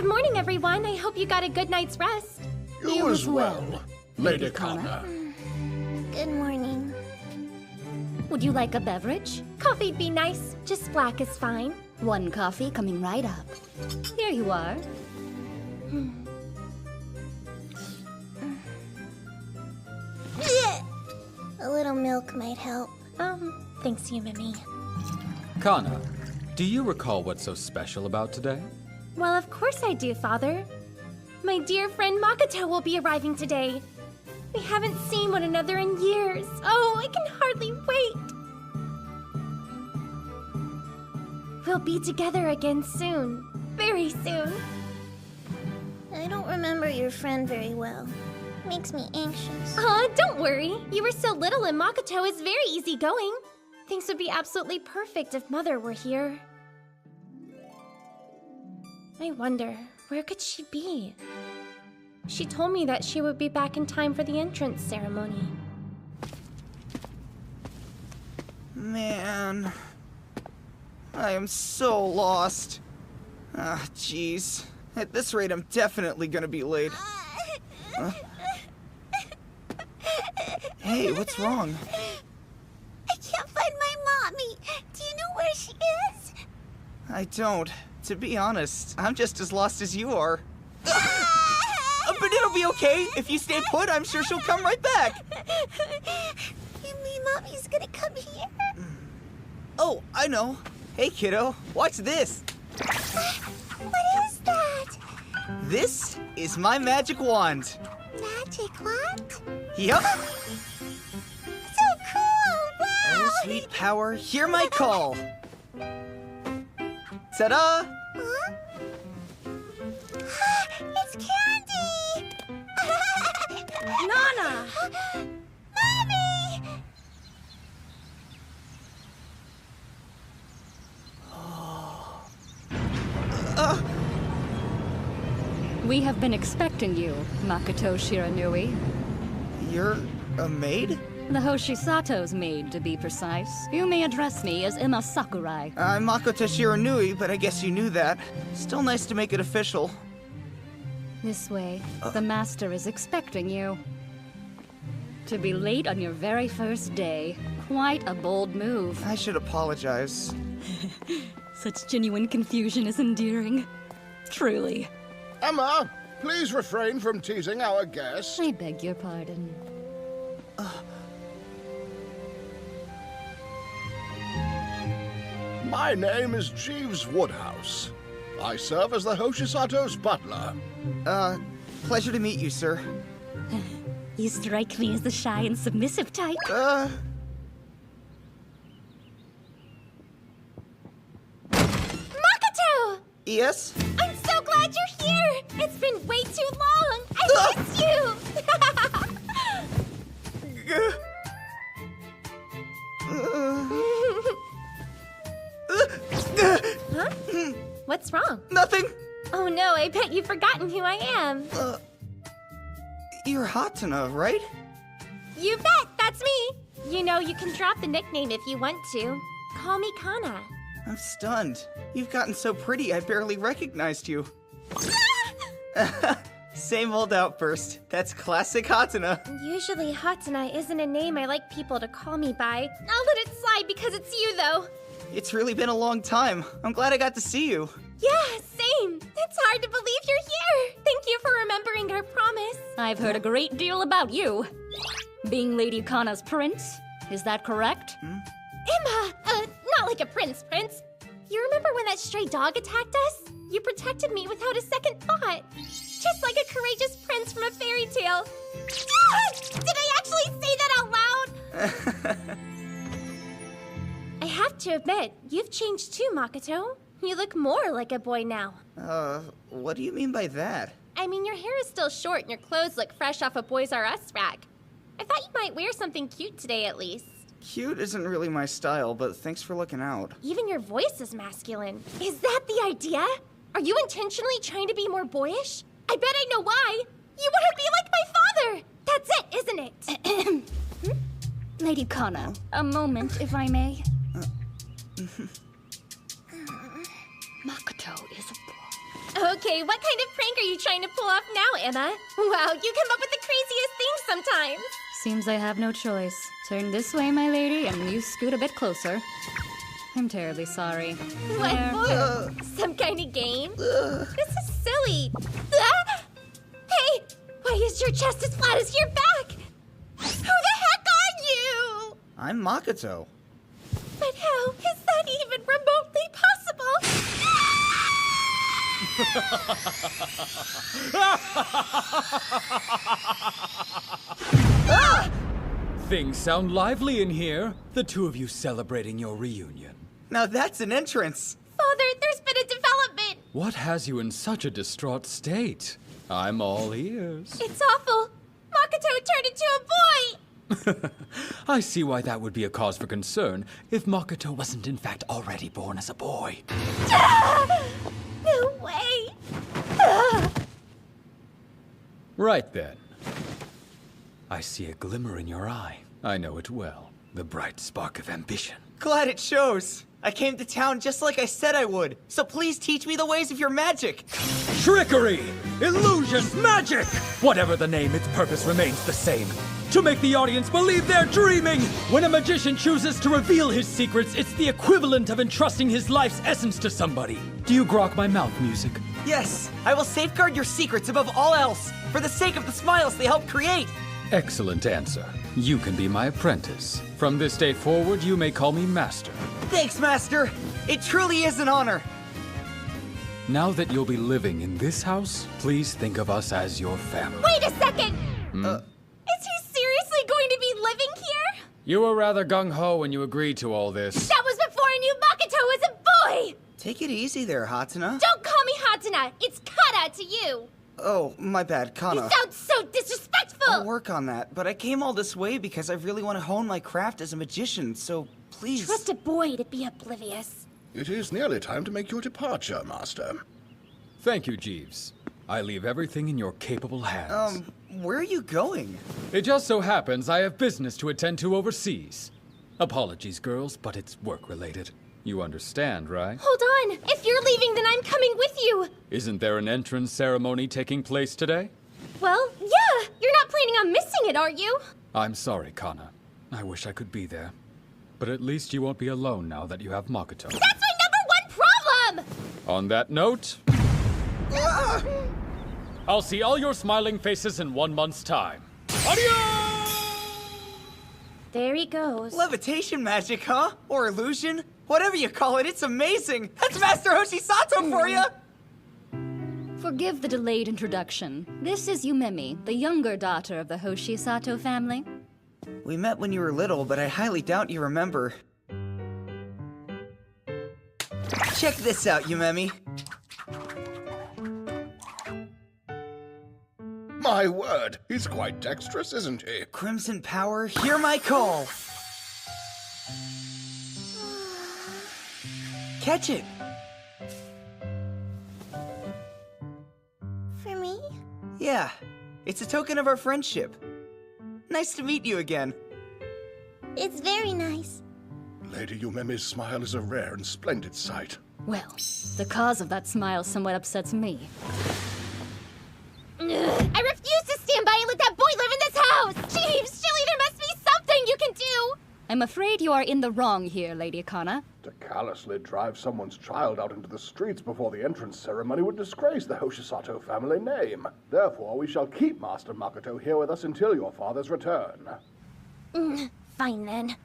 Good morning, everyone. I hope you got a good night's rest. You as well, Lady Connor. Good morning. Would you like a beverage? Coffee'd be nice. Just black is fine. One coffee coming right up. Here you are. A little milk might help. Thanks, Yumimi. Kana, do you recall what's so special about today? Well, of course I do, Father. My dear friend Makoto will be arriving today. We haven't seen one another in years. Oh, I can hardly wait. We'll be together again soon. Very soon. I don't remember your friend very well. Makes me anxious. Don't worry. You were so little and Makoto is very easygoing. Things would be absolutely perfect if Mother were here. I wonder, where could she be? She told me that she would be back in time for the entrance ceremony. Man, I am so lost. Ah, jeez. At this rate, I'm definitely gonna be late. Huh? Hey, what's wrong? I can't find my mommy. Do you know where she is? I don't. To be honest, I'm just as lost as you are. But it'll be okay. If you stay put, I'm sure she'll come right back. You mean mommy's gonna come here? Oh, I know. Hey, kiddo, watch this. What is that? This is my magic wand. Magic wand? Yup. So cool! Wow! Oh, sweet power, hear my call. Ta-da! Huh? It's candy! Nana! Mommy! We have been expecting you, Makoto Shiranui. You're a maid? The Hoshisato's maid, to be precise. You may address me as Emma Sakurai. I'm Makoto Shiranui, but I guess you knew that. Still nice to make it official. This way. The master is expecting you. To be late on your very first day. Quite a bold move. I should apologize. Such genuine confusion is endearing. Truly. Emma, please refrain from teasing our guest. I beg your pardon. My name is Jeeves Woodhouse. I serve as the Hoshisato's butler. Pleasure to meet you, sir. You strike me as the shy and submissive type. Makoto! Yes? I'm so glad you're here! It's been way too long! I miss you! Huh? What's wrong? Nothing! Oh no, I bet you've forgotten who I am. You're Hatana, right? You bet, that's me! You know, you can drop the nickname if you want to. Call me Kana. I'm stunned. You've gotten so pretty, I barely recognized you. Same old outburst. That's classic Hatana. Usually Hatana isn't a name I like people to call me by. I'll let it slide because it's you, though. It's really been a long time. I'm glad I got to see you. Yeah, same. It's hard to believe you're here. Thank you for remembering our promise. I've heard a great deal about you. Being Lady Kana's prince, is that correct? Emma! Not like a prince. You remember when that stray dog attacked us? You protected me without a second thought. Just like a courageous prince from a fairy tale. Did I actually say that out loud? I have to admit, you've changed too, Makoto. You look more like a boy now. What do you mean by that? I mean, your hair is still short and your clothes look fresh off a Boys R Us rack. I thought you might wear something cute today at least. Cute isn't really my style, but thanks for looking out. Even your voice is masculine. Is that the idea? Are you intentionally trying to be more boyish? I bet I know why. You want to be like my father. That's it, isn't it? Lady Kana, a moment, if I may. Makoto is a boy. Okay, what kind of prank are you trying to pull off now, Emma? Wow, you come up with the craziest things sometimes. Seems I have no choice. Turn this way, my lady, and you scoot a bit closer. I'm terribly sorry. What There. for? Some kind of game? This is silly. Ah! Hey, why is your chest as flat as your back? Who the heck are you? I'm Makoto. But how is that even remotely possible? Things sound lively in here. The two of you celebrating your reunion. Now that's an entrance. Father, there's been a development. What has you in such a distraught state? I'm all ears. It's awful. Makoto turned into a boy. I see why that would be a cause for concern if Makoto wasn't in fact already born as a boy. No way. Right then. I see a glimmer in your eye. I know it well. The bright spark of ambition. Glad it shows. I came to town just like I said I would. So please teach me the ways of your magic. Trickery! Illusion! Magic! Whatever the name, its purpose remains the same. To make the audience believe they're dreaming! When a magician chooses to reveal his secrets, it's the equivalent of entrusting his life's essence to somebody. Do you grok my mouth music? Yes, I will safeguard your secrets above all else, for the sake of the smiles they help create. Excellent answer. You can be my apprentice. From this day forward, you may call me Master. Thanks, Master. It truly is an honor. Now that you'll be living in this house, please think of us as your family. Wait a second. Is he seriously going to be living here? You were rather gung-ho when you agreed to all this. That was before I knew Makoto was a boy. Take it easy there, Hatsuna. Don't call me Hatsuna. It's Kata to you. Oh, my bad, Kana. You sound so disrespectful. I'll work on that, but I came all this way because I really want to hone my craft as a magician, so please. Trust a boy to be oblivious. It is nearly time to make your departure, Master. Thank you, Jeeves. I leave everything in your capable hands. Where are you going? It just so happens I have business to attend to overseas. Apologies, girls, but it's work-related. You understand, right? Hold on. If you're leaving, then I'm coming with you. Isn't there an entrance ceremony taking place today? Well, yeah. You're not planning on missing it, are you? I'm sorry, Kana. I wish I could be there. But at least you won't be alone now that you have Makoto. That's my number one problem! On that note, I'll see all your smiling faces in 1 month's time. Adios! There he goes. Levitation magic, huh? Or illusion? Whatever you call it, it's amazing! That's Master Hoshisato for you! Forgive the delayed introduction. This is Yumemi, the younger daughter of the Hoshisato family. We met when you were little, but I highly doubt you remember. Check this out, Yumemi. My word, he's quite dexterous, isn't he? Crimson Power, hear my call! Catch it! For me? Yeah, it's a token of our friendship. Nice to meet you again. It's very nice. Lady Yumemi's smile is a rare and splendid sight. Well, the cause of that smile somewhat upsets me. I refuse to stand by and let that boy live in this house! Jeeves, surely there must be something you can do! I'm afraid you are in the wrong here, Lady Kana. To callously drive someone's child out into the streets before the entrance ceremony would disgrace the Hoshisato family name. Therefore, we shall keep Master Makoto here with us until your father's return. Fine then.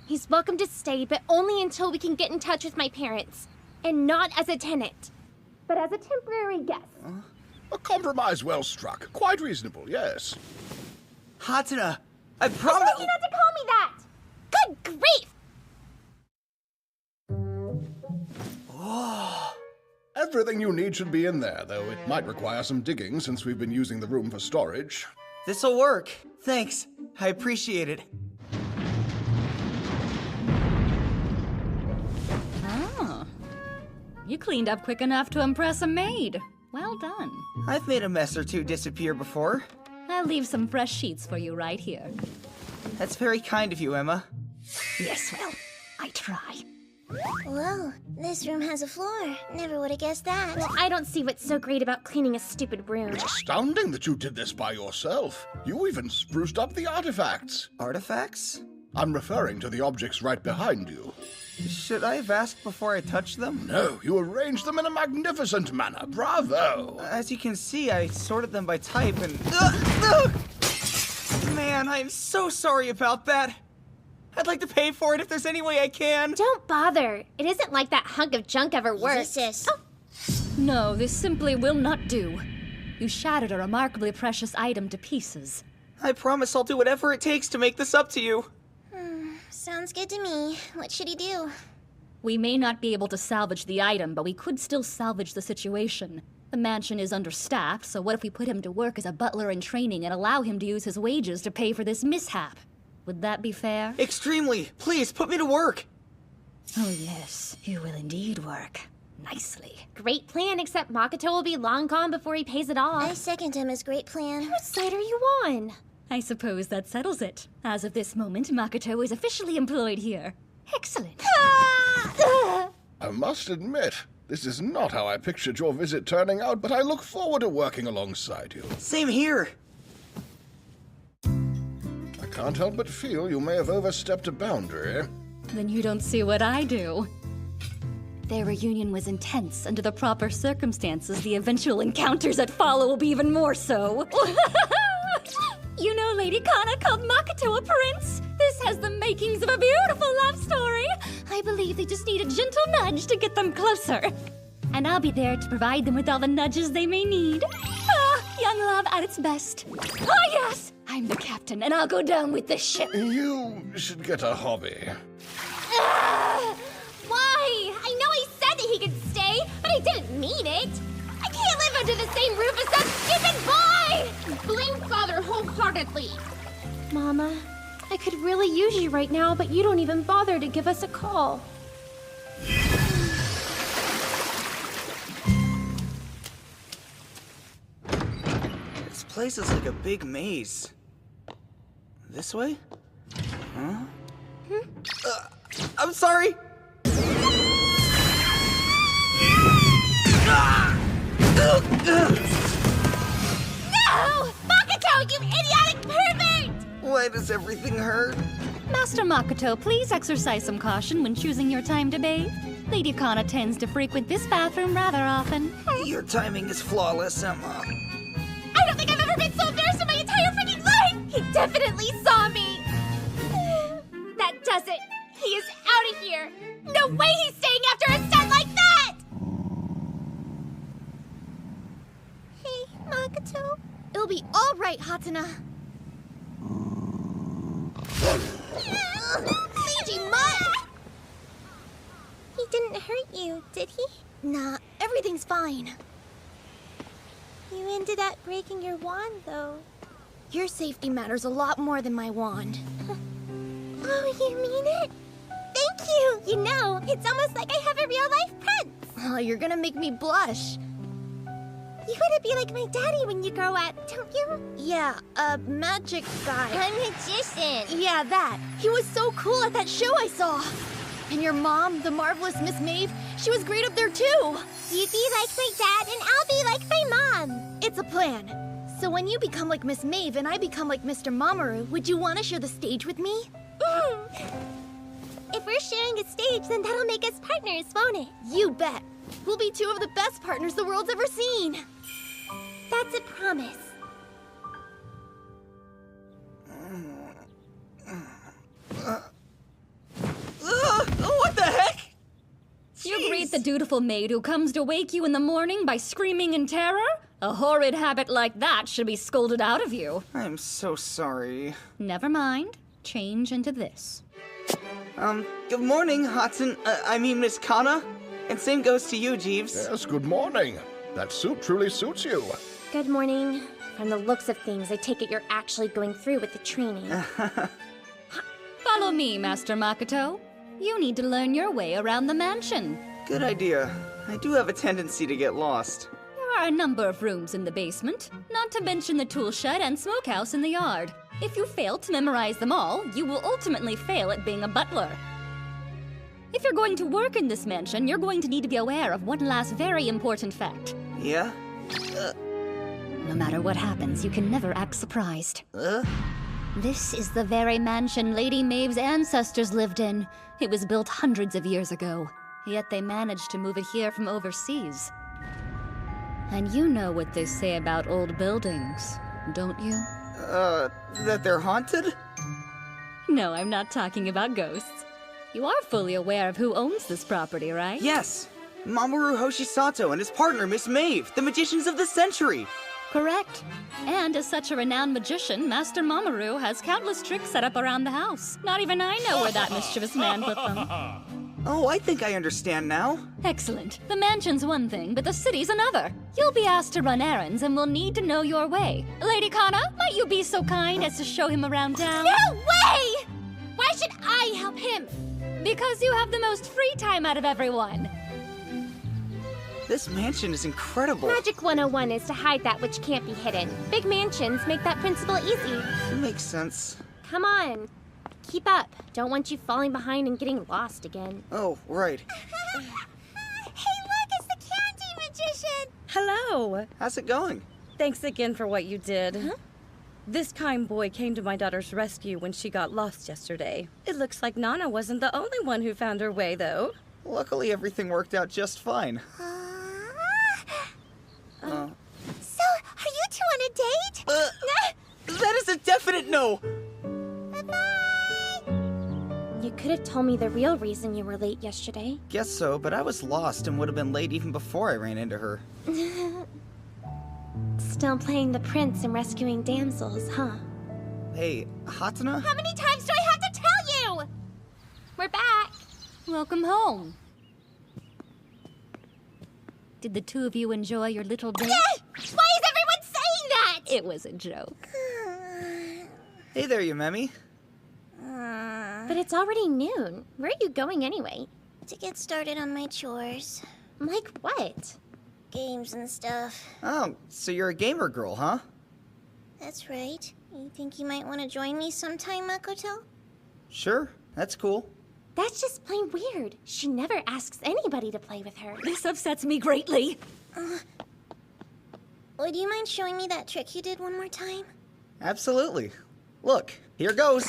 He's welcome to stay, but only until we can get in touch with my parents. And not as a tenant, but as a temporary guest. A compromise well struck. Quite reasonable, yes. Hatsuna, I I promise. told you not to call me that! Good grief! Everything you need should be in there, though it might require some digging since we've been using the room for storage. This'll work. Thanks. I appreciate it. Oh. You cleaned up quick enough to impress a maid. Well done. I've made a mess or two disappear before. I'll leave some fresh sheets for you right here. That's very kind of you, Emma. Yes, well, I try. Whoa, this room has a floor. Never would have guessed that. Well, I don't see what's so great about cleaning a stupid room. It's astounding that you did this by yourself. You even spruced up the artifacts. Artifacts? I'm referring to the objects right behind you. Should I have asked before I touched them? No, you arranged them in a magnificent manner. Bravo! As you can see, I sorted them by type and... Man, I'm so sorry about that. I'd like to pay for it if there's any way I can. Don't bother. It isn't like that hunk of junk ever worked. Easy, sis. Oh, No, this simply will not do. You shattered a remarkably precious item to pieces. I promise I'll do whatever it takes to make this up to you. Sounds good to me. What should he do? We may not be able to salvage the item, but we could still salvage the situation. The mansion is understaffed, so what if we put him to work as a butler in training and allow him to use his wages to pay for this mishap? Would that be fair? Extremely. Please, put me to work. Oh yes, you will indeed work. Nicely. great plan, except Makoto will be long gone before he pays it off. I second him as great plan. Whose side are you on? I suppose that settles it. As of this moment, Makoto is officially employed here. Excellent. I must admit, this is not how I pictured your visit turning out, but I look forward to working alongside you. Same here. I can't help but feel you may have overstepped a boundary. Then you don't see what I do. Their reunion was intense. Under the proper circumstances, the eventual encounters that follow will be even more so. You know Lady Kana called Makoto a prince? This has the makings of a beautiful love story. I believe they just need a gentle nudge to get them closer. And I'll be there to provide them with all the nudges they may need. Ah, young love at its best. Ah, yes! I'm the captain, and I'll go down with the ship. You should get a hobby. Why? I know he said that he could stay, but he didn't mean it. I can't live under the same roof as that stupid boy! Blame Father wholeheartedly. Mama, I could really use you right now, but you don't even bother to give us a call. This place is like a big maze. This way? Huh? I'm sorry! No! Makoto, you idiotic pervert! Why does everything hurt? Master Makoto, please exercise some caution when choosing your time to bathe. Lady Kana tends to frequent this bathroom rather often. Your timing is flawless, Emma. I don't think I've ever been so embarrassed in my entire freaking life! He definitely saw me! That does it! He is out of here! No way he's staying after a stunt like that! Hey, Makoto. It'll be all right, Hatana. Luigi, Mud! He didn't hurt you, did he? Nah, everything's fine. You ended up breaking your wand, though. Your safety matters a lot more than my wand. Oh, you mean it? Thank you! You know, it's almost like I have a real-life prince! Oh, you're gonna make me blush. You want to be like my daddy when you grow up, don't you? Yeah, a magic guy. A magician! Yeah, that. He was so cool at that show I saw. And your mom, the marvelous Miss Maeve, she was great up there too. You be like my dad, and I'll be like my mom! It's a plan. So when you become like Miss Maeve and I become like Mr. Mamoru, would you want to share the stage with me? If we're sharing a stage, then that'll make us partners, won't it? You bet. We'll be two of the best partners the world's ever seen. That's a promise. What the heck? You greet the dutiful maid who comes to wake you in the morning by screaming in terror? A horrid habit like that should be scolded out of you. I'm so sorry. Never mind. Change into this. Good morning, Miss Kana. And same goes to you, Jeeves. Yes, good morning. That suit truly suits you. Good morning. From the looks of things, I take it you're actually going through with the training. Follow me, Master Makoto. You need to learn your way around the mansion. Good idea. I do have a tendency to get lost. There are a number of rooms in the basement, not to mention the tool shed and smokehouse in the yard. If you fail to memorize them all, you will ultimately fail at being a butler. If you're going to work in this mansion, you're going to need to be aware of one last very important fact. Yeah? No matter what happens, you can never act surprised. This is the very mansion Lady Maeve's ancestors lived in. It was built hundreds of years ago, yet they managed to move it here from overseas. And you know what they say about old buildings, don't you? That they're haunted? No, I'm not talking about ghosts. You are fully aware of who owns this property, right? Yes! Mamoru Hoshisato and his partner, Miss Maeve, the magicians of the century! Correct. And as such a renowned magician, Master Mamoru has countless tricks set up around the house. Not even I know where that mischievous man put them. Oh, I think I understand now. Excellent. The mansion's one thing, but the city's another. You'll be asked to run errands and will need to know your way. Lady Kana, might you be so kind as to show him around town? No way! Why should I help him? Because you have the most free time out of everyone. This mansion is incredible. Magic 101 is to hide that which can't be hidden. Big mansions make that principle easy. Makes sense. Come on. Keep up. Don't want you falling behind and getting lost again. Oh, right. Hey, look, it's the candy magician! Hello. How's it going? Thanks again for what you did. This kind boy came to my daughter's rescue when she got lost yesterday. It looks like Nana wasn't the only one who found her way, though. Luckily, everything worked out just fine. So, are you two on a date? That is a definite no! You could have told me the real reason you were late yesterday. Guess so, but I was lost and would have been late even before I ran into her. Still playing the prince and rescuing damsels, huh? Hey, Hatana? How many times do I have to tell you? We're back. Welcome home. Did the two of you enjoy your little date? Why is everyone saying that? It was a joke. Hey there, Yumemi. But it's already noon. Where are you going anyway? To get started on my chores. Like what? Games and stuff. Oh, so you're a gamer girl, huh? That's right. You think you might want to join me sometime, Makoto? Sure, that's cool. That's just plain weird. She never asks anybody to play with her. This upsets me greatly. Would you mind showing me that trick you did one more time? Absolutely. Look, here goes.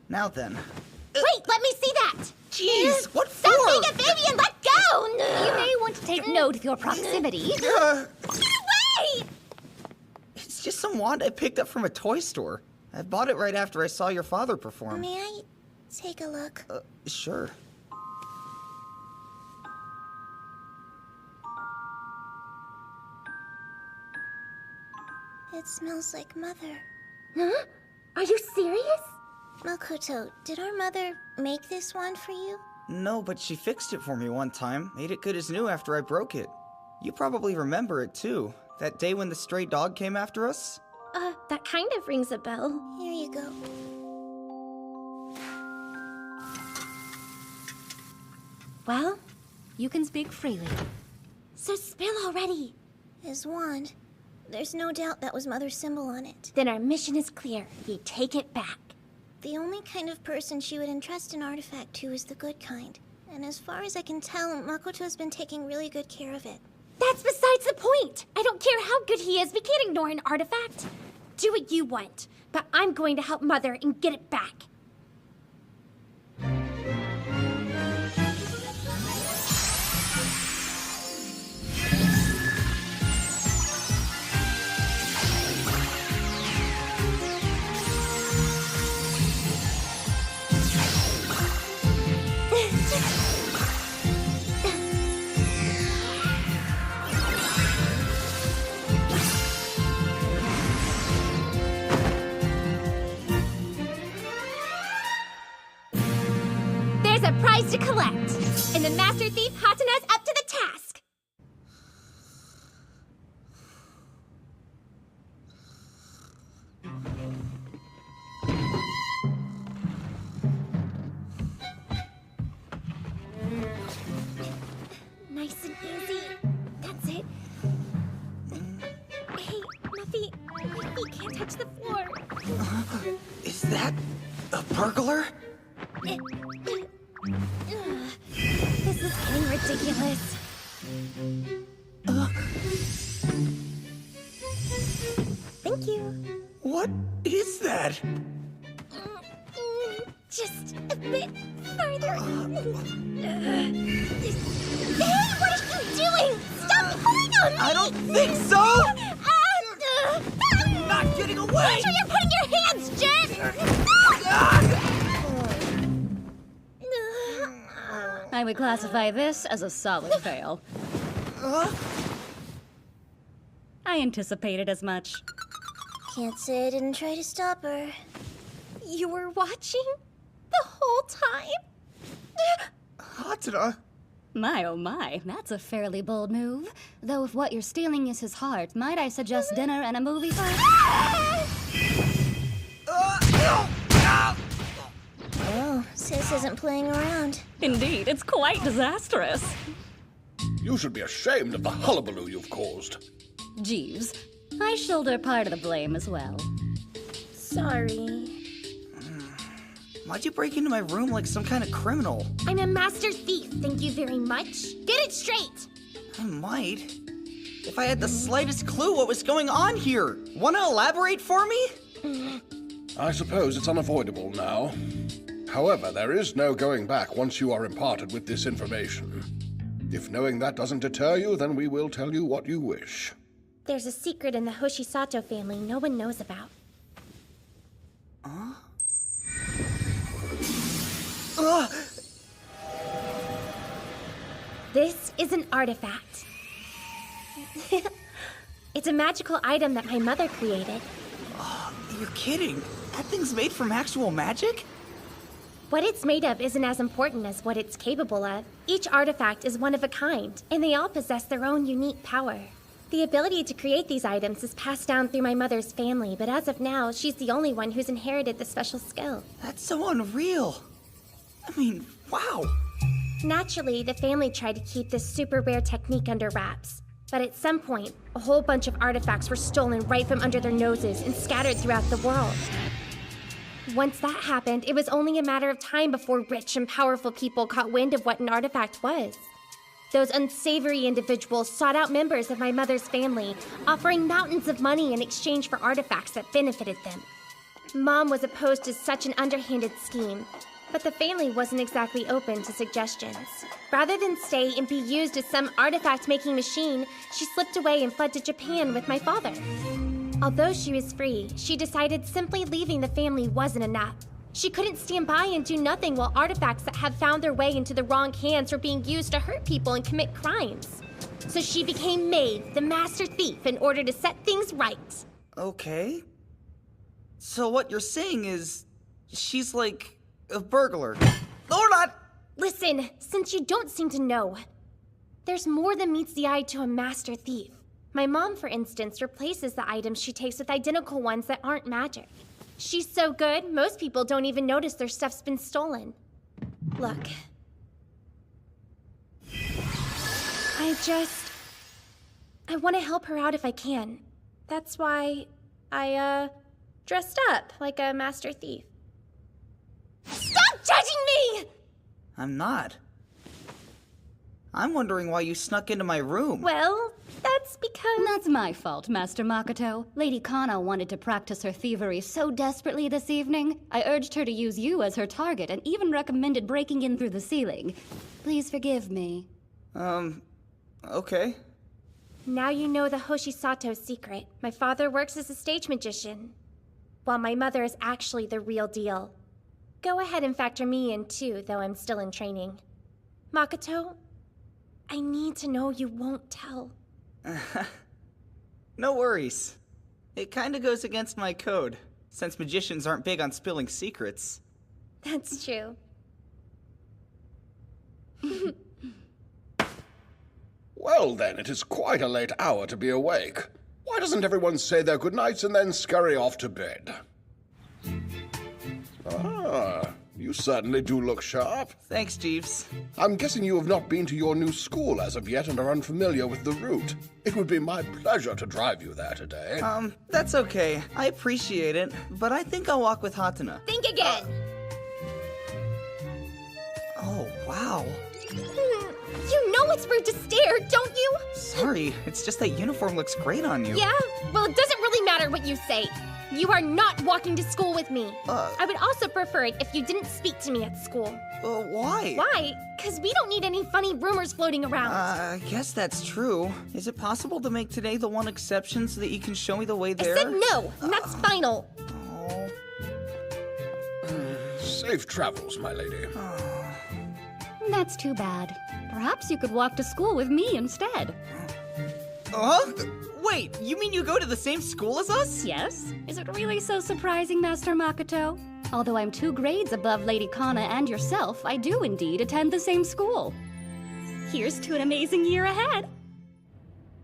Now then. Wait, let me see that! Jeez, what for? Stop being a baby and let go! You may want to take note of your proximity. Get away! It's just some wand I picked up from a toy store. I bought it right after I saw your father perform. May I take a look? Sure. It smells like mother. Huh? Are you serious? Makoto, did our mother make this wand for you? No, but she fixed it for me one time, made it good as new after I broke it. You probably remember it too. That day when the stray dog came after us? That kind of rings a bell. Here you go. Well, You can speak freely. so spill already. His wand. There's no doubt that was Mother's symbol on it. Then our mission is clear. We take it back. The only kind of person she would entrust an artifact to is the good kind. And as far as I can tell, Makoto's been taking really good care of it. That's besides the point. I don't care how good he is. We can't ignore an artifact. Do what you want, but I'm going to help Mother and get it back. There's a prize to collect, and the Master Thief Hatana's up to the task. Nice and easy. That's it. Hey, Muffy, my feet can't touch the floor. Is that a burglar? Thank you. What is that? Just a bit further. Hey, what are you doing? Stop pulling on me! I don't think so! Not getting away! Watch where you're putting your hands, Jen! I would classify this as a solid fail. I anticipated as much. Can't say I didn't try to stop her. You were watching the whole time? Hatsura? My oh my, that's a fairly bold move. Though if what you're stealing is his heart, might I suggest dinner and a movie first? Oh, Sis isn't playing around. Indeed, it's quite disastrous. You should be ashamed of the hullabaloo you've caused. Jeeves, I shoulder part of the blame as well. Sorry. Why'd you break into my room like some kind of criminal? I'm a master thief, thank you very much. Get it straight! I might. If I had the slightest clue what was going on here. Wanna elaborate for me? I suppose it's unavoidable now. However, there is no going back once you are imparted with this information. If knowing that doesn't deter you, then we will tell you what you wish. There's a secret in the Hoshisato family no one knows about. This is an artifact. It's a magical item that my mother created. You're kidding. That thing's made from actual magic? What it's made of isn't as important as what it's capable of. Each artifact is one of a kind, and they all possess their own unique power. The ability to create these items is passed down through my mother's family, but as of now, she's the only one who's inherited the special skill. That's so unreal. I mean, wow. Naturally, the family tried to keep this super rare technique under wraps. But at some point, a whole bunch of artifacts were stolen right from under their noses and scattered throughout the world. Once that happened, it was only a matter of time before rich and powerful people caught wind of what an artifact was. Those unsavory individuals sought out members of my mother's family, offering mountains of money in exchange for artifacts that benefited them. Mom was opposed to such an underhanded scheme, but the family wasn't exactly open to suggestions. Rather than stay and be used as some artifact-making machine, she slipped away and fled to Japan with my father. Although she was free, she decided simply leaving the family wasn't enough. She couldn't stand by and do nothing while artifacts that had found their way into the wrong hands were being used to hurt people and commit crimes. So she became Maeve, the master thief, in order to set things right. Okay. So what you're saying is, she's like a burglar. Or not! Listen, since you don't seem to know, there's more than meets the eye to a master thief. My mom, for instance, replaces the items she takes with identical ones that aren't magic. She's so good, most people don't even notice their stuff's been stolen. Look. I want to help her out if I can. That's why I, dressed up like a master thief. Stop judging me! I'm not. I'm wondering why you snuck into my room. Well, that's because... That's my fault, Master Makoto. Lady Kana wanted to practice her thievery so desperately this evening, I urged her to use you as her target and even recommended breaking in through the ceiling. Please forgive me. Okay. Now you know the Hoshisato's secret. My father works as a stage magician, while my mother is actually the real deal. Go ahead and factor me in too, though I'm still in training. Makoto, I need to know you won't tell. No worries. It kinda goes against my code, since magicians aren't big on spilling secrets. That's true. Well then, it is quite a late hour to be awake. Why doesn't everyone say their goodnights and then scurry off to bed? Ah, you certainly do look sharp. Thanks, Jeeves. I'm guessing you have not been to your new school as of yet and are unfamiliar with the route. It would be my pleasure to drive you there today. That's okay. I appreciate it, but I think I'll walk with Hatuna. Think again! Oh, wow. You know it's rude to stare, don't you? Sorry, it's just that uniform looks great on you. Yeah? Well, it doesn't really matter what you say. You are not walking to school with me. I would also prefer it if you didn't speak to me at school. Why? Why? Because we don't need any funny rumors floating around. I guess that's true. Is it possible to make today the one exception so that you can show me the way there? I said no, and that's final. Oh. Safe travels, my lady. That's too bad. Perhaps you could walk to school with me instead. Wait, you mean you go to the same school as us? Yes? Is it really so surprising, Master Makoto? Although I'm 2 grades above Lady Kana and yourself, I do indeed attend the same school. Here's to an amazing year ahead.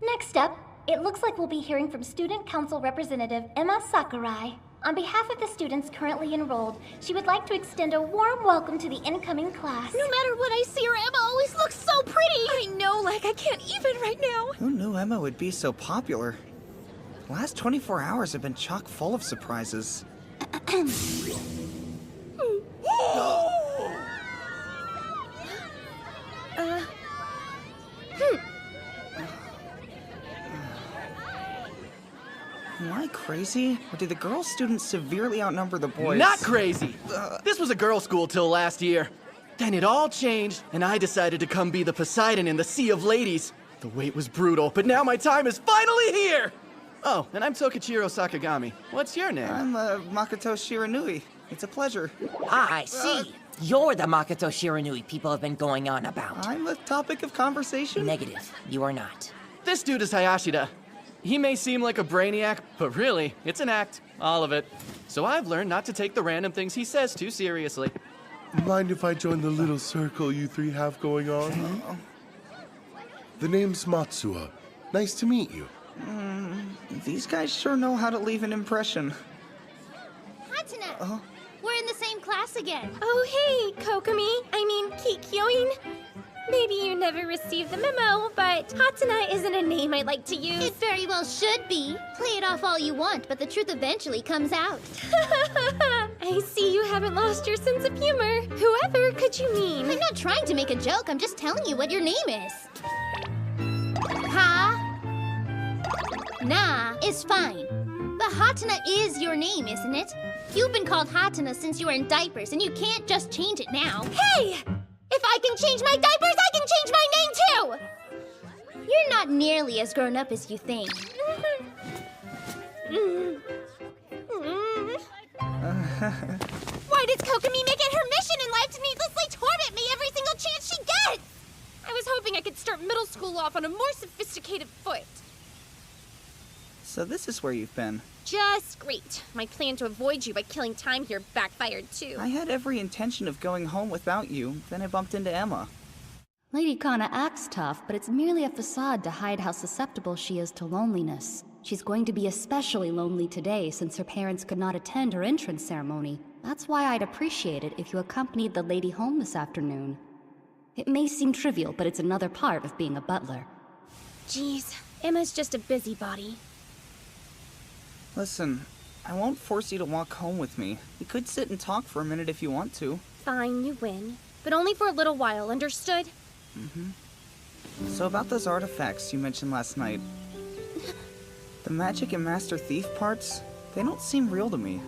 Next up, it looks like we'll be hearing from Student Council Representative Emma Sakurai. On behalf of the students currently enrolled, she would like to extend a warm welcome to the incoming class. No matter what I see her, Emma always looks so pretty. I know, like I can't even right now. Who knew Emma would be so popular? The last 24 hours have been chock full of surprises. Am I crazy? Or do the girl students severely outnumber the boys? Not crazy! This was a girls' school till last year. Then it all changed, and I decided to come be the Poseidon in the Sea of Ladies. The wait was brutal, but now my time is finally here! Oh, and I'm Tokichiro Sakagami. What's your name? I'm Makoto Shiranui. It's a pleasure. I see. You're the Makoto Shiranui people have been going on about. I'm the topic of conversation? Negative. You are not. This dude is Hayashida. He may seem like a brainiac, but really, it's an act. All of it. So I've learned not to take the random things he says too seriously. Mind if I join the little circle you 3 have going on? The name's Matsuo. Nice to meet you. These guys sure know how to leave an impression. Hatsune! We're in the same class again. Oh, hey, Kokomi. I mean, Kikyoin. Maybe you never received the memo, but Hatsune isn't a name I'd like to use. It very well should be. Play it off all you want, but the truth eventually comes out. I see you haven't lost your sense of humor. Whoever could you mean? I'm not trying to make a joke, I'm just telling you what your name is. Ha? Nah is fine. But Hatsune is your name, isn't it? You've been called Hatsune since you were in diapers, and you can't just change it now. Hey! If I can change my diapers, I can change my name too! You're not nearly as grown up as you think. Why does Kokomi make it her mission in life to needlessly torment me every single chance she gets? I was hoping I could start middle school off on a more sophisticated foot. So this is where you've been. Just great. My plan to avoid you by killing time here backfired too. I had every intention of going home without you, then I bumped into Emma. Lady Kana acts tough, but it's merely a facade to hide how susceptible she is to loneliness. She's going to be especially lonely today since her parents could not attend her entrance ceremony. That's why I'd appreciate it if you accompanied the lady home this afternoon. It may seem trivial, but it's another part of being a butler. Jeez, Emma's just a busybody. Listen, I won't force you to walk home with me. We could sit and talk for a minute if you want to. Fine, you win. But only for a little while, understood? So about those artifacts you mentioned last night. The magic and Master Thief parts, they don't seem real to me.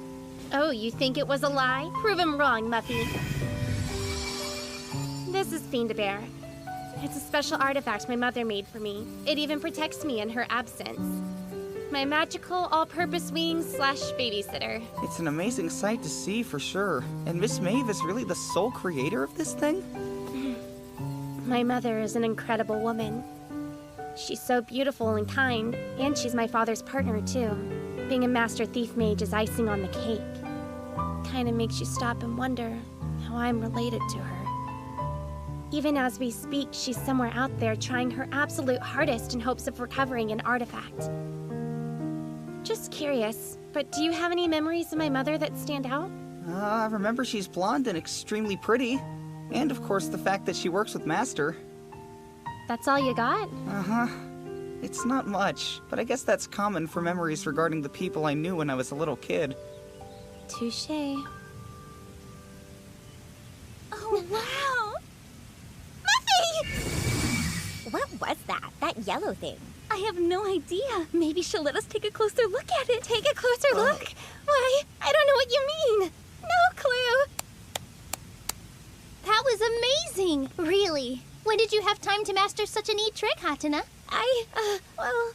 Oh, you think it was a lie? Prove him wrong, Muffy. This is Fiend-a-Bear. It's a special artifact my mother made for me. It even protects me in her absence. My magical all-purpose wing/babysitter. It's an amazing sight to see for sure. And Miss Maeve is really the sole creator of this thing? My mother is an incredible woman. She's so beautiful and kind, and she's my father's partner too. Being a Master Thief Mage is icing on the cake. Kinda makes you stop and wonder how I'm related to her. Even as we speak, she's somewhere out there trying her absolute hardest in hopes of recovering an artifact. Just curious, but do you have any memories of my mother that stand out? I remember she's blonde and extremely pretty. And of course the fact that she works with Master. That's all you got? Uh-huh. It's not much, but I guess that's common for memories regarding the people I knew when I was a little kid. Touché. Oh, wow! that? That yellow thing? I have no idea. Maybe she'll let us take a closer look at it. Take a closer look? Why, I don't know what you mean. No clue. That was amazing. Really? When did you have time to master such a neat trick, Hatena? Well...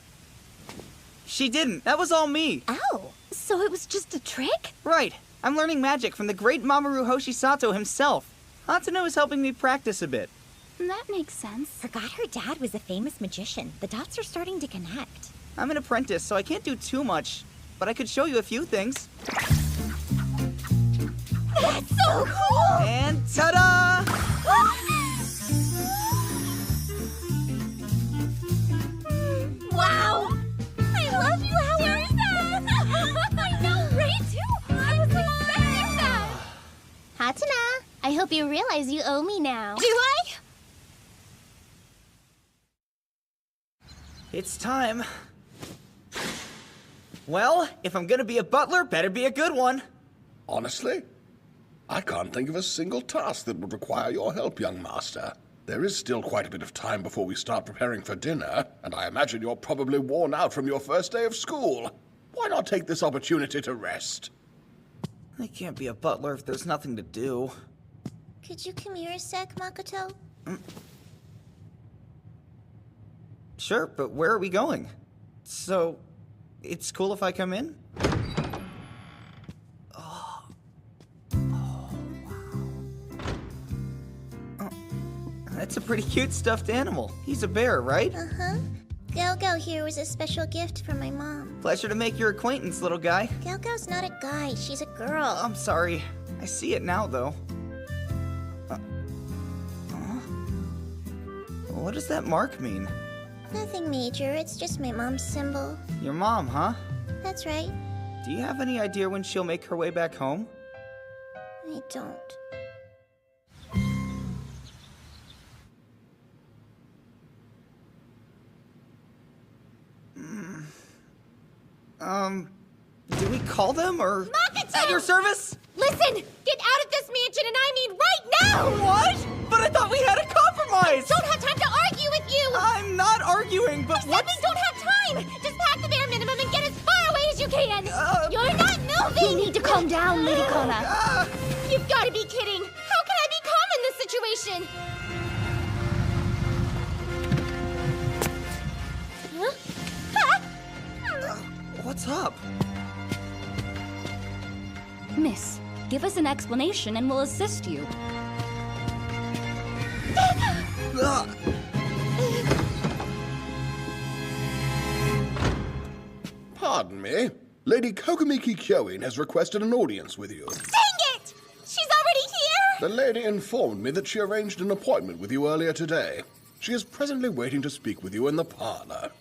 She didn't. That was all me. Oh, so it was just a trick? Right. I'm learning magic from the great Mamoru Hoshisato himself. Hatena is helping me practice a bit. That makes sense. Forgot her dad was a famous magician. The dots are starting to connect. I'm an apprentice, so I can't do too much, but I could show you a few things. That's so cool! And ta-da! Wow! I love you, how is that? I know, right? Too. I was expecting that. Hatena, I hope you realize you owe me now. Do I? It's time. Well, if I'm gonna be a butler, better be a good one. Honestly, I can't think of a single task that would require your help, young master. There is still quite a bit of time before we start preparing for dinner, and I imagine you're probably worn out from your first day of school. Why not take this opportunity to rest? I can't be a butler if there's nothing to do. Could you come here a sec, Makoto? Sure, but where are we going? So, it's cool if I come in? That's a pretty cute stuffed animal. He's a bear, right? Uh-huh. Galgo here was a special gift from my mom. Pleasure to make your acquaintance, little guy. Galgo's not a guy, she's a girl. I'm sorry. I see it now, though. What does that mark mean? Nothing major, it's just my mom's symbol. Your mom, huh? That's right. Do you have any idea when she'll make her way back home? I don't. Do we call them, or... Makoto! At your service? Listen! Get out of this mansion, and I mean right now! What? But I thought we had a compromise! Don't have time to argue with you! I'm not arguing, but what? We don't have time! Just pack the bare minimum and get as far away as you can! You're not moving! You need to calm down, Lady Kona. You've got to be kidding! How can I be calm in this situation? Huh? What's up? Miss, give us an explanation and we'll assist you. Pardon me. Lady Kokomiki Kyoin has requested an audience with you. Dang it! She's already here? The lady informed me that she arranged an appointment with you earlier today. She is presently waiting to speak with you in the parlor.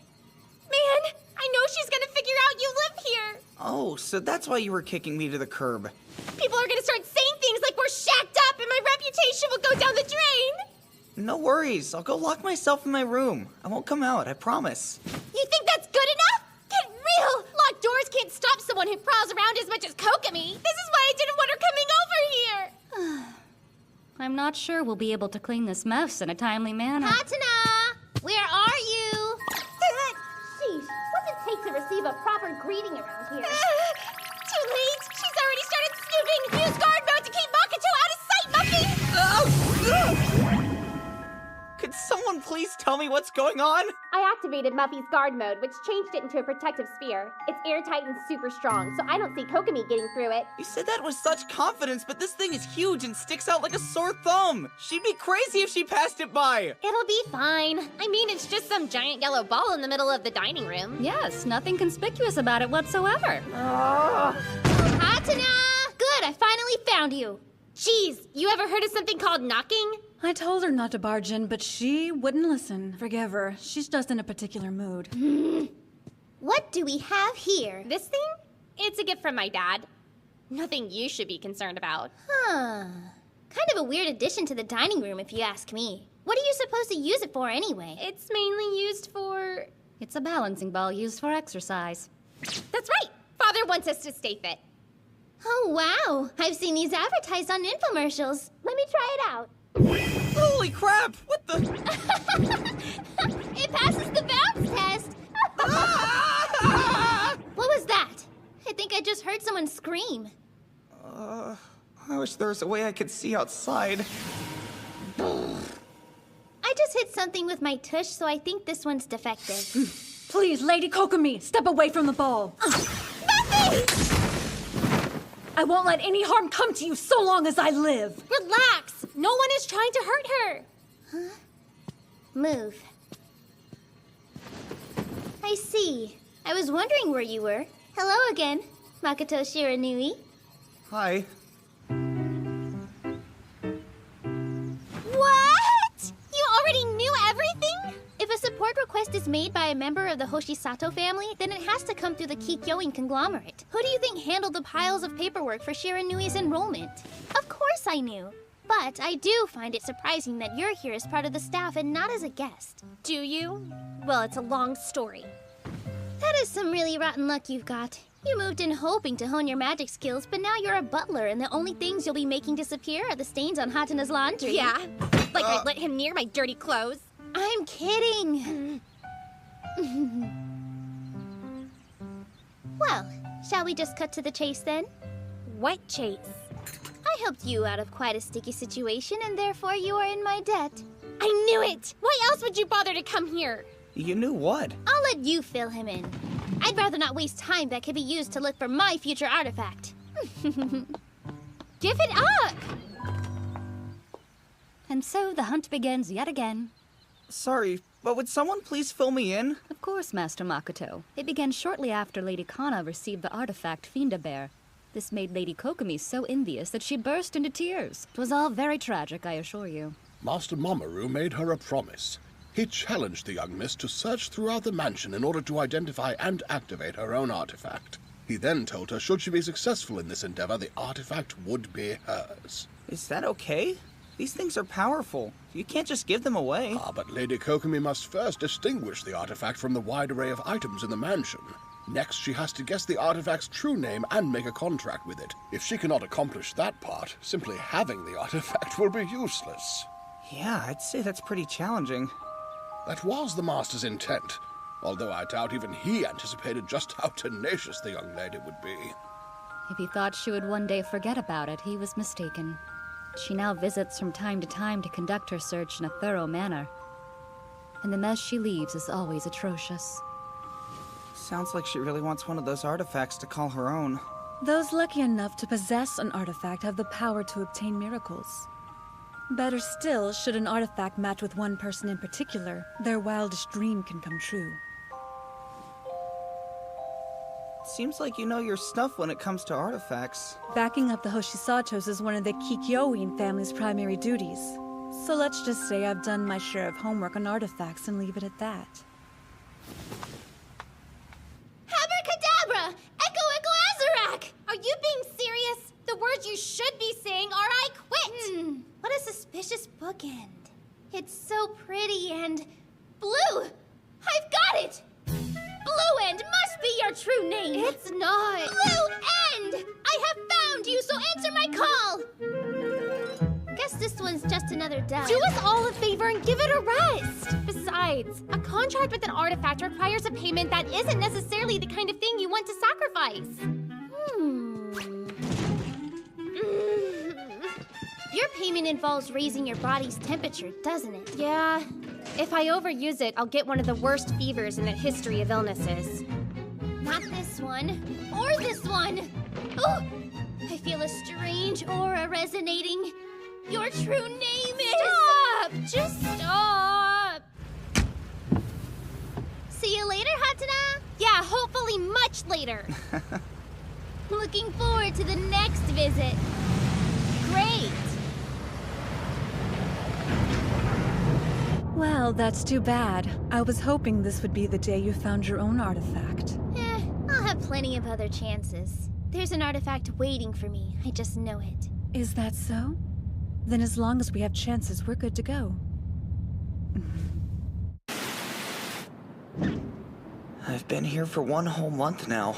Man, I know she's gonna figure out you live here. Oh, so that's why you were kicking me to the curb. People are gonna start saying things like we're shacked up and my reputation will go down the drain. No worries. I'll go lock myself in my room. I won't come out, I promise. You think that's good enough? Get real! Locked doors can't stop someone who prowls around as much as Kokomi. This is why I didn't want her coming over here. I'm not sure we'll be able to clean this mess in a timely manner. Hatena! Where are you? Sheesh, what's it take to receive a proper greeting around here? Too late! She's already started snooping! Use guard mode to keep Makoto out of sight, Muffy! Could someone please tell me what's going on? I activated Muffy's guard mode, which changed it into a protective sphere. It's airtight and super strong, so I don't see Kokomi getting through it. You said that with such confidence, but this thing is huge and sticks out like a sore thumb. She'd be crazy if she passed it by. It'll be fine. I mean, it's just some giant yellow ball in the middle of the dining room. Yes, nothing conspicuous about it whatsoever. Hatena! Good, I finally found you. Jeez, you ever heard of something called knocking? I told her not to barge in, but she wouldn't listen. Forgive her. She's just in a particular mood. What do we have here? This thing? It's a gift from my dad. Nothing you should be concerned about. Huh. Kind of a weird addition to the dining room, if you ask me. What are you supposed to use it for anyway? It's mainly used for... It's a balancing ball used for exercise. That's right! Father wants us to stay fit. Oh, wow. I've seen these advertised on infomercials. Let me try it out. Holy crap! What the... It passes there's a way I could see outside. I just hit something with my tush, so I think this one's defective. Please, Lady Kokomi, step away from the ball. I won't let any harm come to you so long as I live. Relax! No one is trying to hurt her! Huh? Move. I see. I was wondering where you were. Hello again, Makoto Shiranui. Hi. What? You already knew everything? If a support request is made by a member of the Hoshisato family, then it has to come through the Kikyoin conglomerate. Who do you think handled the piles of paperwork for Shiranui's enrollment? Of course I knew. But I do find it surprising that you're here as part of the staff and not as a guest. Do you? Well, it's a long story. That is some really rotten luck you've got. You moved in hoping to hone your magic skills, but now you're a butler, and the only things you'll be making disappear are the stains on Hatana's laundry. Yeah, like I let him near my dirty clothes. I'm kidding. Well, shall we just cut to the chase then? What chase? I helped you out of quite a sticky situation, and therefore you are in my debt. I knew it! Why else would you bother to come here? You knew what? I'll let you fill him in. I'd rather not waste time that could be used to look for my future artifact. Give it up! And so the hunt begins yet again. Sorry, but would someone please fill me in? Of course, Master Makoto. It began shortly after Lady Kana received the artifact Fiend-a-Bear. This made Lady Kokomi so envious that she burst into tears. It was all very tragic, I assure you. Master Mamoru made her a promise. He challenged the young miss to search throughout the mansion in order to identify and activate her own artifact. He then told her should she be successful in this endeavor, the artifact would be hers. Is that okay? These things are powerful. You can't just give them away. But Lady Kokomi must first distinguish the artifact from the wide array of items in the mansion. Next, she has to guess the artifact's true name and make a contract with it. If she cannot accomplish that part, simply having the artifact will be useless. Yeah, I'd say that's pretty challenging. That was the Master's intent, although I doubt even he anticipated just how tenacious the young lady would be. If he thought she would one day forget about it, he was mistaken. She now visits from time to time to conduct her search in a thorough manner. And the mess she leaves is always atrocious. Sounds like she really wants one of those artifacts to call her own. Those lucky enough to possess an artifact have the power to obtain miracles. Better still, should an artifact match with one person in particular, their wildest dream can come true. Seems like you know your stuff when it comes to artifacts. Backing up the Hoshisatos is one of the Kikyoin family's primary duties. So let's just say I've done my share of homework on artifacts and leave it at that. Abracadabra! Echo Echo Azarak! Are you being serious? The words you should be saying are I quit! What a suspicious bookend. It's so pretty and... blue! I've got it! Blue End must be your true name! It's not! Blue End! I have found you, so answer my call! Guess this one's just another dud. Do us all a favor and give it a rest! Besides, a contract with an artifact requires a payment that isn't necessarily the kind of thing you want to sacrifice. Your payment involves raising your body's temperature, doesn't it? Yeah. If I overuse it, I'll get one of the worst fevers in the history of illnesses. Not this one. Or this one. Oh! I feel a strange aura resonating. Your true name is... Stop! Just stop! See you later, Hatana? Yeah, hopefully much later. Looking forward to the next visit. Great! Well, that's too bad. I was hoping this would be the day you found your own artifact. I'll have plenty of other chances. There's an artifact waiting for me. I just know it. Is that so? Then as long as we have chances, we're good to go. I've been here for 1 whole month now.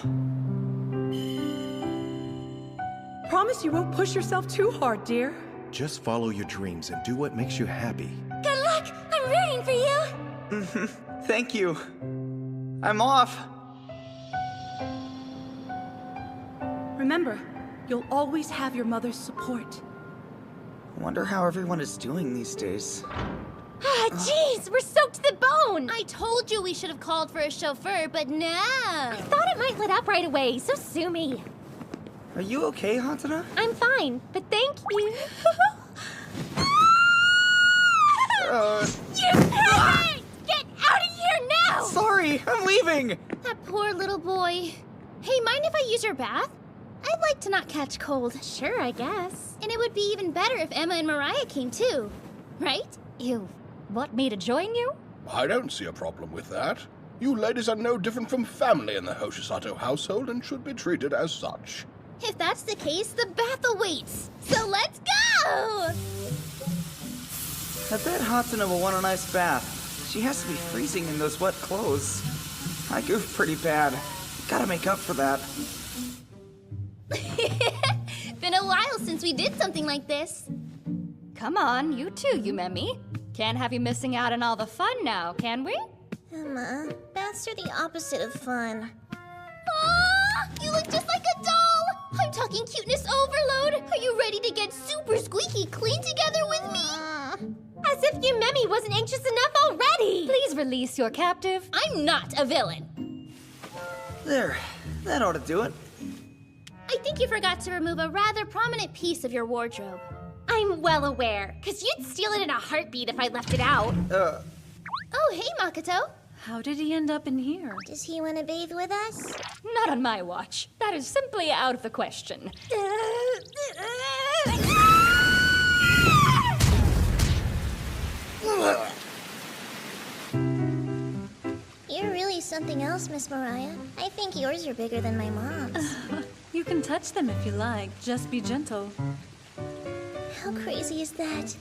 Promise you won't push yourself too hard, dear. Just follow your dreams and do what makes you happy. Good luck! I'm rooting for you! Thank you. I'm off. Remember, you'll always have your mother's support. Wonder how everyone is doing these days. Ah, jeez, we're soaked to the bone! I told you we should have called for a chauffeur, but no! I thought it might let up right away, so sue me. Are you okay, Hatana? I'm fine, but thank you. You idiot! Get out of here now! Sorry, I'm leaving! That poor little boy. Hey, mind if I use your bath? I'd like to not catch cold. Sure, I guess. And it would be even better if Emma and Mariah came too. Right? You want me to join you? I don't see a problem with that. You ladies are no different from family in the Hoshisato household and should be treated as such. If that's the case, the bath awaits. So let's go! I bet Hatsuna will want a nice bath. She has to be freezing in those wet clothes. I goofed pretty bad. Gotta make up for that. Been a while since we did something like this. Come on, you too, Yumemi. Can't have you missing out on all the fun now, can we? Emma, baths are the opposite of fun. Ah, you look just like a doll! I'm talking cuteness overload! Are you ready to get super squeaky clean together with me? As if Yumemi wasn't anxious enough already! Please release your captive. I'm not a villain. There, that ought to do it. I think you forgot to remove a rather prominent piece of your wardrobe. I'm well aware, because you'd steal it in a heartbeat if I left it out. Oh, hey, Makoto. How did he end up in here? Does he want to bathe with us? Not on my watch. That is simply out of the question. You're really something else, Miss Mariah. I think yours are bigger than my mom's. You can touch them if you like. Just be gentle. How crazy is that?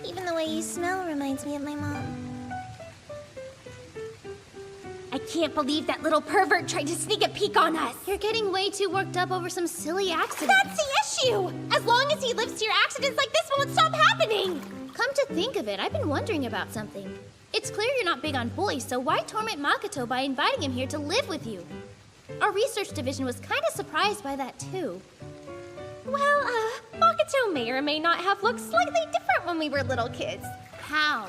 Even the way you smell reminds me of my mom. I can't believe that little pervert tried to sneak a peek on us. You're getting way too worked up over some silly accident. That's the issue! As long as he lives here, accidents like this won't stop happening! Come to think of it, I've been wondering about something. It's clear you're not big on boys, so why torment Makoto by inviting him here to live with you? Our research division was kind of surprised by that, too. Well, Makoto may or may not have looked slightly different when we were little kids. How?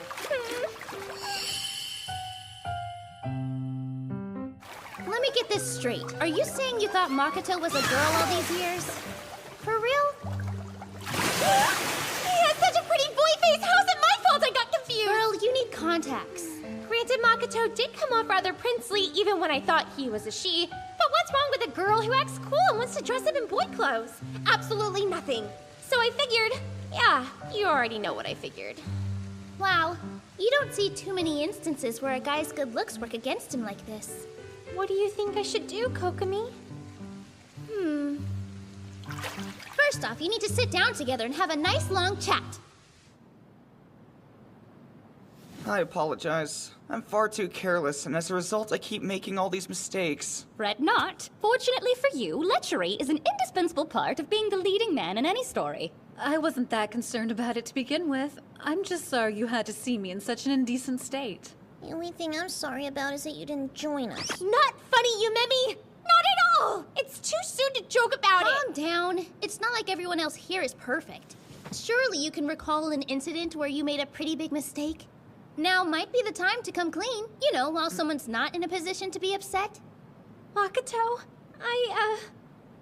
Let me get this straight. Are you saying you thought Makoto was a girl all these years? For real? He has such a pretty boy face! How's it my fault I got confused? Girl, you need contacts. Granted, Makoto did come off rather princely even when I thought he was a she, but what's wrong with a girl who acts cool and wants to dress up in boy clothes? Absolutely nothing. So I figured, yeah, you already know what I figured. Wow, you don't see too many instances where a guy's good looks work against him like this. What do you think I should do, Kokomi? First off, you need to sit down together and have a nice long chat. I apologize. I'm far too careless, and as a result, I keep making all these mistakes. Fret not. Fortunately for you, lechery is an indispensable part of being the leading man in any story. I wasn't that concerned about it to begin with. I'm just sorry you had to see me in such an indecent state. The only thing I'm sorry about is that you didn't join us. Not funny, Yumemi! Not at all! It's too soon to joke about it! Calm down. It's not like everyone else here is perfect. Surely you can recall an incident where you made a pretty big mistake? Now might be the time to come clean, you know, while someone's not in a position to be upset. Makoto, I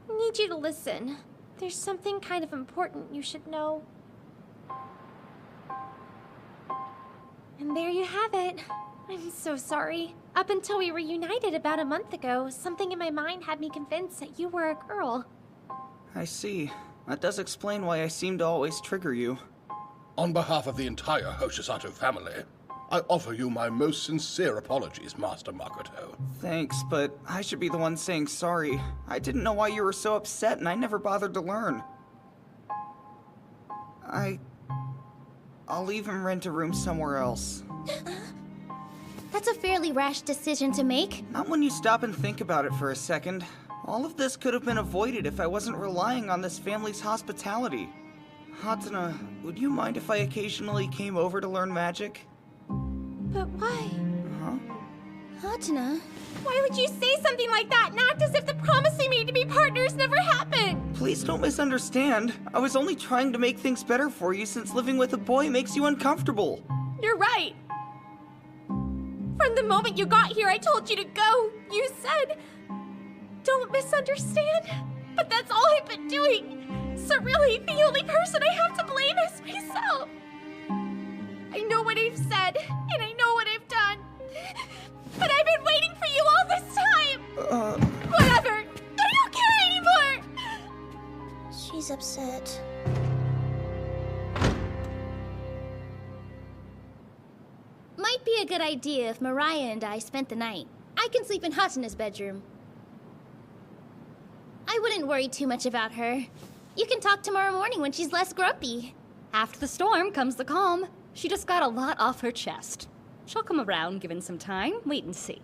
need you to listen. There's something kind of important you should know. And there you have it. I'm so sorry. Up until we reunited about a month ago, something in my mind had me convinced that you were a girl. I see. That does explain why I seem to always trigger you. On behalf of the entire Hoshisato family, I offer you my most sincere apologies, Master Makoto. Thanks, but I should be the one saying sorry. I didn't know why you were so upset, and I never bothered to learn. I'll even rent a room somewhere else. That's a fairly rash decision to make. Not when you stop and think about it for a second. All of this could have been avoided if I wasn't relying on this family's hospitality. Hatana, would you mind if I occasionally came over to learn magic? But why? Huh? Hatana? Why would you say something like that and act as if the promise we made to be partners never happened? Please don't misunderstand. I was only trying to make things better for you since living with a boy makes you uncomfortable. You're right. From the moment you got here, I told you to go. You said, don't misunderstand. But that's all I've been doing. So really, the only person I have to blame is myself. I know what I've said, and I know what I've done. But I've been waiting for you all this time. Whatever. I don't care anymore. She's upset. Might be a good idea if Mariah and I spent the night. I can sleep in Hatana's bedroom. I wouldn't worry too much about her. You can talk tomorrow morning when she's less grumpy. After the storm comes the calm. She just got a lot off her chest. She'll come around given some time. Wait and see.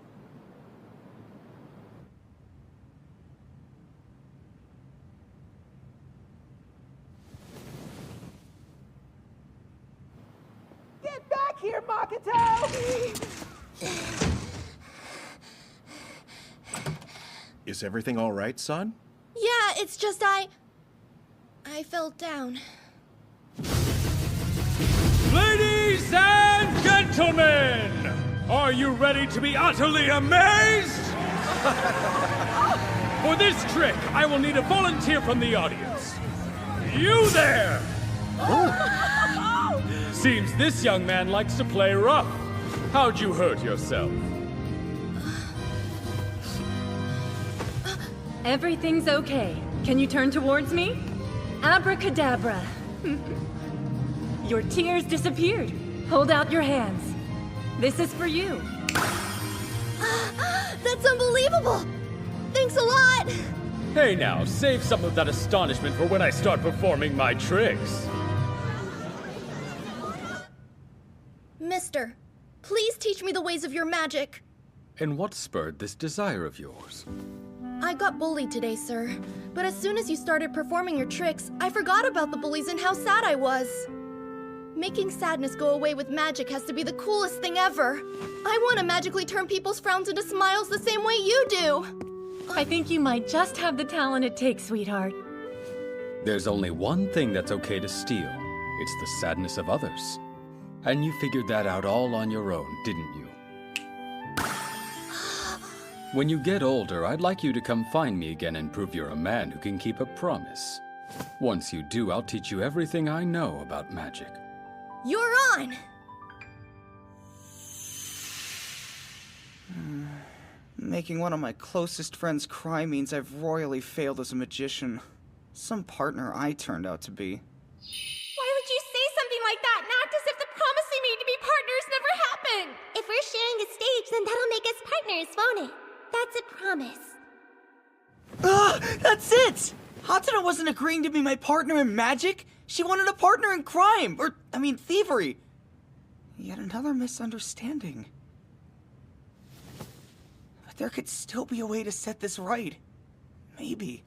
Get back here, Makoto! Is everything all right, son? Yeah, it's just I fell down. Ladies and gentlemen, are you ready to be utterly amazed? For this trick, I will need a volunteer from the audience. You there! Seems this young man likes to play rough. How'd you hurt yourself? Everything's okay. Can you turn towards me? Abracadabra. Your tears disappeared. Hold out your hands. This is for you. That's unbelievable! Thanks a lot! Hey now, save some of that astonishment for when I start performing my tricks. Mister, please teach me the ways of your magic. And what spurred this desire of yours? I got bullied today, sir. But as soon as you started performing your tricks, I forgot about the bullies and how sad I was. Making sadness go away with magic has to be the coolest thing ever. I want to magically turn people's frowns into smiles the same way you do. I think you might just have the talent it takes, sweetheart. There's only one thing that's okay to steal. It's the sadness of others. And you figured that out all on your own, didn't you? When you get older, I'd like you to come find me again and prove you're a man who can keep a promise. Once you do, I'll teach you everything I know about magic. You're on! Making one of my closest friends cry means I've royally failed as a magician. Some partner I turned out to be. Why would you say something like that and act as if the promise we made to be partners never happened? If we're sharing a stage, then that'll make us partners, won't it? That's a promise. That's it! Hatsune wasn't agreeing to be my partner in magic. She wanted a partner in crime, thievery. Yet another misunderstanding. But there could still be a way to set this right. Maybe.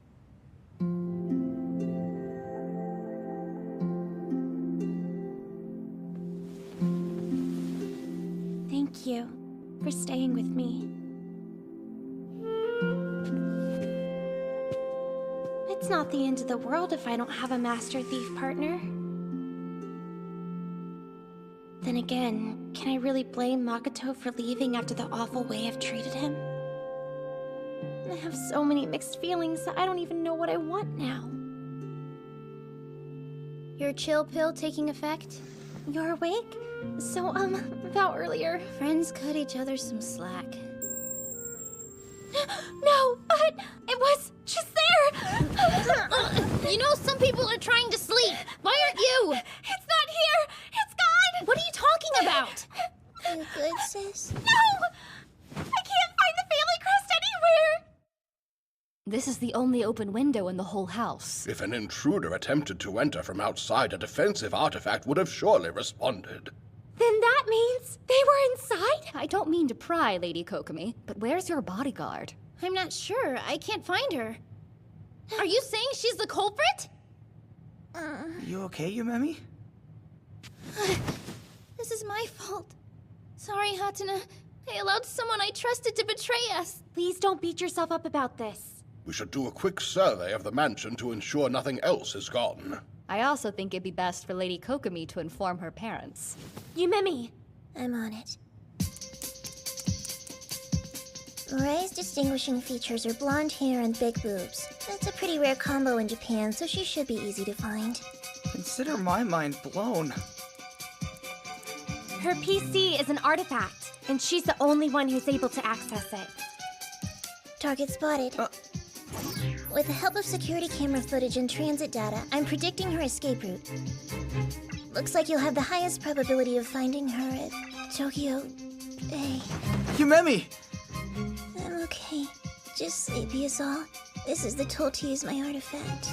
Thank you for staying with me. It's not the end of the world if I don't have a master thief partner. Then again, can I really blame Makoto for leaving after the awful way I've treated him? I have so many mixed feelings that I don't even know what I want now. Your chill pill taking effect? You're awake? So, about earlier. Friends cut each other some slack. No, but it was just there! You know, some people are trying to sleep. Why aren't you? It's not here! It's gone! What are you talking about? You good, sis? No! I can't find the family crest anywhere! This is the only open window in the whole house. If an intruder attempted to enter from outside, a defensive artifact would have surely responded. Then that means they were inside? I don't mean to pry, Lady Kokomi, but where's your bodyguard? I'm not sure. I can't find her. Are you saying she's the culprit? You okay, Yumemi? This is my fault. Sorry, Hatana. I allowed someone I trusted to betray us. Please don't beat yourself up about this. We should do a quick survey of the mansion to ensure nothing else is gone. I also think it'd be best for Lady Kokomi to inform her parents. Yumemi! I'm on it. Rai's distinguishing features are blonde hair and big boobs. That's a pretty rare combo in Japan, so she should be easy to find. Consider my mind blown. Her PC is an artifact, and she's the only one who's able to access it. Target spotted. With the help of security camera footage and transit data, I'm predicting her escape route. Looks like you'll have the highest probability of finding her at Tokyo Bay. Yumemi! I'm okay. Just sleepy is all. This is the toll to use my artifact.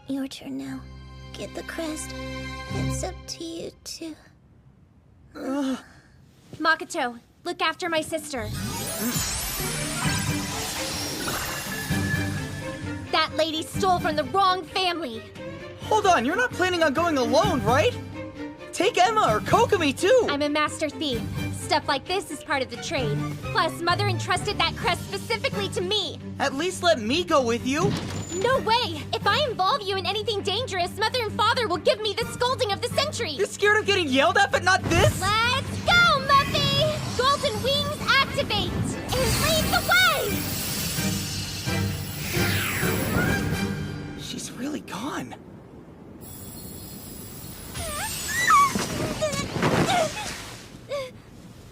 Your turn now. Get the crest. It's up to you, too. Makoto, look after my sister. That lady stole from the wrong family. Hold on, you're not planning on going alone, right? Take Emma or Kokomi, too! I'm a master thief. Stuff like this is part of the trade. Plus, Mother entrusted that crest specifically to me. At least let me go with you. No way! If I involve you in anything dangerous, Mother and Father will give me the scolding of the century. You're scared of getting yelled at, but not this? Let's go, Muffy! Golden wings activate! And lead the way! She's really gone.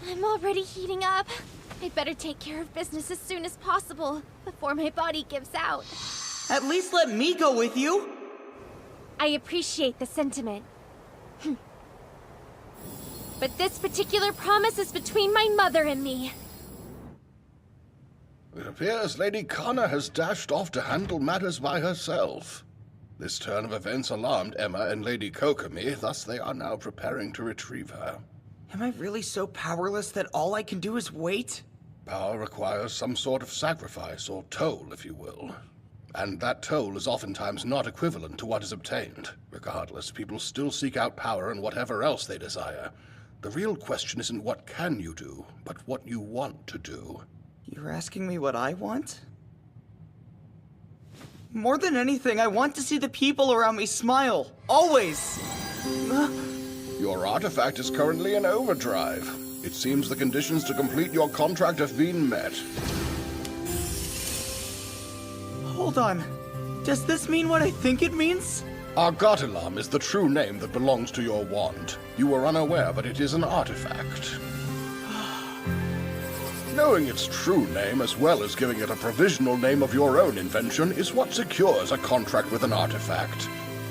I'm already heating up. I'd better take care of business as soon as possible, before my body gives out. At least let me go with you. I appreciate the sentiment. But this particular promise is between my mother and me. It appears Lady Kana has dashed off to handle matters by herself. This turn of events alarmed Emma and Lady Kokomi, thus they are now preparing to retrieve her. Am I really so powerless that all I can do is wait? Power requires some sort of sacrifice, or toll, if you will. And that toll is oftentimes not equivalent to what is obtained. Regardless, people still seek out power and whatever else they desire. The real question isn't what can you do, but what you want to do. You're asking me what I want? More than anything, I want to see the people around me smile. Always! Your artifact is currently in overdrive. It seems the conditions to complete your contract have been met. Hold on. Does this mean what I think it means? Argotilam is the true name that belongs to your wand. You were unaware, but it is an artifact. Knowing its true name, as well as giving it a provisional name of your own invention, is what secures a contract with an artifact.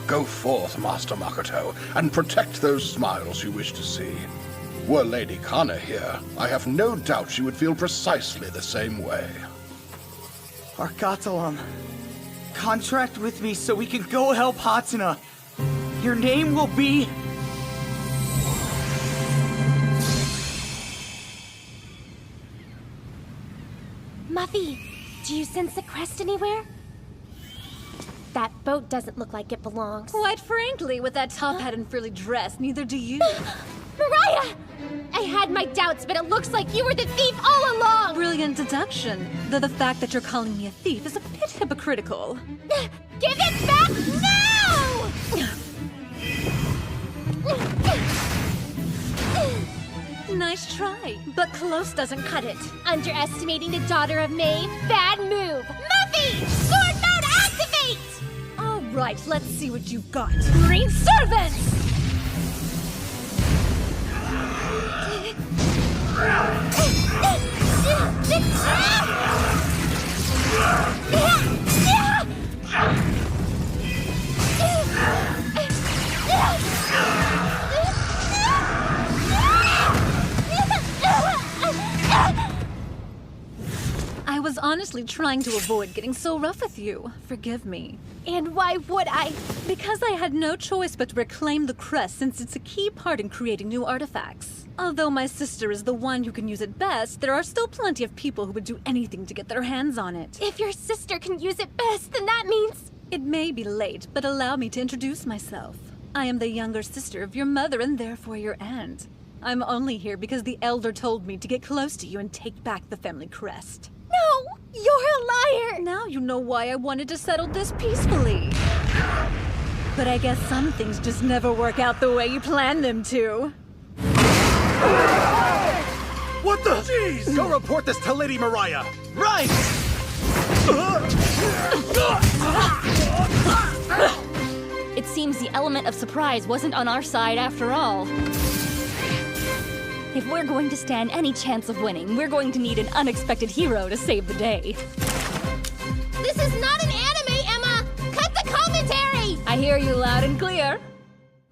Go forth, Master Makoto, and protect those smiles you wish to see. Were Lady Kana here, I have no doubt she would feel precisely the same way. Argotilam, contract with me so we can go help Hatsuna. Your name will be... Muffy, do you sense the crest anywhere? That boat doesn't look like it belongs. Quite frankly, with that top hat and frilly dress, neither do you. Mariah! I had my doubts, but it looks like you were the thief all along! Brilliant deduction. Though the fact that you're calling me a thief is a bit hypocritical. Give it back now! Nice try, but close doesn't cut it. Underestimating the daughter of May? Bad move! Muffy! Sword mode activate! All right, let's see what you've got. Green servants! I was honestly trying to avoid getting so rough with you. Forgive me. And why would I? Because I had no choice but to reclaim the crest since it's a key part in creating new artifacts. Although my sister is the one who can use it best, there are still plenty of people who would do anything to get their hands on it. If your sister can use it best, then that means... It may be late, but allow me to introduce myself. I am the younger sister of your mother and therefore your aunt. I'm only here because the elder told me to get close to you and take back the family crest. No! You're a liar! Now you know why I wanted to settle this peacefully. But I guess some things just never work out the way you plan them to. What the? Jeez! Go report this to Lady Mariah! Right! It seems the element of surprise wasn't on our side after all. If we're going to stand any chance of winning, we're going to need an unexpected hero to save the day. This is not an anime, Emma! Cut the commentary! I hear you loud and clear.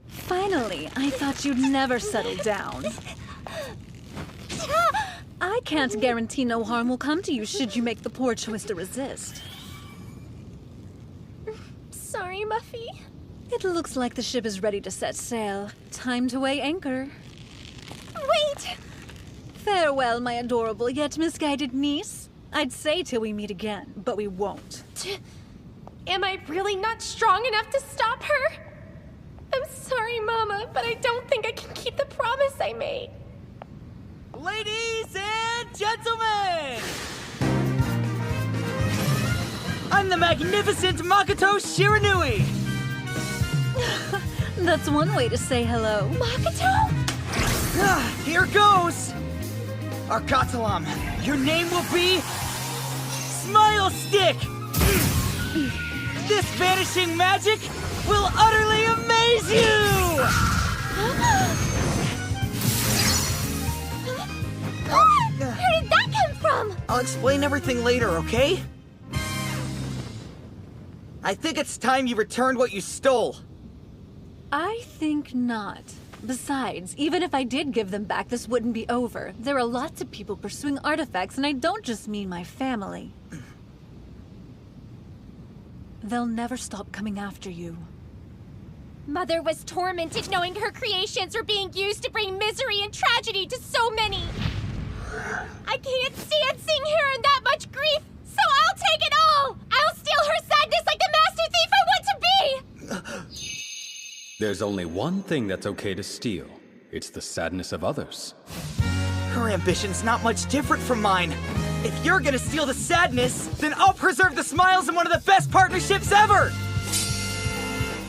Finally, I thought you'd never settle down. I can't guarantee no harm will come to you should you make the poor choice to resist. Sorry, Muffy. It looks like the ship is ready to set sail. Time to weigh anchor. Wait! Farewell, my adorable yet misguided niece. I'd say till we meet again, but we won't. Am I really not strong enough to stop her? I'm sorry, Mama, but I don't think I can keep the promise I made. Ladies and gentlemen! I'm the magnificent Makoto Shiranui! That's one way to say hello. Makoto? Here goes! Arkatalam, your name will be... Smile Stick! This vanishing magic will utterly amaze you! Where did that come from? I'll explain everything later, okay? I think it's time you returned what you stole. I think not. Besides, even if I did give them back, this wouldn't be over. There are lots of people pursuing artifacts, and I don't just mean my family. They'll never stop coming after you. Mother was tormented knowing her creations were being used to bring misery and tragedy to so many. I can't stand seeing her in that much grief, so I'll take it all! I'll steal her sadness like the master thief I want to be! There's only one thing that's okay to steal. It's the sadness of others. Her ambition's not much different from mine. If you're gonna steal the sadness, then I'll preserve the smiles in one of the best partnerships ever!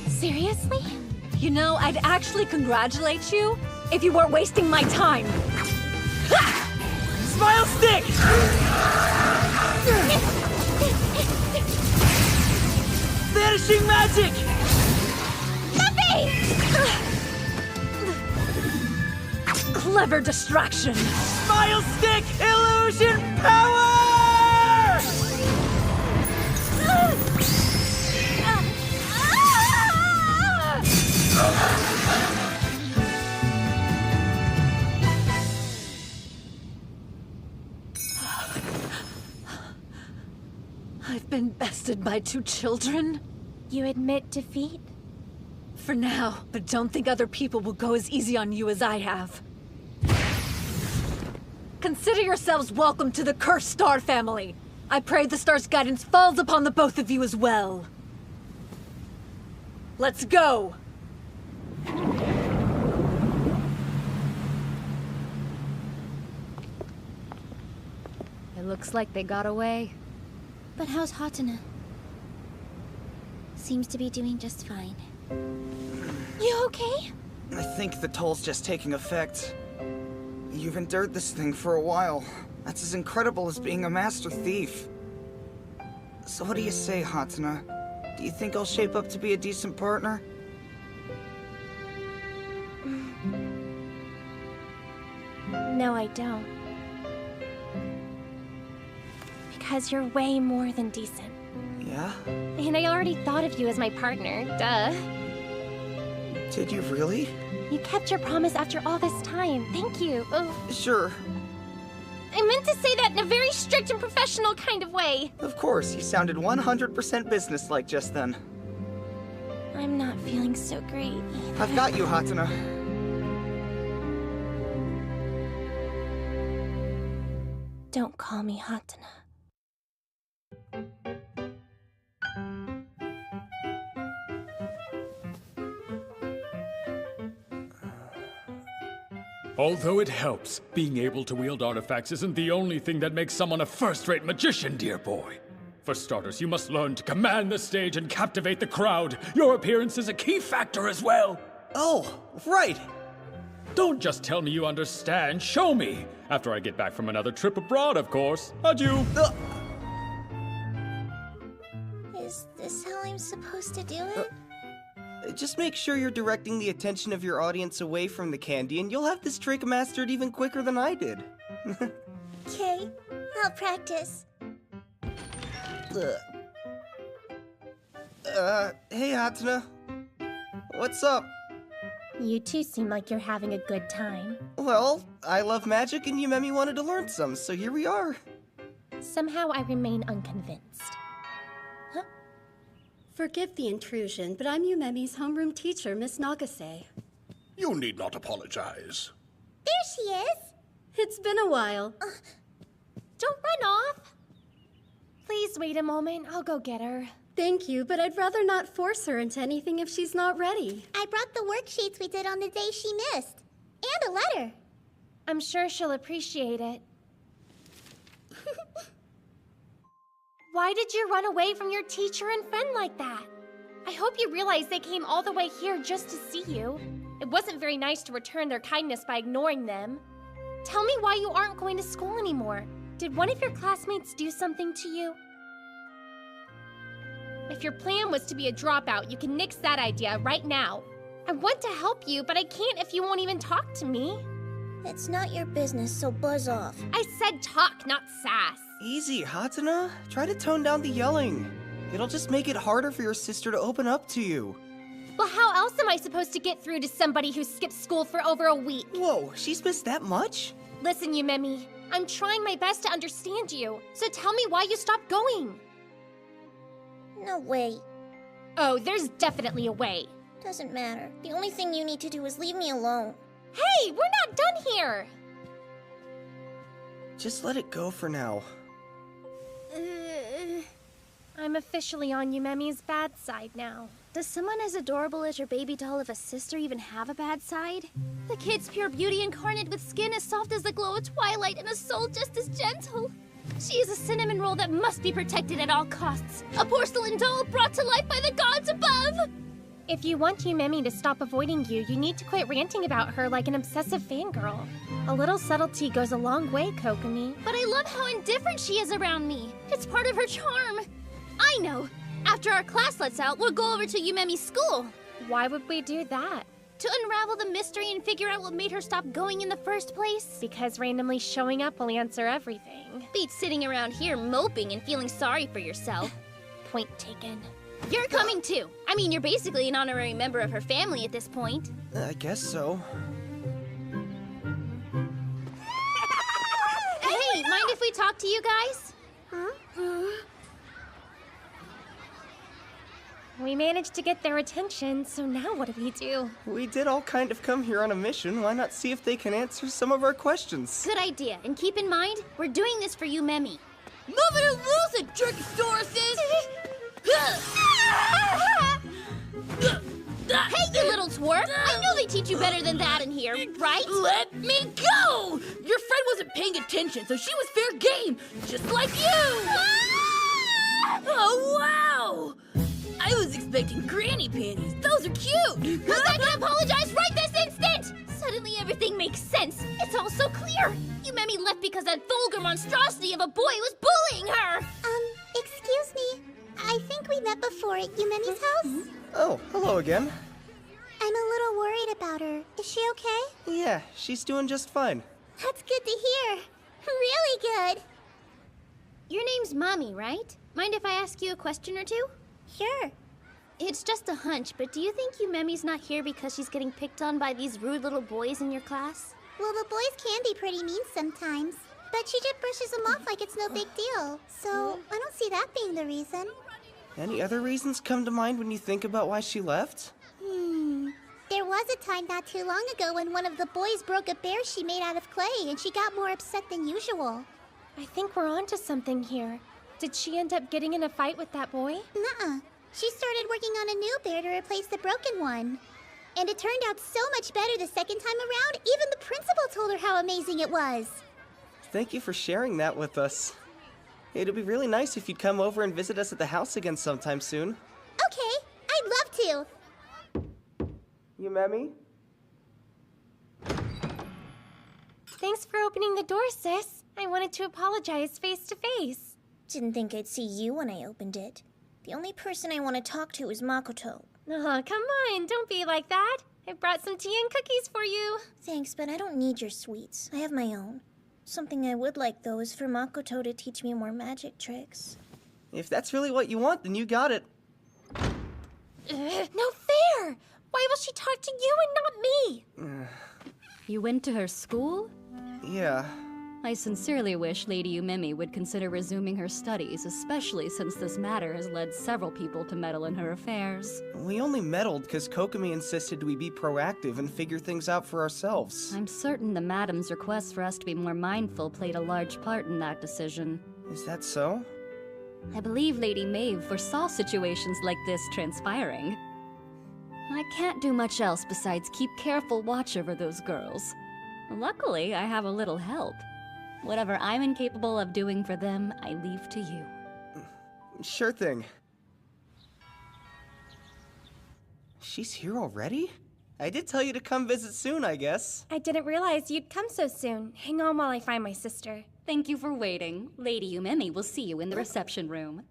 Seriously? You know, I'd actually congratulate you if you weren't wasting my time. Smile Stick! Vanishing Magic! Clever distraction. Smile Stick Illusion Power! I've been bested by 2 children. You admit defeat? For now, but don't think other people will go as easy on you as I have. Consider yourselves welcome to the Cursed Star family. I pray the star's guidance falls upon the both of you as well. Let's go! It looks like they got away. But how's Hatsuna? Seems to be doing just fine. You okay? I think the toll's just taking effect. You've endured this thing for a while. That's as incredible as being a master thief. So what do you say, Hatsuna? Do you think I'll shape up to be a decent partner? No, I don't. Because you're way more than decent. Yeah? And I already thought of you as my partner, duh. Did you really? You kept your promise after all this time. Thank you. Oh. Sure. I meant to say that in a very strict and professional kind of way. Of course, you sounded 100% businesslike just then. I'm not feeling so great either. I've got you, Hatsuna. Don't call me Hatsuna. Although it helps, being able to wield artifacts isn't the only thing that makes someone a first-rate magician, dear boy. For starters, you must learn to command the stage and captivate the crowd. Your appearance is a key factor as well. Oh, right. Don't just tell me you understand, show me. After I get back from another trip abroad, of course. Adieu. Is this how I'm supposed to do it? Just make sure you're directing the attention of your audience away from the candy, and you'll have this trick mastered even quicker than I did. Okay, I'll practice. Hey, Hatsuna. What's up? You two seem like you're having a good time. Well, I love magic, and Yumemi wanted to learn some, so here we are. Somehow I remain unconvinced. Forgive the intrusion, but I'm Yumemi's homeroom teacher, Miss Nagase. You need not apologize. There she is! It's been a while. Don't run off! Please wait a moment, I'll go get her. Thank you, but I'd rather not force her into anything if she's not ready. I brought the worksheets we did on the day she missed. And a letter. I'm sure she'll appreciate it. Why did you run away from your teacher and friend like that? I hope you realize they came all the way here just to see you. It wasn't very nice to return their kindness by ignoring them. Tell me why you aren't going to school anymore. Did one of your classmates do something to you? If your plan was to be a dropout, you can nix that idea right now. I want to help you, but I can't if you won't even talk to me. It's not your business, so buzz off. I said talk, not sass. Easy, Hatsuna. Try to tone down the yelling. It'll just make it harder for your sister to open up to you. Well, how else am I supposed to get through to somebody who skipped school for over a week? Whoa, she's missed that much? Listen, Yumemi, I'm trying my best to understand you, so tell me why you stopped going. No way. Oh, there's definitely a way. Doesn't matter. The only thing you need to do is leave me alone. Hey, we're not done here! Just let it go for now. I'm officially on Yumemi's bad side now. Does someone as adorable as your baby doll of a sister even have a bad side? The kid's pure beauty incarnate with skin as soft as the glow of twilight and a soul just as gentle. She is a cinnamon roll that must be protected at all costs. A porcelain doll brought to life by the gods above! If you want Yumemi to stop avoiding you, you need to quit ranting about her like an obsessive fangirl. A little subtlety goes a long way, Kokomi. But I love how indifferent she is around me. It's part of her charm. I know. After our class lets out, we'll go over to Yumemi's school. Why would we do that? To unravel the mystery and figure out what made her stop going in the first place. Because randomly showing up will answer everything. Beats sitting around here moping and feeling sorry for yourself. Point taken. You're coming too. I mean, you're basically an honorary member of her family at this point. I guess so. Hey, mind if we talk to you guys? We managed to get their attention, so now what do we do? We did all kind of come here on a mission. Why not see if they can answer some of our questions? Good idea. And keep in mind, we're doing this for Yumemi. Move it or lose it, Jerkosauruses! Hey, you little twerp! I know they teach you better than that in here, right? Let me go! Your friend wasn't paying attention, so she was fair game, just like you! Oh, wow! I was expecting granny panties. Those are cute! Who's not gonna apologize right this instant? Suddenly everything makes sense. It's all so clear. Yumemi left because that vulgar monstrosity of a boy was bullying her. Excuse me. I think we met before at Yumemi's house. Oh, hello again. I'm a little worried about her. Is she okay? Yeah, she's doing just fine. That's good to hear. Really good. Your name's Mommy, right? Mind if I ask you a question or two? Sure. It's just a hunch, but do you think Yumemi's not here because she's getting picked on by these rude little boys in your class? Well, the boys can be pretty mean sometimes. But she just brushes them off like it's no big deal. So, I don't see that being the reason. Any other reasons come to mind when you think about why she left? There was a time not too long ago when one of the boys broke a bear she made out of clay and she got more upset than usual. I think we're onto something here. Did she end up getting in a fight with that boy? Nuh-uh. She started working on a new bear to replace the broken one. And it turned out so much better the second time around, even the principal told her how amazing it was. Thank you for sharing that with us. It'd be really nice if you'd come over and visit us at the house again sometime soon. Okay, I'd love to. Yumemi? Thanks for opening the door, sis. I wanted to apologize face to face. Didn't think I'd see you when I opened it. The only person I want to talk to is Makoto. Oh, come on, don't be like that. I brought some tea and cookies for you. Thanks, but I don't need your sweets. I have my own. Something I would like, though, is for Makoto to teach me more magic tricks. If that's really what you want, then you got it. No fair! Why will she talk to you and not me? You went to her school? Yeah. I sincerely wish Lady Yumemi would consider resuming her studies, especially since this matter has led several people to meddle in her affairs. We only meddled because Kokomi insisted we be proactive and figure things out for ourselves. I'm certain the madam's request for us to be more mindful played a large part in that decision. Is that so? I believe Lady Maeve foresaw situations like this transpiring. I can't do much else besides keep careful watch over those girls. Luckily, I have a little help. Whatever I'm incapable of doing for them, I leave to you. Sure thing. She's here already? I did tell you to come visit soon, I guess. I didn't realize you'd come so soon. Hang on while I find my sister. Thank you for waiting. Lady Yumemi will see you in the reception room.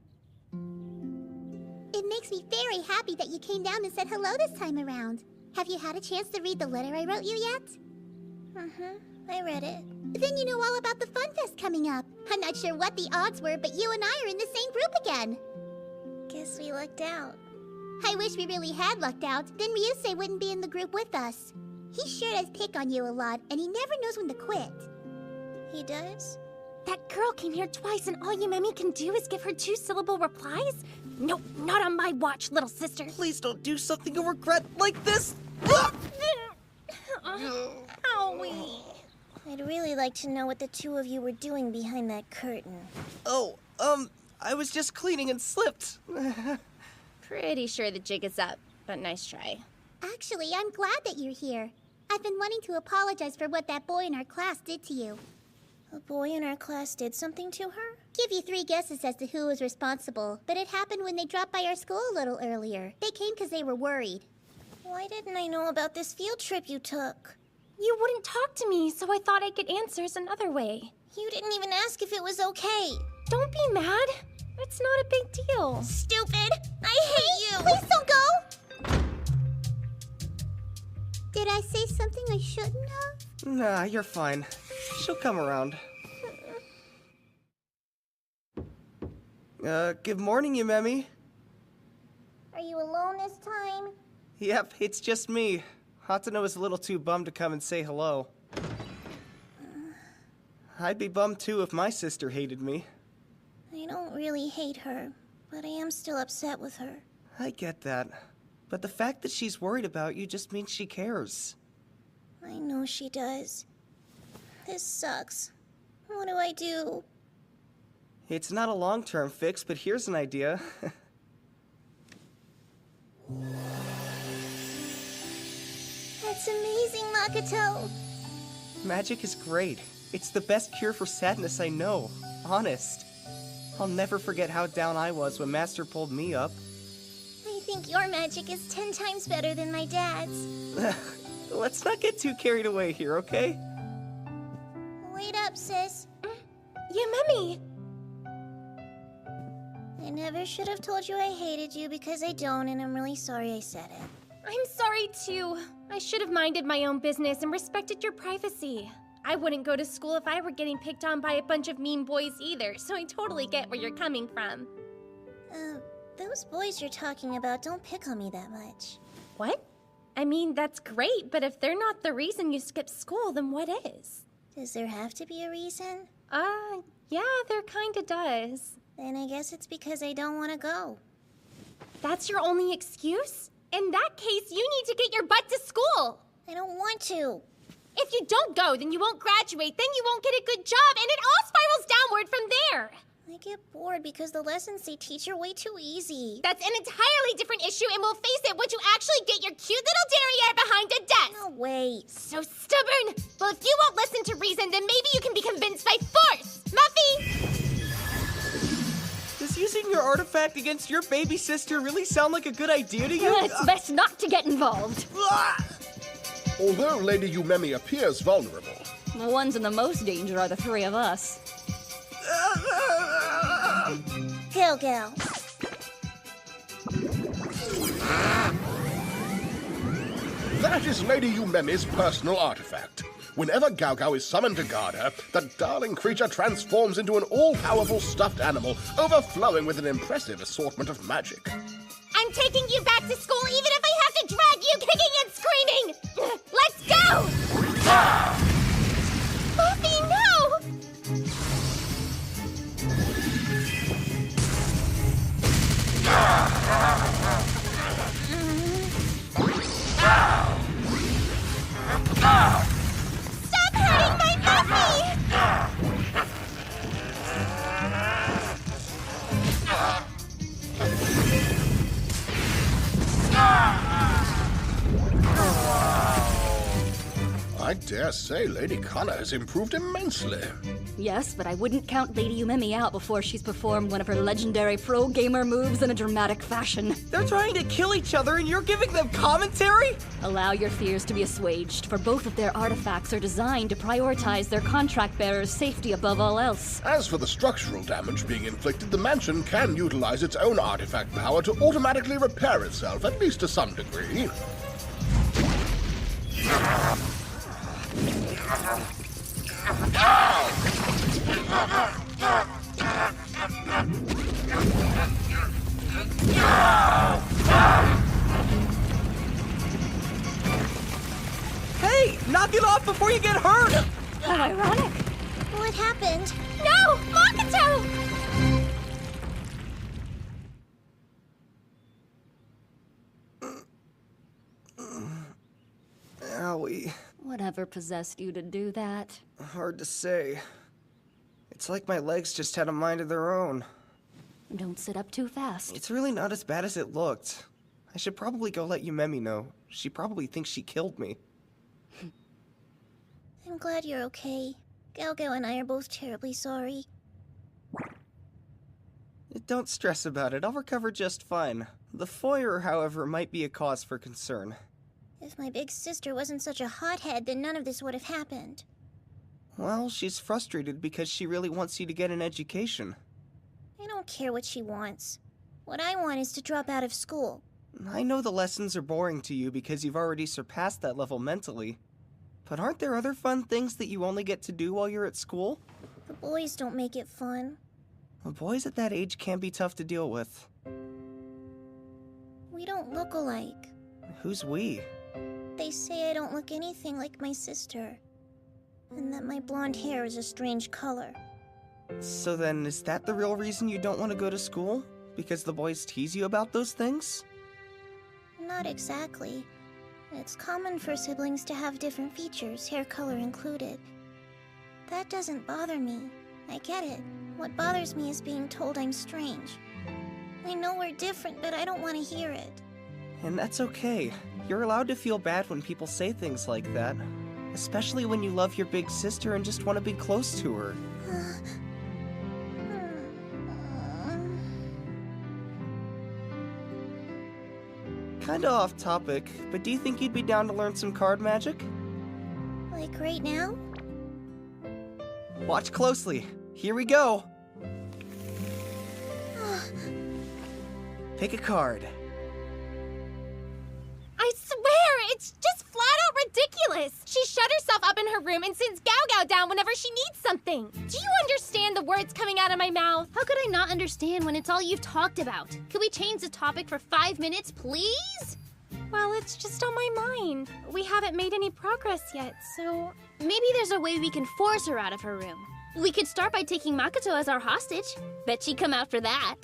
It makes me very happy that you came down and said hello this time around. Have you had a chance to read the letter I wrote you yet? I read it. Then you know all about the Fun Fest coming up. I'm not sure what the odds were, but you and I are in the same group again. Guess we lucked out. I wish we really had lucked out. Then Ryusei wouldn't be in the group with us. He sure does pick on you a lot, and he never knows when to quit. He does? That girl came here twice, and all Yumemi can do is give her 2-syllable replies? Nope, not on my watch, little sister. Please don't do something you'll regret like this! Owie. I'd really like to know what the two of you were doing behind that curtain. Oh, I was just cleaning and slipped. Pretty sure the jig is up, but nice try. Actually, I'm glad that you're here. I've been wanting to apologize for what that boy in our class did to you. A boy in our class did something to her? Give you 3 guesses as to who was responsible, but it happened when they dropped by our school a little earlier. They came because they were worried. Why didn't I know about this field trip you took? You wouldn't talk to me, so I thought I'd get answers another way. You didn't even ask if it was okay. Don't be mad. It's not a big deal. Stupid! I hate you! Please don't go! Did I say something I shouldn't have? Nah, you're fine. She'll come around. Good morning, Yumemi. Are you alone this time? Yep, it's just me. Hatano was a little too bummed to come and say hello. I'd be bummed too if my sister hated me. I don't really hate her, but I am still upset with her. I get that. But the fact that she's worried about you just means she cares. I know she does. This sucks. What do I do? It's not a long-term fix, but here's an idea. That's amazing, Makoto! Magic is great. It's the best cure for sadness I know. Honest. I'll never forget how down I was when Master pulled me up. I think your magic is 10 times better than my dad's. Let's not get too carried away here, okay? Wait up, sis. Yumemi! I never should have told you I hated you because I don't, and I'm really sorry I said it. I'm sorry, too. I should have minded my own business and respected your privacy. I wouldn't go to school if I were getting picked on by a bunch of mean boys either, so I totally get where you're coming from. Those boys you're talking about don't pick on me that much. What? I mean, that's great, but if they're not the reason you skipped school, then what is? Does there have to be a reason? Yeah, there kinda does. Then I guess it's because I don't want to go. That's your only excuse? In that case, you need to get your butt to school! I don't want to. If you don't go, then you won't graduate, then you won't get a good job, and it all spirals downward from there! I get bored because the lessons they teach are way too easy. That's an entirely different issue, and we'll face it once you actually get your cute little derriere behind a desk. No way. So stubborn. Well, if you won't listen to reason, then maybe you can be convinced by force. Muffy! Does using your artifact against your baby sister really sound like a good idea to you? It's best not to get involved. Although Lady Yumemi appears vulnerable, The ones in the most danger are the three of us. Gal. that is Lady Yumemi's personal artifact. Whenever Gao Gao is summoned to guard her, the darling creature transforms into an all-powerful stuffed animal, overflowing with an impressive assortment of magic. I'm taking you back to school even if I have to drag you kicking and screaming! Let's go! Muffy, no! Stop hurting my Muffy! I dare say Lady Kana has improved immensely. Yes, but I wouldn't count Lady Yumemi out before she's performed one of her legendary pro gamer moves in a dramatic fashion. They're trying to kill each other and you're giving them commentary? Allow your fears to be assuaged, for both of their artifacts are designed to prioritize their contract bearer's safety above all else. As for the structural damage being inflicted, the mansion can utilize its own artifact power to automatically repair itself, at least to some degree. Hey, knock it off before you get hurt! How ironic. What happened? No! Makoto! Owie. Whatever possessed you to do that? Hard to say. It's like my legs just had a mind of their own. Don't sit up too fast. It's really not as bad as it looked. I should probably go let Yumemi know. She probably thinks she killed me. I'm glad you're okay. Gal and I are both terribly sorry. Don't stress about it. I'll recover just fine. The foyer, however, might be a cause for concern. If my big sister wasn't such a hothead, then none of this would have happened. Well, she's frustrated because she really wants you to get an education. I don't care what she wants. What I want is to drop out of school. I know the lessons are boring to you because you've already surpassed that level mentally. But aren't there other fun things that you only get to do while you're at school? The boys don't make it fun. Well, boys at that age can be tough to deal with. We don't look alike. Who's we? They say I don't look anything like my sister. And that my blonde hair is a strange color. So then, is that the real reason you don't want to go to school? Because the boys tease you about those things? Not exactly. It's common for siblings to have different features, hair color included. That doesn't bother me. I get it. What bothers me is being told I'm strange. I know we're different, but I don't want to hear it. And that's okay. You're allowed to feel bad when people say things like that. Especially when you love your big sister and just want to be close to her. Kinda off topic, but do you think you'd be down to learn some card magic? Like right now? Watch closely. Here we go. Pick a card. I swear, it's just flat out ridiculous. She shut herself up in her room and sends Gao down whenever she needs something. Do you understand the words coming out of my mouth? How could I not understand when it's all you've talked about? Could we change the topic for 5 minutes, please? Well, it's just on my mind. We haven't made any progress yet, so... Maybe there's a way we can force her out of her room. We could start by taking Makoto as our hostage. Bet she'd come out for that.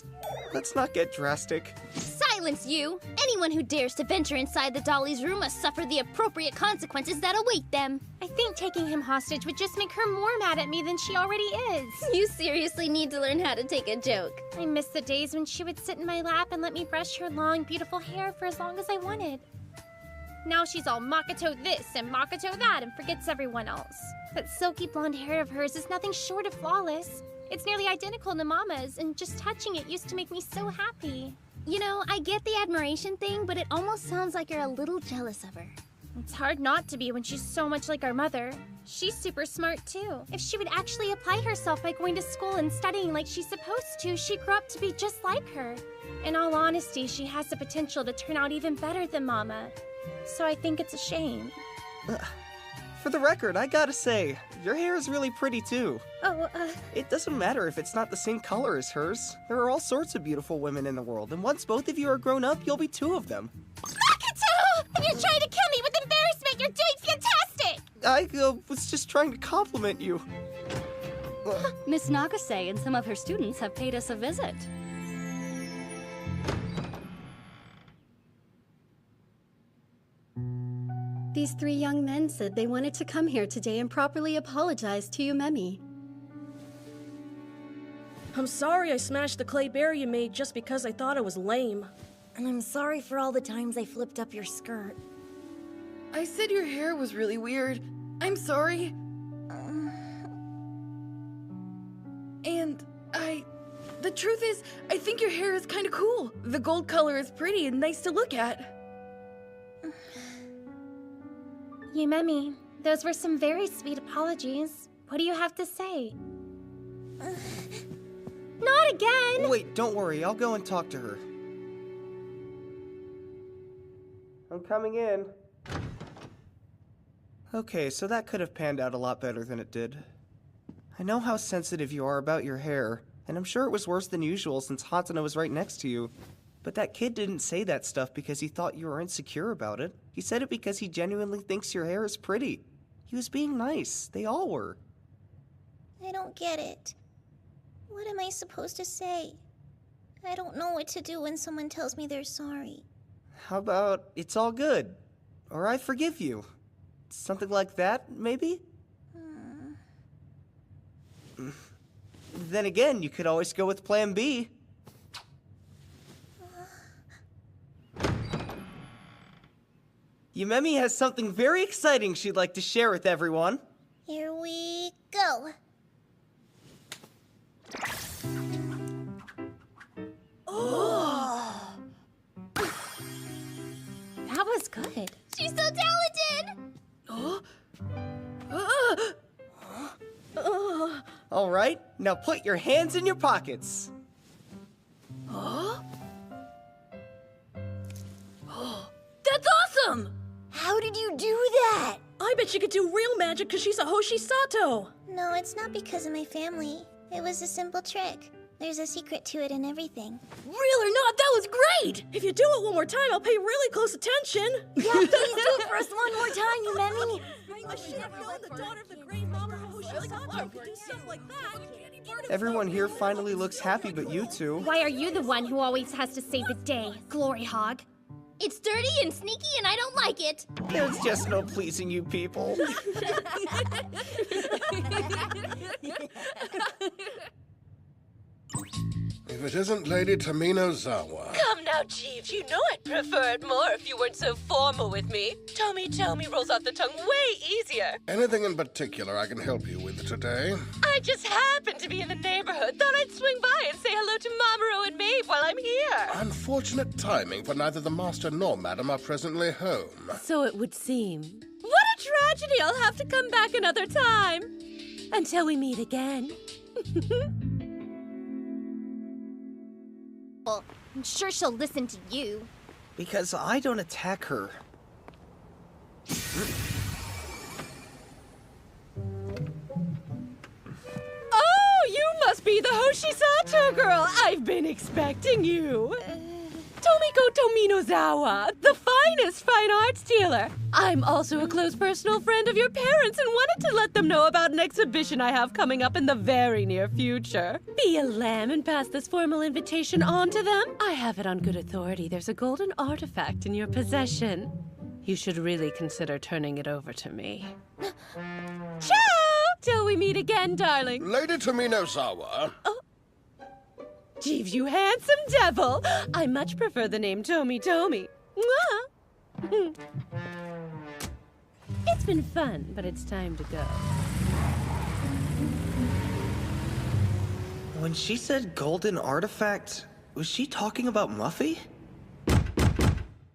Let's not get drastic. Side Silence, you! Anyone who dares to venture inside the dolly's room must suffer the appropriate consequences that await them. I think taking him hostage would just make her more mad at me than she already is. You seriously need to learn how to take a joke. I miss the days when she would sit in my lap and let me brush her long, beautiful hair for as long as I wanted. Now she's all Makoto this and Makoto that and forgets everyone else. That silky blonde hair of hers is nothing short of flawless. It's nearly identical to Mama's, and just touching it used to make me so happy. You know, I get the admiration thing, but it almost sounds like you're a little jealous of her. It's hard not to be when she's so much like our mother. She's super smart, too. If she would actually apply herself by going to school and studying like she's supposed to, she'd grow up to be just like her. In all honesty, she has the potential to turn out even better than Mama. So I think it's a shame. For the record, I gotta say, your hair is really pretty too. Oh, It doesn't matter if it's not the same color as hers. There are all sorts of beautiful women in the world, and once both of you are grown up, you'll be two of them. Makoto! And you're trying to kill me with embarrassment! You're doing fantastic! I was just trying to compliment you. Miss Nagase and some of her students have paid us a visit. These 3 young men said they wanted to come here today and properly apologize to Yumemi. I'm sorry I smashed the clay bear you made just because I thought it was lame. And I'm sorry for all the times I flipped up your skirt. I said your hair was really weird. I'm sorry. The truth is, I think your hair is kind of cool. The gold color is pretty and nice to look at. Yumemi, those were some very sweet apologies. What do you have to say? Not again! Wait, don't worry. I'll go and talk to her. I'm coming in. Okay, so that could have panned out a lot better than it did. I know how sensitive you are about your hair, and I'm sure it was worse than usual since Hatsune was right next to you. But that kid didn't say that stuff because he thought you were insecure about it. He said it because he genuinely thinks your hair is pretty. He was being nice. They all were. I don't get it. What am I supposed to say? I don't know what to do when someone tells me they're sorry. How about, it's all good? Or I forgive you? Something like that, maybe? Then again, you could always go with Plan B. Yumemi has something very exciting she'd like to share with everyone. Here we go. Oh! That was good. She's so talented! All right, now put your hands in your pockets. That's awesome! How did you do that? I bet she could do real magic because she's a Hoshi Sato. No, it's not because of my family. It was a simple trick. There's a secret to it and everything. Real or not, that was great! If you do it one more time, I'll pay really close attention. Yeah, please do it for us one more time, Yumemi. I should have known the daughter of the great mama of Hoshi Sato could do stuff like that. Everyone here finally looks happy but you two. Why are you the one who always has to save the day, Glory Hog? It's dirty and sneaky and I don't like it. There's just no pleasing you people. If it isn't Lady Tamino Zawa. Come now, Jeeves. You know I'd prefer it more if you weren't so formal with me. Tell me rolls off the tongue way easier. Anything in particular I can help you with today? I just happened to be in the neighborhood. Thought I'd swing by and say hello to Mamoru and Maeve while I'm here. Unfortunate timing, for neither the master nor madam are presently home. So it would seem. What a tragedy! I'll have to come back another time. Until we meet again. Well, I'm sure she'll listen to you. Because I don't attack her. Oh, you must be the Hoshi Sato girl. I've been expecting you. Tomiko Tominozawa, the finest fine arts dealer. I'm also a close personal friend of your parents and wanted to let them know about an exhibition I have coming up in the very near future. Be a lamb and pass this formal invitation on to them. I have it on good authority. There's a golden artifact in your possession. You should really consider turning it over to me. Ciao! Till we meet again, darling. Lady Tominozawa. Oh. Jeeves, you handsome devil! I much prefer the name Tomi. Mwah! It's been fun, but it's time to go. When she said golden artifact, was she talking about Muffy?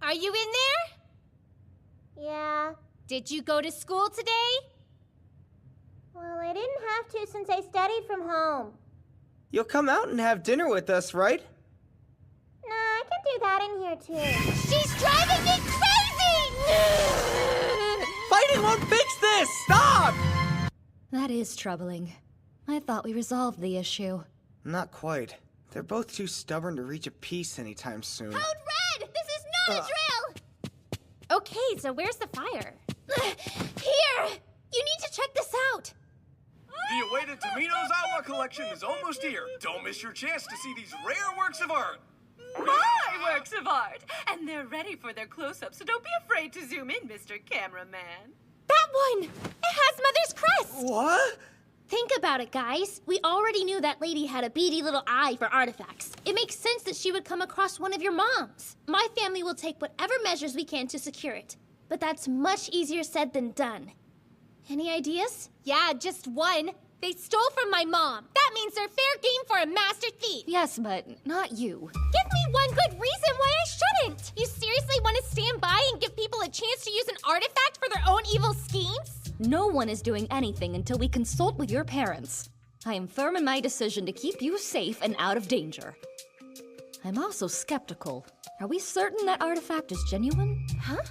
Are you in there? Yeah. Did you go to school today? Well, I didn't have to since I studied from home. You'll come out and have dinner with us, right? Nah, I can do that in here too. She's driving me crazy! Fighting won't fix this! Stop! That is troubling. I thought we resolved the issue. Not quite. They're both too stubborn to reach a peace anytime soon. Code Red! This is not a drill! Okay, so where's the fire? Here! You need to check this out! The awaited Tominozawa collection is almost here. Don't miss your chance to see these rare works of art. My works of art! And they're ready for their close-up, so don't be afraid to zoom in, Mr. Cameraman. That one! It has Mother's crest! What? Think about it, guys. We already knew that lady had a beady little eye for artifacts. It makes sense that she would come across one of your moms. My family will take whatever measures we can to secure it. But that's much easier said than done. Any ideas? Yeah, just one. They stole from my mom. That means they're fair game for a master thief. Yes, but not you. Give me one good reason why I shouldn't. You seriously want to stand by and give people a chance to use an artifact for their own evil schemes? No one is doing anything until we consult with your parents. I am firm in my decision to keep you safe and out of danger. I'm also skeptical. Are we certain that artifact is genuine? Huh?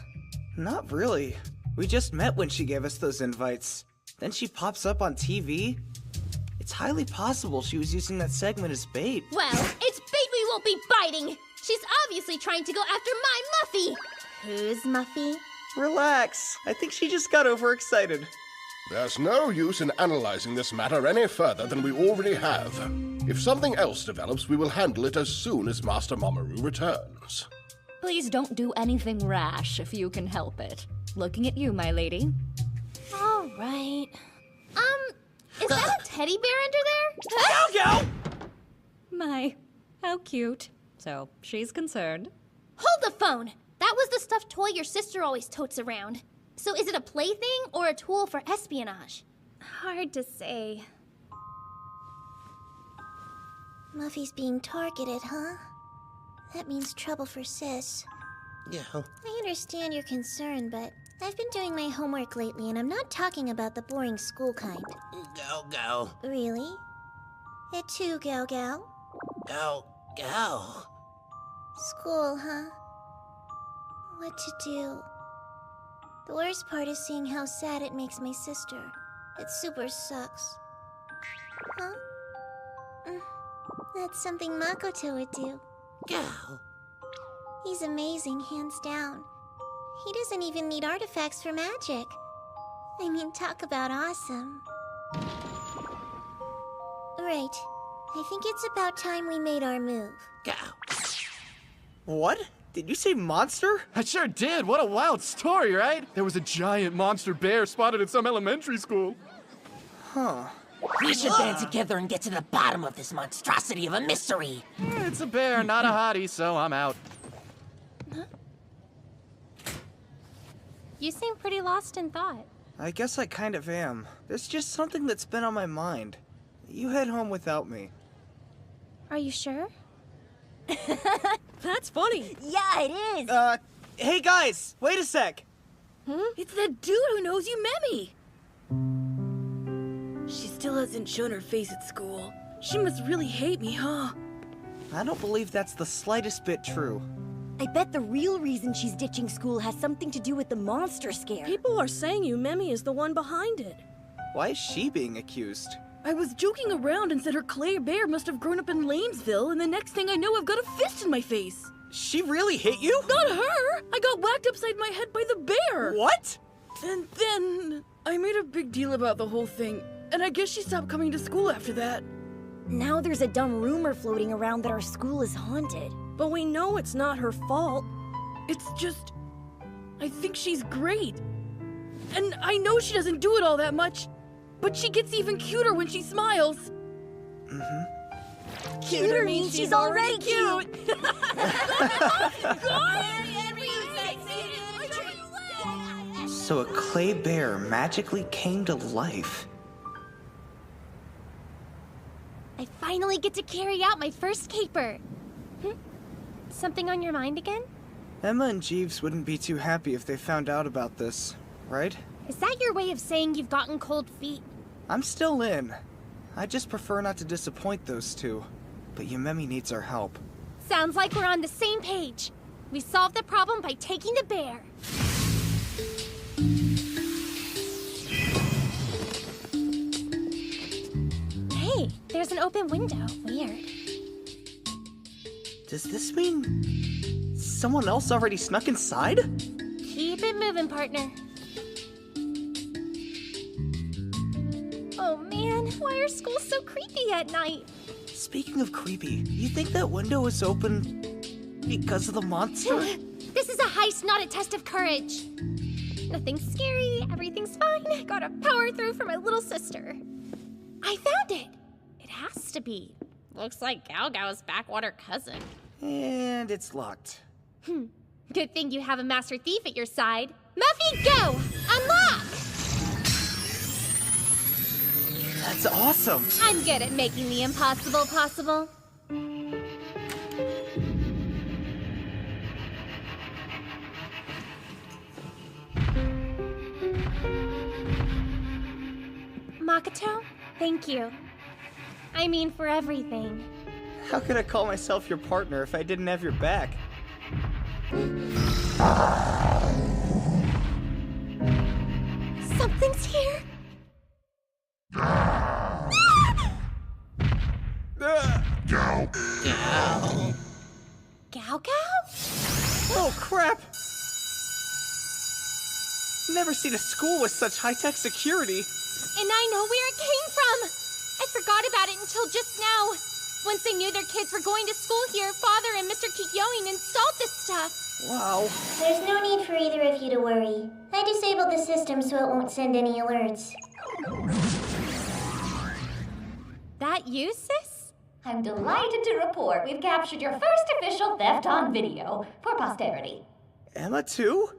Not really. We just met when she gave us those invites. Then she pops up on TV. It's highly possible she was using that segment as bait. Well, it's bait we won't be biting. She's obviously trying to go after my Muffy. Who's Muffy? Relax. I think she just got overexcited. There's no use in analyzing this matter any further than we already have. If something else develops, we will handle it as soon as Master Mamoru returns. Please don't do anything rash if you can help it. Looking at you, my lady. All right. Is that a teddy bear under there? Go! My, how cute. So, she's concerned. Hold the phone! That was the stuffed toy your sister always totes around. So is it a plaything or a tool for espionage? Hard to say. Muffy's being targeted, huh? That means trouble for Sis. Yeah. I understand your concern, but I've been doing my homework lately, and I'm not talking about the boring school kind. Go. Really? It too, Go. Go. School, huh? What to do? The worst part is seeing how sad it makes my sister. It super sucks. Huh? That's something Makoto would do. Go. He's amazing, hands down. He doesn't even need artifacts for magic. I mean, talk about awesome. Right. I think it's about time we made our move. Go. What? Did you say monster? I sure did. What a wild story, right? There was a giant monster bear spotted at some elementary school. Huh. We should band together and get to the bottom of this monstrosity of a mystery. It's a bear, not a hottie, so I'm out. You seem pretty lost in thought. I guess I kind of am. There's just something that's been on my mind. You head home without me. Are you sure? That's funny. Yeah, it is. Hey guys, wait a sec. It's that dude who knows you, Memi. She still hasn't shown her face at school. She must really hate me, huh? I don't believe that's the slightest bit true. I bet the real reason she's ditching school has something to do with the monster scare. People are saying Memi is the one behind it. Why is she being accused? I was joking around and said her clay bear must have grown up in Lanesville, and the next thing I know, I've got a fist in my face. She really hit you? Not her! I got whacked upside my head by the bear! What? And then I made a big deal about the whole thing, and I guess she stopped coming to school after that. Now there's a dumb rumor floating around that our school is haunted. But we know it's not her fault. It's just... I think she's great. And I know she doesn't do it all that much, but she gets even cuter when she smiles. Mm-hmm. Cuter means she's already cute! So a clay bear magically came to life. I finally get to carry out my first caper. Something on your mind again? Emma and Jeeves wouldn't be too happy if they found out about this, right? Is that your way of saying you've gotten cold feet? I'm still in. I just prefer not to disappoint those two. But Yumemi needs our help. Sounds like we're on the same page. We solved the problem by taking the bear. Hey, there's an open window. Weird. Does this mean someone else already snuck inside? Keep it moving, partner. Oh man, why are schools so creepy at night? Speaking of creepy, you think that window is open because of the monster? This is a heist, not a test of courage. Nothing's scary, everything's fine. Gotta power through for my little sister. I found it. It has to be. Looks like Gao Gao's backwater cousin. And it's locked. Good thing you have a master thief at your side. Muffy, go! Unlock! That's awesome! I'm good at making the impossible possible. Makoto, thank you. I mean, for everything. How could I call myself your partner if I didn't have your back? Something's here. Gao. Gao Gao? Oh, crap! Never seen a school with such high-tech security. And I know where it came from. I forgot about it until just now. Once they knew their kids were going to school here, Father and Mr. Kikyoin installed this stuff. Wow. There's no need for either of you to worry. I disabled the system so it won't send any alerts. That you, sis? I'm delighted to report we've captured your first official theft on video for posterity. Emma, too?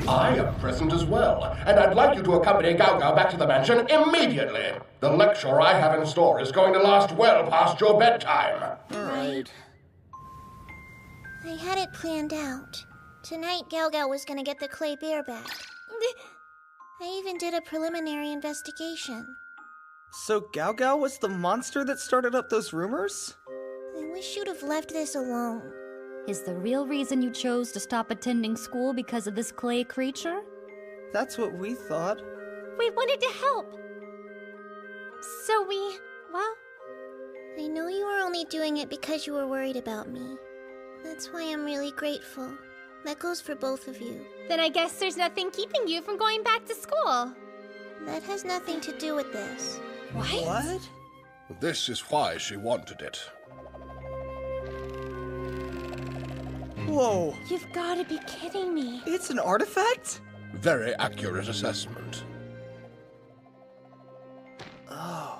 I am present as well, and I'd like you to accompany Gao Gao back to the mansion immediately. The lecture I have in store is going to last well past your bedtime. Alright. I had it planned out. Tonight, Gao Gao was gonna get the clay bear back. I even did a preliminary investigation. So Gao Gao was the monster that started up those rumors? I wish you'd have left this alone. Is the real reason you chose to stop attending school because of this clay creature? That's what we thought. We wanted to help. So well... I know you were only doing it because you were worried about me. That's why I'm really grateful. That goes for both of you. Then I guess there's nothing keeping you from going back to school. That has nothing to do with this. What? This is why she wanted it. Whoa. You've got to be kidding me. It's an artifact? Very accurate assessment. Oh.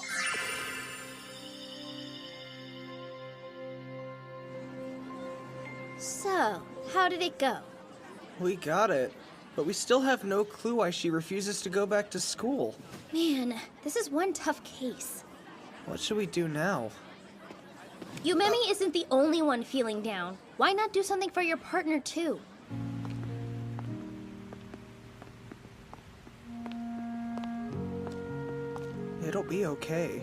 So, how did it go? We got it, but we still have no clue why she refuses to go back to school. Man, this is one tough case. What should we do now? Yumemi isn't the only one feeling down. Why not do something for your partner, too? It'll be okay.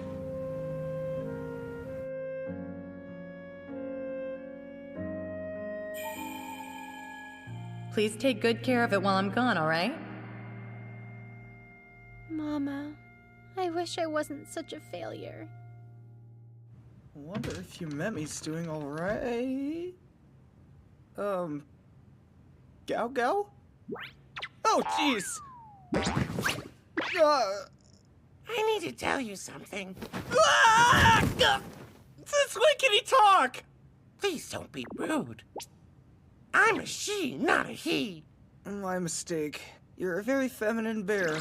Please take good care of it while I'm gone, all right? Mama, I wish I wasn't such a failure. Wonder if Yumemi's doing all right. Gao Gao? Oh, jeez! I need to tell you something. Since when can he talk? Please don't be rude. I'm a she, not a he. My mistake. You're a very feminine bear.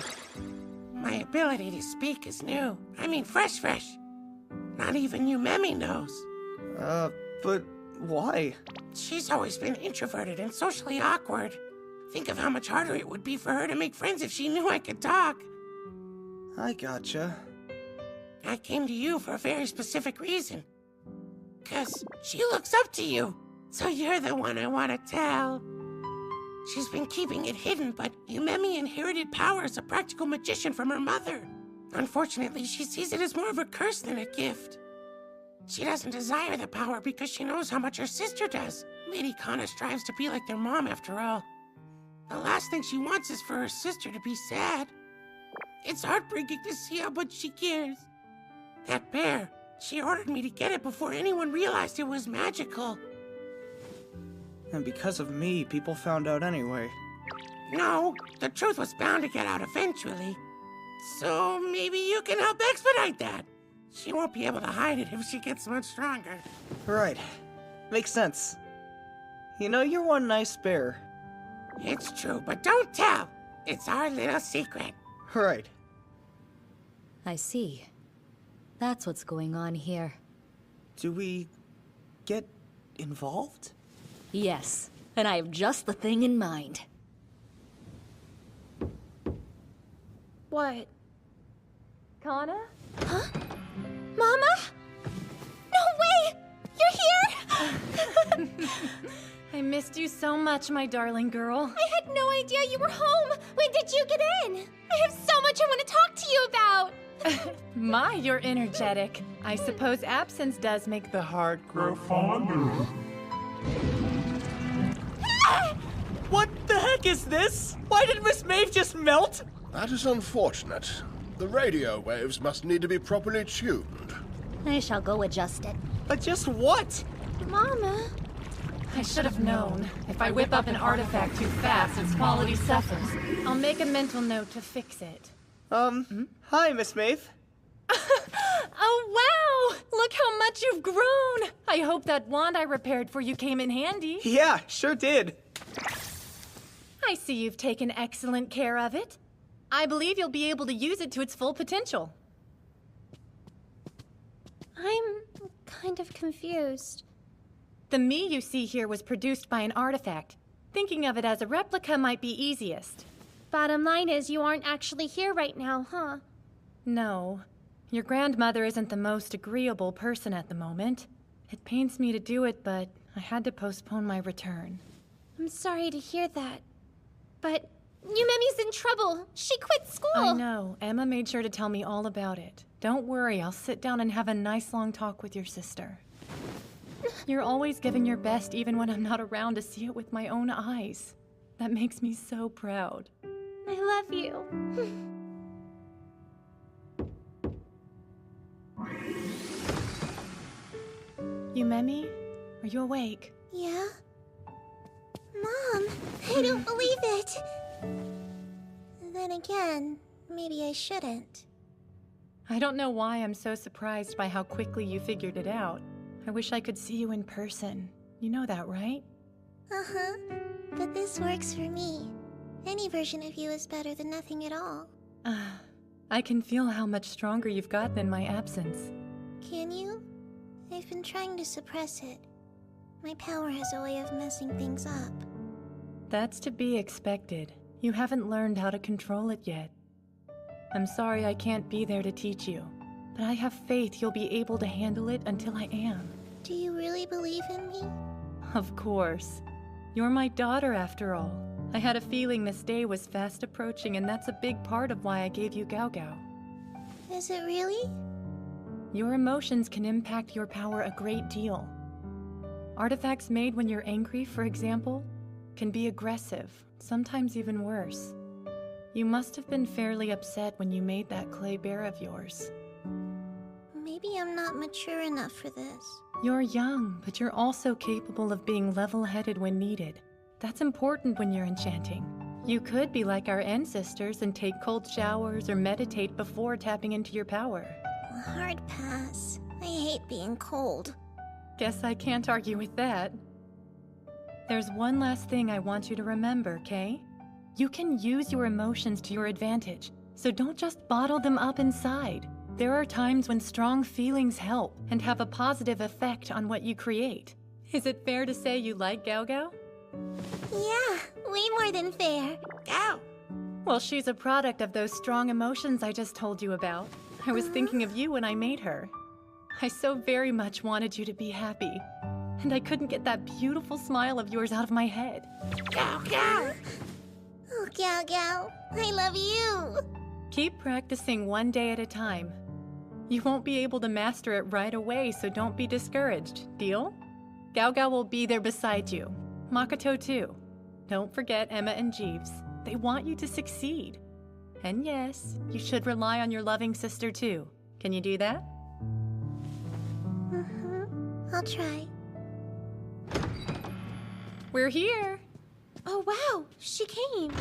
My ability to speak is new. I mean fresh. Not even Yumemi knows. But why? She's always been introverted and socially awkward. Think of how much harder it would be for her to make friends if she knew I could talk. I gotcha. I came to you for a very specific reason. 'Cause she looks up to you. So you're the one I want to tell. She's been keeping it hidden, but Yumemi inherited power as a practical magician from her mother. Unfortunately, she sees it as more of a curse than a gift. She doesn't desire the power because she knows how much her sister does. Lady Kana strives to be like their mom, after all. The last thing she wants is for her sister to be sad. It's heartbreaking to see how much she cares. That bear, she ordered me to get it before anyone realized it was magical. And because of me, people found out anyway. No, the truth was bound to get out eventually. So maybe you can help expedite that. She won't be able to hide it if she gets much stronger. Right. Makes sense. You know, you're one nice bear. It's true, but don't tell. It's our little secret. Right. I see. That's what's going on here. Do we get involved? Yes, and I have just the thing in mind. What? Kana? Huh? Mama? No way! You're here? I missed you so much, my darling girl. I had no idea you were home. When did you get in? I have so much I want to talk to you about. My, you're energetic. I suppose absence does make the heart grow fonder. What the heck is this? Why did Miss Maeve just melt? That is unfortunate. The radio waves must need to be properly tuned. I shall go adjust it. Adjust what? Mama. I should have known. If I whip up an artifact too fast, its quality suffers. I'll make a mental note to fix it. Hi, Miss Maeve. Oh, wow! Look how much you've grown! I hope that wand I repaired for you came in handy. Yeah, sure did. I see you've taken excellent care of it. I believe you'll be able to use it to its full potential. I'm kind of confused. The me you see here was produced by an artifact. Thinking of it as a replica might be easiest. Bottom line is you aren't actually here right now, huh? No. Your grandmother isn't the most agreeable person at the moment. It pains me to do it, but I had to postpone my return. I'm sorry to hear that. But Yumemi's in trouble. She quit school. I know. Emma made sure to tell me all about it. Don't worry, I'll sit down and have a nice long talk with your sister. You're always giving your best even when I'm not around to see it with my own eyes. That makes me so proud. I love you. Yumemi, are you awake? Yeah? Mom, I don't believe it. Then again, maybe I shouldn't. I don't know why I'm so surprised by how quickly you figured it out. I wish I could see you in person. You know that, right? Uh-huh. But this works for me. Any version of you is better than nothing at all. I can feel how much stronger you've gotten in my absence. Can you? I've been trying to suppress it. My power has a way of messing things up. That's to be expected. You haven't learned how to control it yet. I'm sorry I can't be there to teach you, but I have faith you'll be able to handle it until I am. Do you really believe in me? Of course. You're my daughter, after all. I had a feeling this day was fast approaching, and that's a big part of why I gave you Gao Gao. Is it really? Your emotions can impact your power a great deal. Artifacts made when you're angry, for example, can be aggressive, sometimes even worse. You must have been fairly upset when you made that clay bear of yours. Maybe I'm not mature enough for this. You're young, but you're also capable of being level-headed when needed. That's important when you're enchanting. You could be like our ancestors and take cold showers or meditate before tapping into your power. A hard pass. I hate being cold. Guess I can't argue with that. There's one last thing I want you to remember, Kay. You can use your emotions to your advantage, so don't just bottle them up inside. There are times when strong feelings help and have a positive effect on what you create. Is it fair to say you like Gao Gao? Yeah, way more than fair. Gao! Well, she's a product of those strong emotions I just told you about. I was thinking of you when I made her. I so very much wanted you to be happy, and I couldn't get that beautiful smile of yours out of my head. Gao Gao! Oh, Gao Gao, I love you! Keep practicing one day at a time. You won't be able to master it right away, so don't be discouraged, deal? Gao Gao will be there beside you. Makoto too. Don't forget Emma and Jeeves. They want you to succeed. And yes, you should rely on your loving sister too. Can you do that? I'll try. We're here! Oh wow, she came.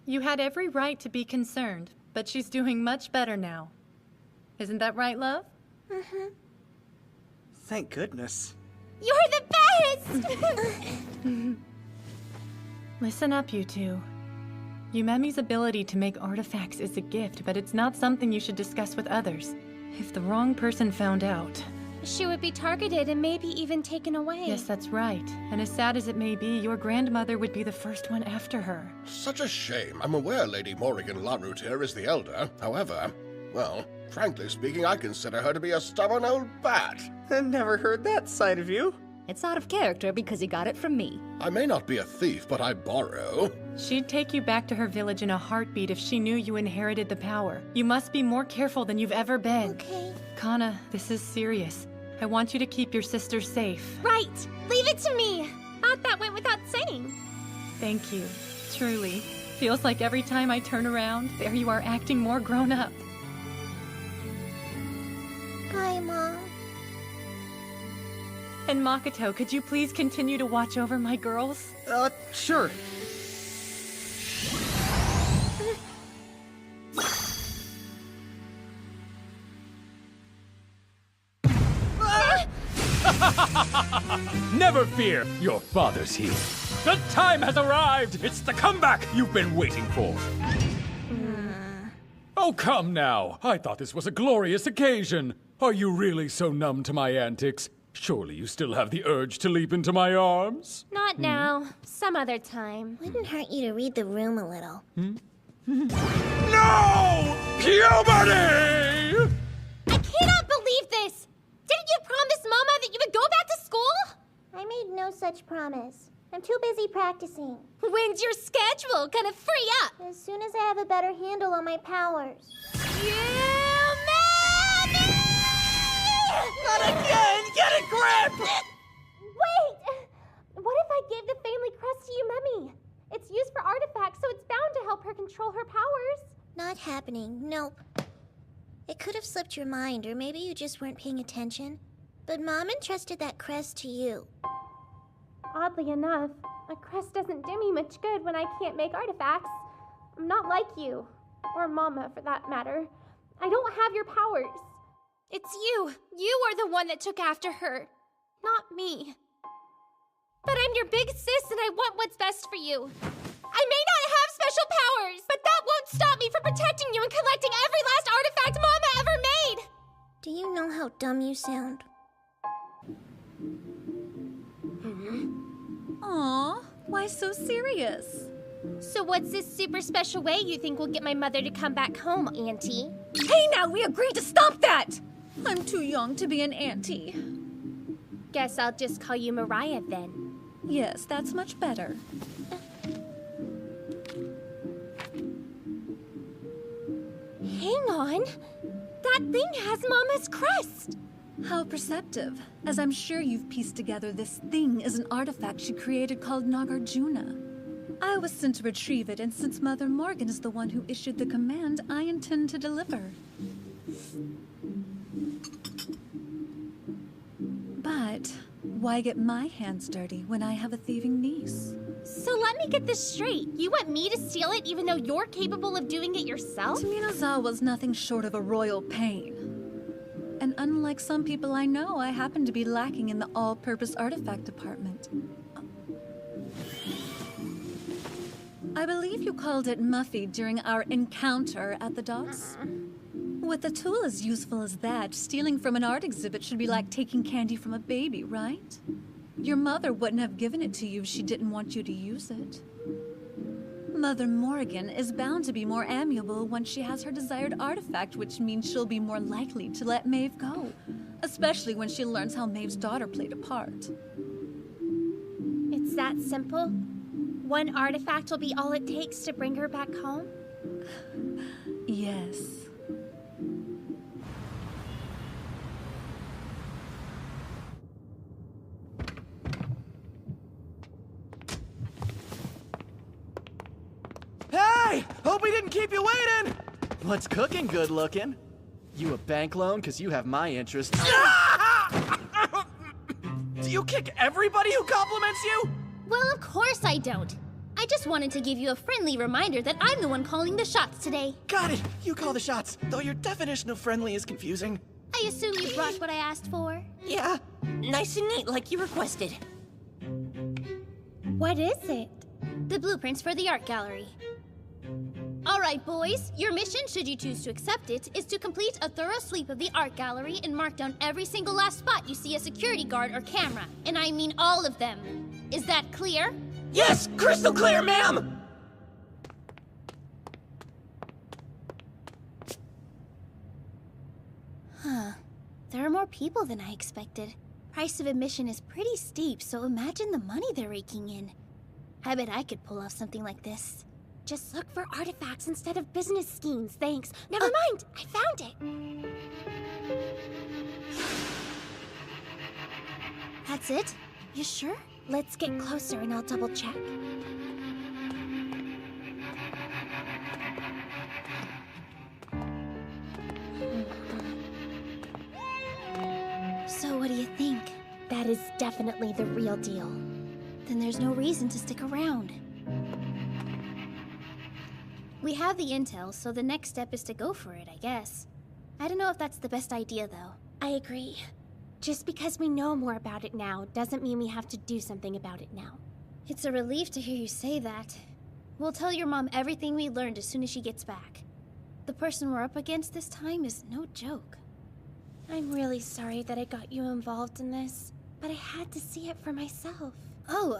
You had every right to be concerned, but she's doing much better now. Isn't that right, love? Thank goodness. You're the best! Listen up, you two. Yumemi's ability to make artifacts is a gift, but it's not something you should discuss with others. If the wrong person found out... She would be targeted and maybe even taken away. Yes, that's right. And as sad as it may be, your grandmother would be the first one after her. Such a shame. I'm aware Lady Morrigan Larutier is the elder. However, well, frankly speaking, I consider her to be a stubborn old bat. I never heard that side of you. It's out of character because you got it from me. I may not be a thief, but I borrow. She'd take you back to her village in a heartbeat if she knew you inherited the power. You must be more careful than you've ever been. Okay. Kana, this is serious. I want you to keep your sister safe. Right! Leave it to me! Thought that went without saying. Thank you. Truly. Feels like every time I turn around, there you are acting more grown up. Bye, Mom. And Makoto, could you please continue to watch over my girls? Sure. Never fear, your father's here. The time has arrived! It's the comeback you've been waiting for. Oh, come now. I thought this was a glorious occasion. Are you really so numb to my antics? Surely you still have the urge to leap into my arms? Not now. Some other time. Wouldn't hurt you to read the room a little. No! Puberty! I cannot believe this! Didn't you promise Mama that you would go back to school? I made no such promise. I'm too busy practicing. When's your schedule gonna free up? As soon as I have a better handle on my powers. Not again! Get a grip! Wait! What if I gave the family crest to Yumemi? It's used for artifacts, so it's bound to help her control her powers. Not happening. Nope. It could have slipped your mind, or maybe you just weren't paying attention. But Mom entrusted that crest to you. Oddly enough, a crest doesn't do me much good when I can't make artifacts. I'm not like you, or Mama for that matter. I don't have your powers. It's you. You are the one that took after her, not me. But I'm your big sis and I want what's best for you. I may not have special powers, but that won't stop me from protecting you and collecting every last artifact Mama ever made! Do you know how dumb you sound? Aw, why so serious? So what's this super special way you think will get my mother to come back home, Auntie? Hey now, we agreed to stop that! I'm too young to be an auntie. Guess I'll just call you Mariah then. Yes, that's much better. Hang on. That thing has Mama's crest. How perceptive, as I'm sure you've pieced together this thing is an artifact she created called Nagarjuna. I was sent to retrieve it, and since Mother Morgan is the one who issued the command, I intend to deliver. But why get my hands dirty when I have a thieving niece? So let me get this straight. You want me to steal it even though you're capable of doing it yourself? Minazawa's nothing short of a royal pain. And unlike some people I know, I happen to be lacking in the all-purpose artifact department. I believe you called it Muffy during our encounter at the docks. With a tool as useful as that, stealing from an art exhibit should be like taking candy from a baby, right? Your mother wouldn't have given it to you if she didn't want you to use it. Mother Morrigan is bound to be more amiable once she has her desired artifact, which means she'll be more likely to let Maeve go. Especially when she learns how Maeve's daughter played a part. It's that simple? One artifact will be all it takes to bring her back home? Yes. Hey! Hope we didn't keep you waiting! What's cooking, good looking? You a bank loan because you have my interest. Do you kick everybody who compliments you? Well, of course I don't. I just wanted to give you a friendly reminder that I'm the one calling the shots today. Got it! You call the shots, though your definition of friendly is confusing. I assume you brought what I asked for? Yeah, nice and neat like you requested. What is it? The blueprints for the art gallery. All right, boys, your mission, should you choose to accept it, is to complete a thorough sweep of the art gallery and mark down every single last spot you see a security guard or camera. And I mean all of them. Is that clear? Yes, crystal clear, ma'am! Huh. There are more people than I expected. Price of admission is pretty steep, so imagine the money they're raking in. I bet I could pull off something like this. Just look for artifacts instead of business schemes, thanks. Never mind, I found it. That's it? You sure? Let's get closer and I'll double check. So what do you think? That is definitely the real deal. Then there's no reason to stick around. We have the intel, so the next step is to go for it, I guess. I don't know if that's the best idea, though. I agree. Just because we know more about it now doesn't mean we have to do something about it now. It's a relief to hear you say that. We'll tell your mom everything we learned as soon as she gets back. The person we're up against this time is no joke. I'm really sorry that I got you involved in this, but I had to see it for myself. Oh,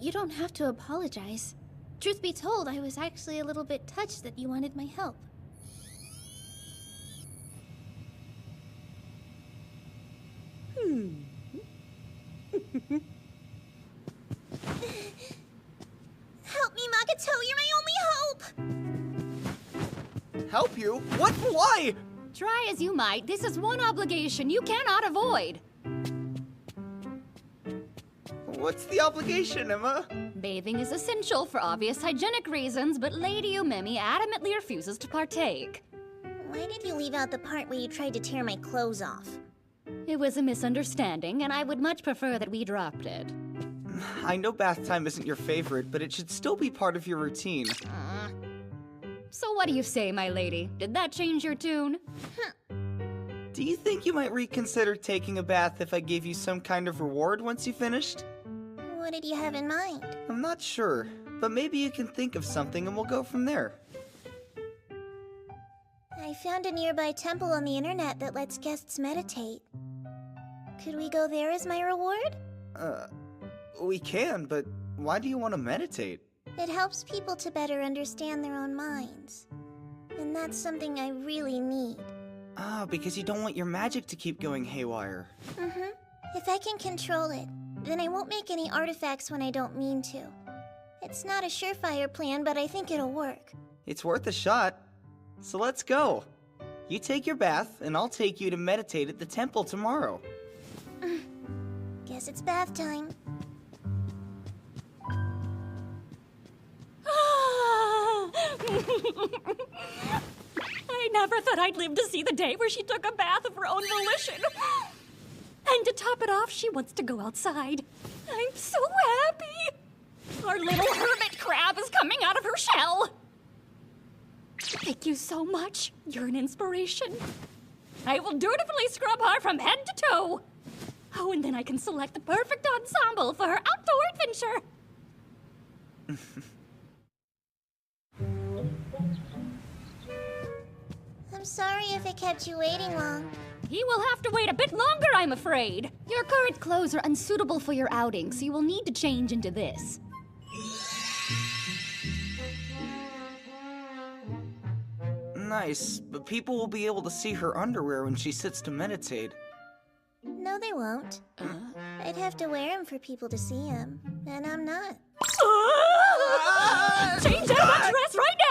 you don't have to apologize. Truth be told, I was actually a little bit touched that you wanted my help. Help me, Magato! You're my only hope! Help you? What? Why? Try as you might, this is one obligation you cannot avoid. What's the obligation, Emma? Bathing is essential for obvious hygienic reasons, but Lady Umemi adamantly refuses to partake. Why did you leave out the part where you tried to tear my clothes off? It was a misunderstanding, and I would much prefer that we dropped it. I know bath time isn't your favorite, but it should still be part of your routine. So what do you say, my lady? Did that change your tune? Do you think you might reconsider taking a bath if I gave you some kind of reward once you finished? What did you have in mind? I'm not sure, but maybe you can think of something and we'll go from there. I found a nearby temple on the internet that lets guests meditate. Could we go there as my reward? We can, but why do you want to meditate? It helps people to better understand their own minds. And that's something I really need. Ah, because you don't want your magic to keep going haywire. If I can control it, then I won't make any artifacts when I don't mean to. It's not a surefire plan, but I think it'll work. It's worth a shot. So let's go. You take your bath, and I'll take you to meditate at the temple tomorrow. Guess it's bath time. I never thought I'd live to see the day where she took a bath of her own volition. And to top it off, she wants to go outside. I'm so happy. Our little hermit crab is coming out of her shell. Thank you so much. You're an inspiration. I will dutifully scrub her from head to toe. Oh, and then I can select the perfect ensemble for her outdoor adventure. I'm sorry if it kept you waiting long. He will have to wait a bit longer, I'm afraid. Your current clothes are unsuitable for your outing, so you will need to change into this. Nice, but people will be able to see her underwear when she sits to meditate. No, they won't. I'd have to wear them for people to see them, and I'm not. Change out of that dress right now!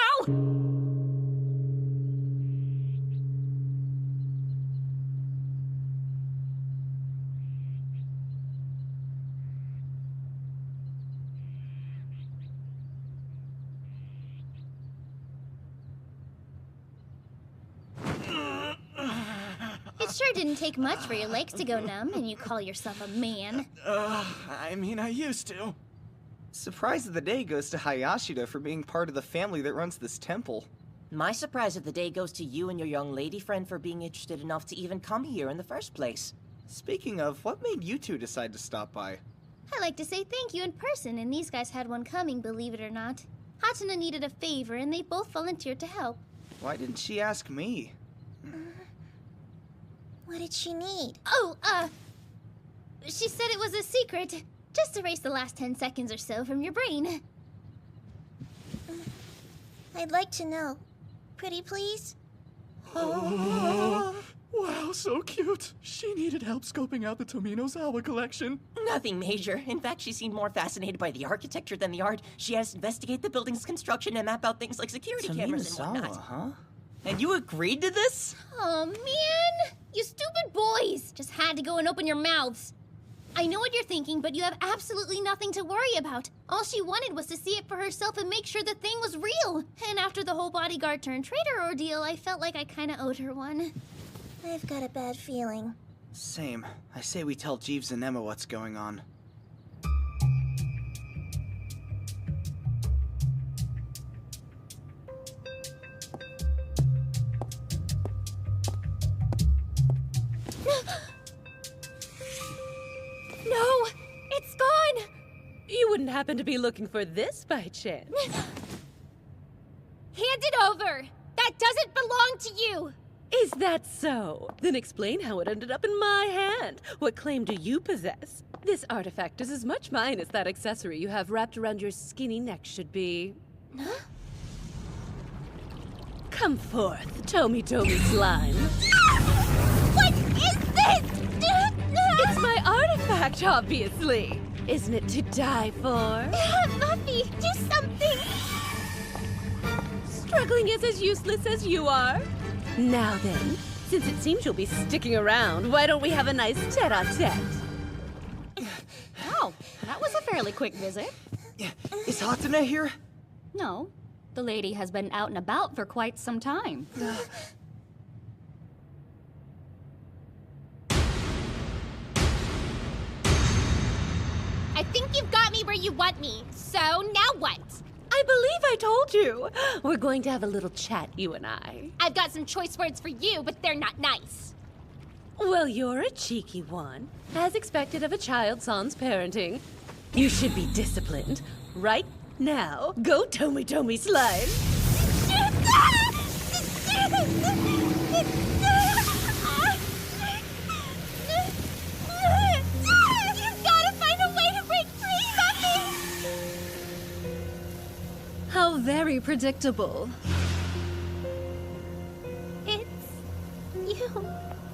It sure didn't take much for your legs to go numb, and you call yourself a man. I mean, I used to. Surprise of the day goes to Hayashida for being part of the family that runs this temple. My surprise of the day goes to you and your young lady friend for being interested enough to even come here in the first place. Speaking of, what made you two decide to stop by? I like to say thank you in person, and these guys had one coming, believe it or not. Hatsuna needed a favor, and they both volunteered to help. Why didn't she ask me? What did she need? Oh, she said it was a secret. Just erase the last 10 seconds or so from your brain. I'd like to know. Pretty please? Wow, so cute. She needed help scoping out the Tominozawa collection. Nothing major. In fact, she seemed more fascinated by the architecture than the art. She has to investigate the building's construction and map out things like security cameras and whatnot. Huh? And you agreed to this? Oh, man! You stupid boys! Just had to go and open your mouths. I know what you're thinking, but you have absolutely nothing to worry about. All she wanted was to see it for herself and make sure the thing was real. And after the whole bodyguard turned traitor ordeal, I felt like I kinda owed her one. I've got a bad feeling. Same. I say we tell Jeeves and Emma what's going on. No! It's gone! You wouldn't happen to be looking for this by chance? Hand it over! That doesn't belong to you! Is that so? Then explain how it ended up in my hand. What claim do you possess? This artifact is as much mine as that accessory you have wrapped around your skinny neck should be. Huh? Come forth, Tomy Slime. What is this? It's my artifact, obviously. Isn't it to die for? Muffy, do something! Struggling is as useless as you are. Now then, since it seems you'll be sticking around, why don't we have a nice tete-a-tete? Oh, that was a fairly quick visit. Is Hatsune here? No, the lady has been out and about for quite some time. I think you've got me where you want me, so now what? I believe I told you. We're going to have a little chat, you and I. I've got some choice words for you, but they're not nice. Well, you're a cheeky one. As expected of a child sans parenting. You should be disciplined. Right now, go Tomy Slime. You've got to find a way to break free, Muffy! How very predictable. It's you.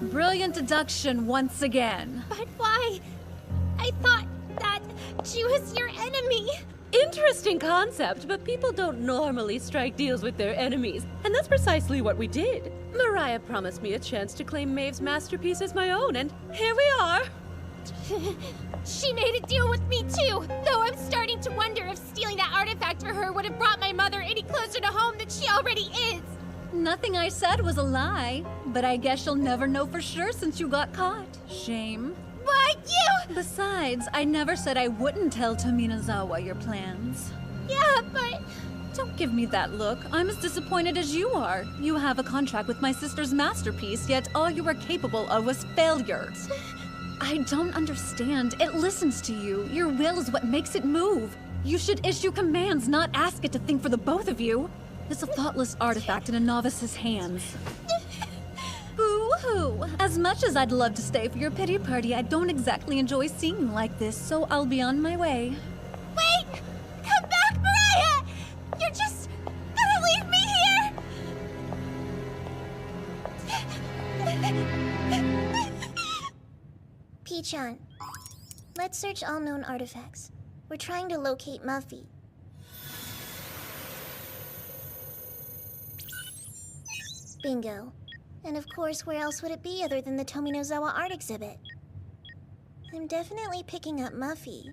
Brilliant deduction once again. But why? I thought that she was your enemy. Interesting concept, but people don't normally strike deals with their enemies, and that's precisely what we did. Mariah promised me a chance to claim Maeve's masterpiece as my own, and here we are. She made a deal with me too, though I'm starting to wonder if stealing that artifact for her would have brought my mother any closer to home than she already is. Nothing I said was a lie, but I guess you'll never know for sure since you got caught. Shame. you! Besides, I never said I wouldn't tell Tominazawa your plans. Yeah, but... Don't give me that look. I'm as disappointed as you are. You have a contract with my sister's masterpiece, yet all you were capable of was failure. I don't understand. It listens to you. Your will is what makes it move. You should issue commands, not ask it to think for the both of you. It's a thoughtless artifact in a novice's hands. Boo-hoo! As much as I'd love to stay for your pity party, I don't exactly enjoy seeing you like this, so I'll be on my way. Wait! Come back, Mariah! You're just gonna leave me here? Pichon, let's search all known artifacts. We're trying to locate Muffy. Bingo. And of course, where else would it be other than the Tominozawa art exhibit? I'm definitely picking up Muffy,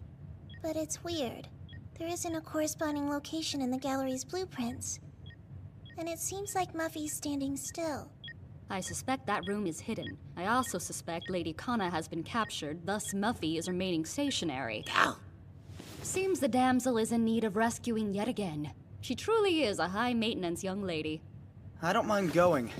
but it's weird. There isn't a corresponding location in the gallery's blueprints. And it seems like Muffy's standing still. I suspect that room is hidden. I also suspect Lady Kana has been captured, thus Muffy is remaining stationary. Ow. Seems the damsel is in need of rescuing yet again. She truly is a high-maintenance young lady. I don't mind going.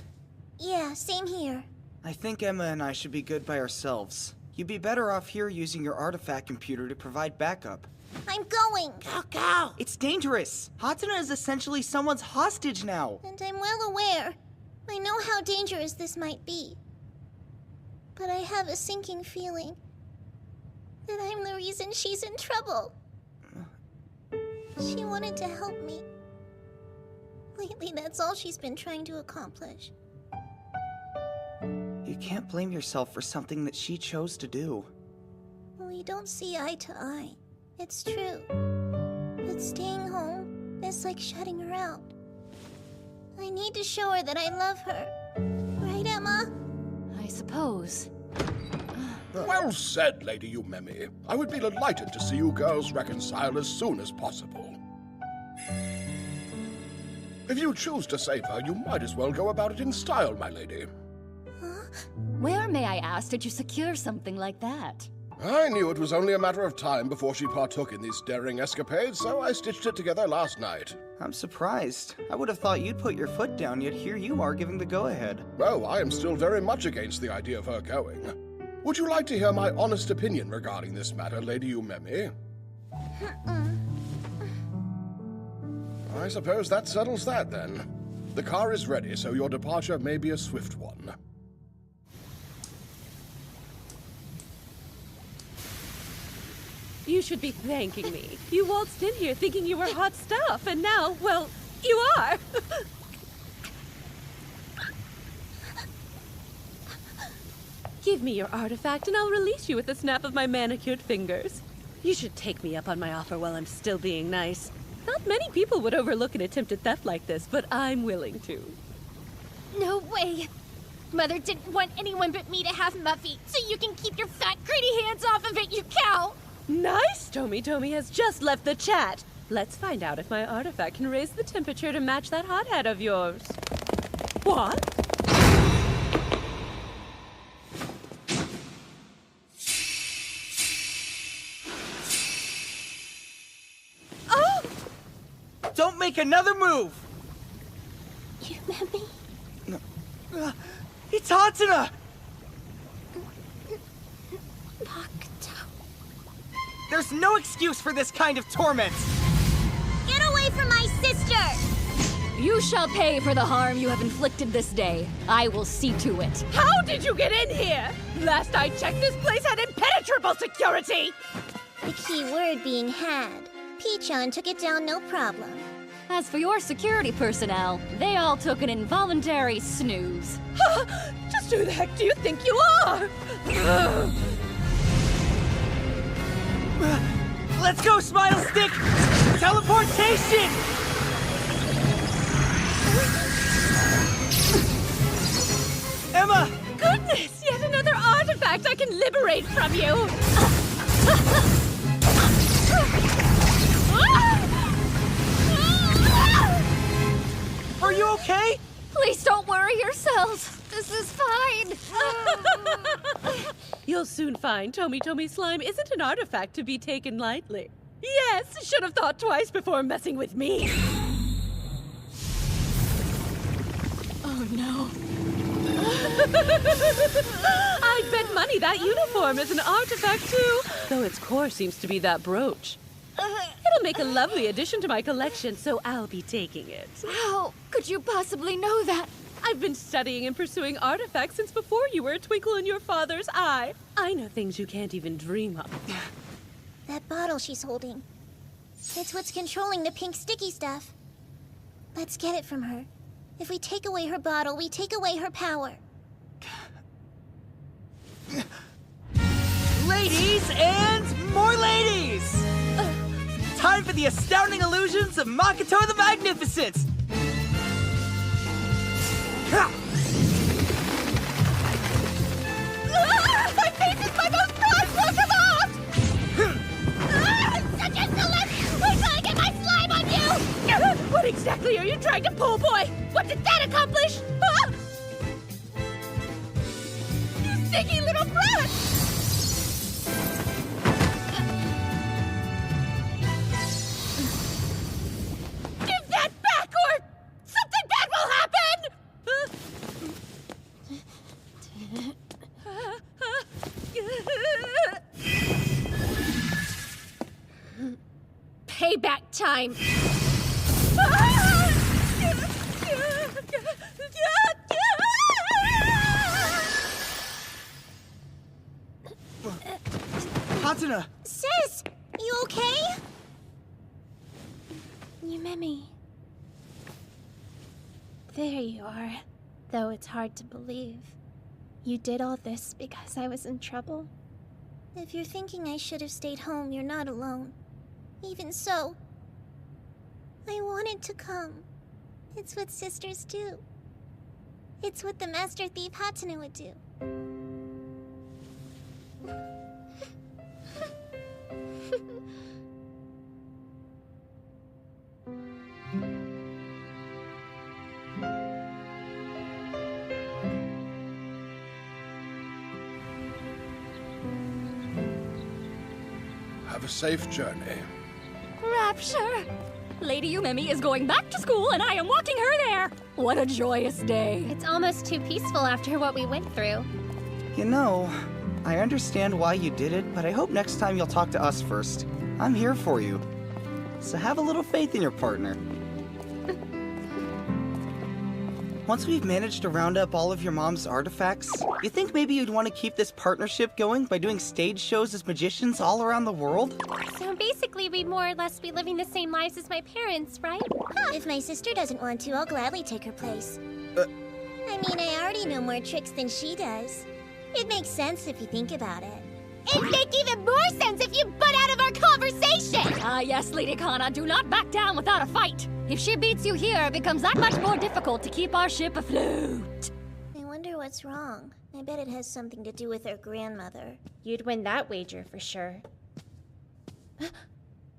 Yeah, same here. I think Emma and I should be good by ourselves. You'd be better off here using your artifact computer to provide backup. I'm going! Go! It's dangerous! Hatsuna is essentially someone's hostage now! And I'm well aware. I know how dangerous this might be. But I have a sinking feeling that I'm the reason she's in trouble. She wanted to help me. Lately, that's all she's been trying to accomplish. You can't blame yourself for something that she chose to do. We don't see eye to eye. It's true. But staying home is like shutting her out. I need to show her that I love her. Right, Emma? I suppose. Well said, Lady Umemi. I would be delighted to see you girls reconcile as soon as possible. If you choose to save her, you might as well go about it in style, my lady. Where, may I ask, did you secure something like that? I knew it was only a matter of time before she partook in these daring escapades, so I stitched it together last night. I'm surprised. I would have thought you'd put your foot down, yet here you are giving the go-ahead. Oh, I am still very much against the idea of her going. Would you like to hear my honest opinion regarding this matter, Lady Umemi? I suppose that settles that, then. The car is ready, so your departure may be a swift one. You should be thanking me. You waltzed in here thinking you were hot stuff, and now, well, you are. Give me your artifact and I'll release you with a snap of my manicured fingers. You should take me up on my offer while I'm still being nice. Not many people would overlook an attempted theft like this, but I'm willing to. No way. Mother didn't want anyone but me to have Muffy, so you can keep your fat, gritty hands off of it, you cow! Nice! Tomi has just left the chat. Let's find out if my artifact can raise the temperature to match that hot head of yours. What? Oh! Don't make another move! You met me? No. It's Hatsuna! There's no excuse for this kind of torment! Get away from my sister! You shall pay for the harm you have inflicted this day. I will see to it. How did you get in here? Last I checked, this place had impenetrable security! The key word being had. Pichon took it down no problem. As for your security personnel, they all took an involuntary snooze. Just who the heck do you think you are? Let's go, Smile Stick! Teleportation! Emma! Goodness, yet another artifact I can liberate from you! Are you okay? Please don't worry yourselves. This is fine. You'll soon find Tomy Slime isn't an artifact to be taken lightly. Yes, should have thought twice before messing with me. Oh no. I'd bet money that uniform is an artifact too, though its core seems to be that brooch. It'll make a lovely addition to my collection, so I'll be taking it. How could you possibly know that? I've been studying and pursuing artifacts since before you were a twinkle in your father's eye. I know things you can't even dream of. That bottle she's holding. It's what's controlling the pink sticky stuff. Let's get it from her. If we take away her bottle, we take away her power. Ladies and more ladies! Time for the astounding illusions of Makoto the Magnificent! Ha! My face is my most prized work of art! Such a celeb! Wait till I get my slime on you! What exactly are you trying to pull, boy? What did that accomplish? Ah! You sticky little brat! Give that back or something bad will happen! Payback time! Hatsuna! Sis! You okay? Yumemi. There you are. Though it's hard to believe. You did all this because I was in trouble? If you're thinking I should have stayed home, you're not alone. Even so, I wanted to come. It's what sisters do. It's what the Master Thief Hatsune would do. Have a safe journey. Rapture! Lady Yumemi is going back to school and I am walking her there! What a joyous day! It's almost too peaceful after what we went through. You know, I understand why you did it, but I hope next time you'll talk to us first. I'm here for you. So have a little faith in your partner. Once we've managed to round up all of your mom's artifacts, you think maybe you'd want to keep this partnership going by doing stage shows as magicians all around the world? So basically, we'd more or less be living the same lives as my parents, right? If my sister doesn't want to, I'll gladly take her place. I mean, I already know more tricks than she does. It makes sense if you think about it. It'd make even more sense if you butt out of our conversation! Ah yes, Lady Kana, do not back down without a fight! If she beats you here, it becomes that much more difficult to keep our ship afloat. I wonder what's wrong. I bet it has something to do with her grandmother. You'd win that wager for sure.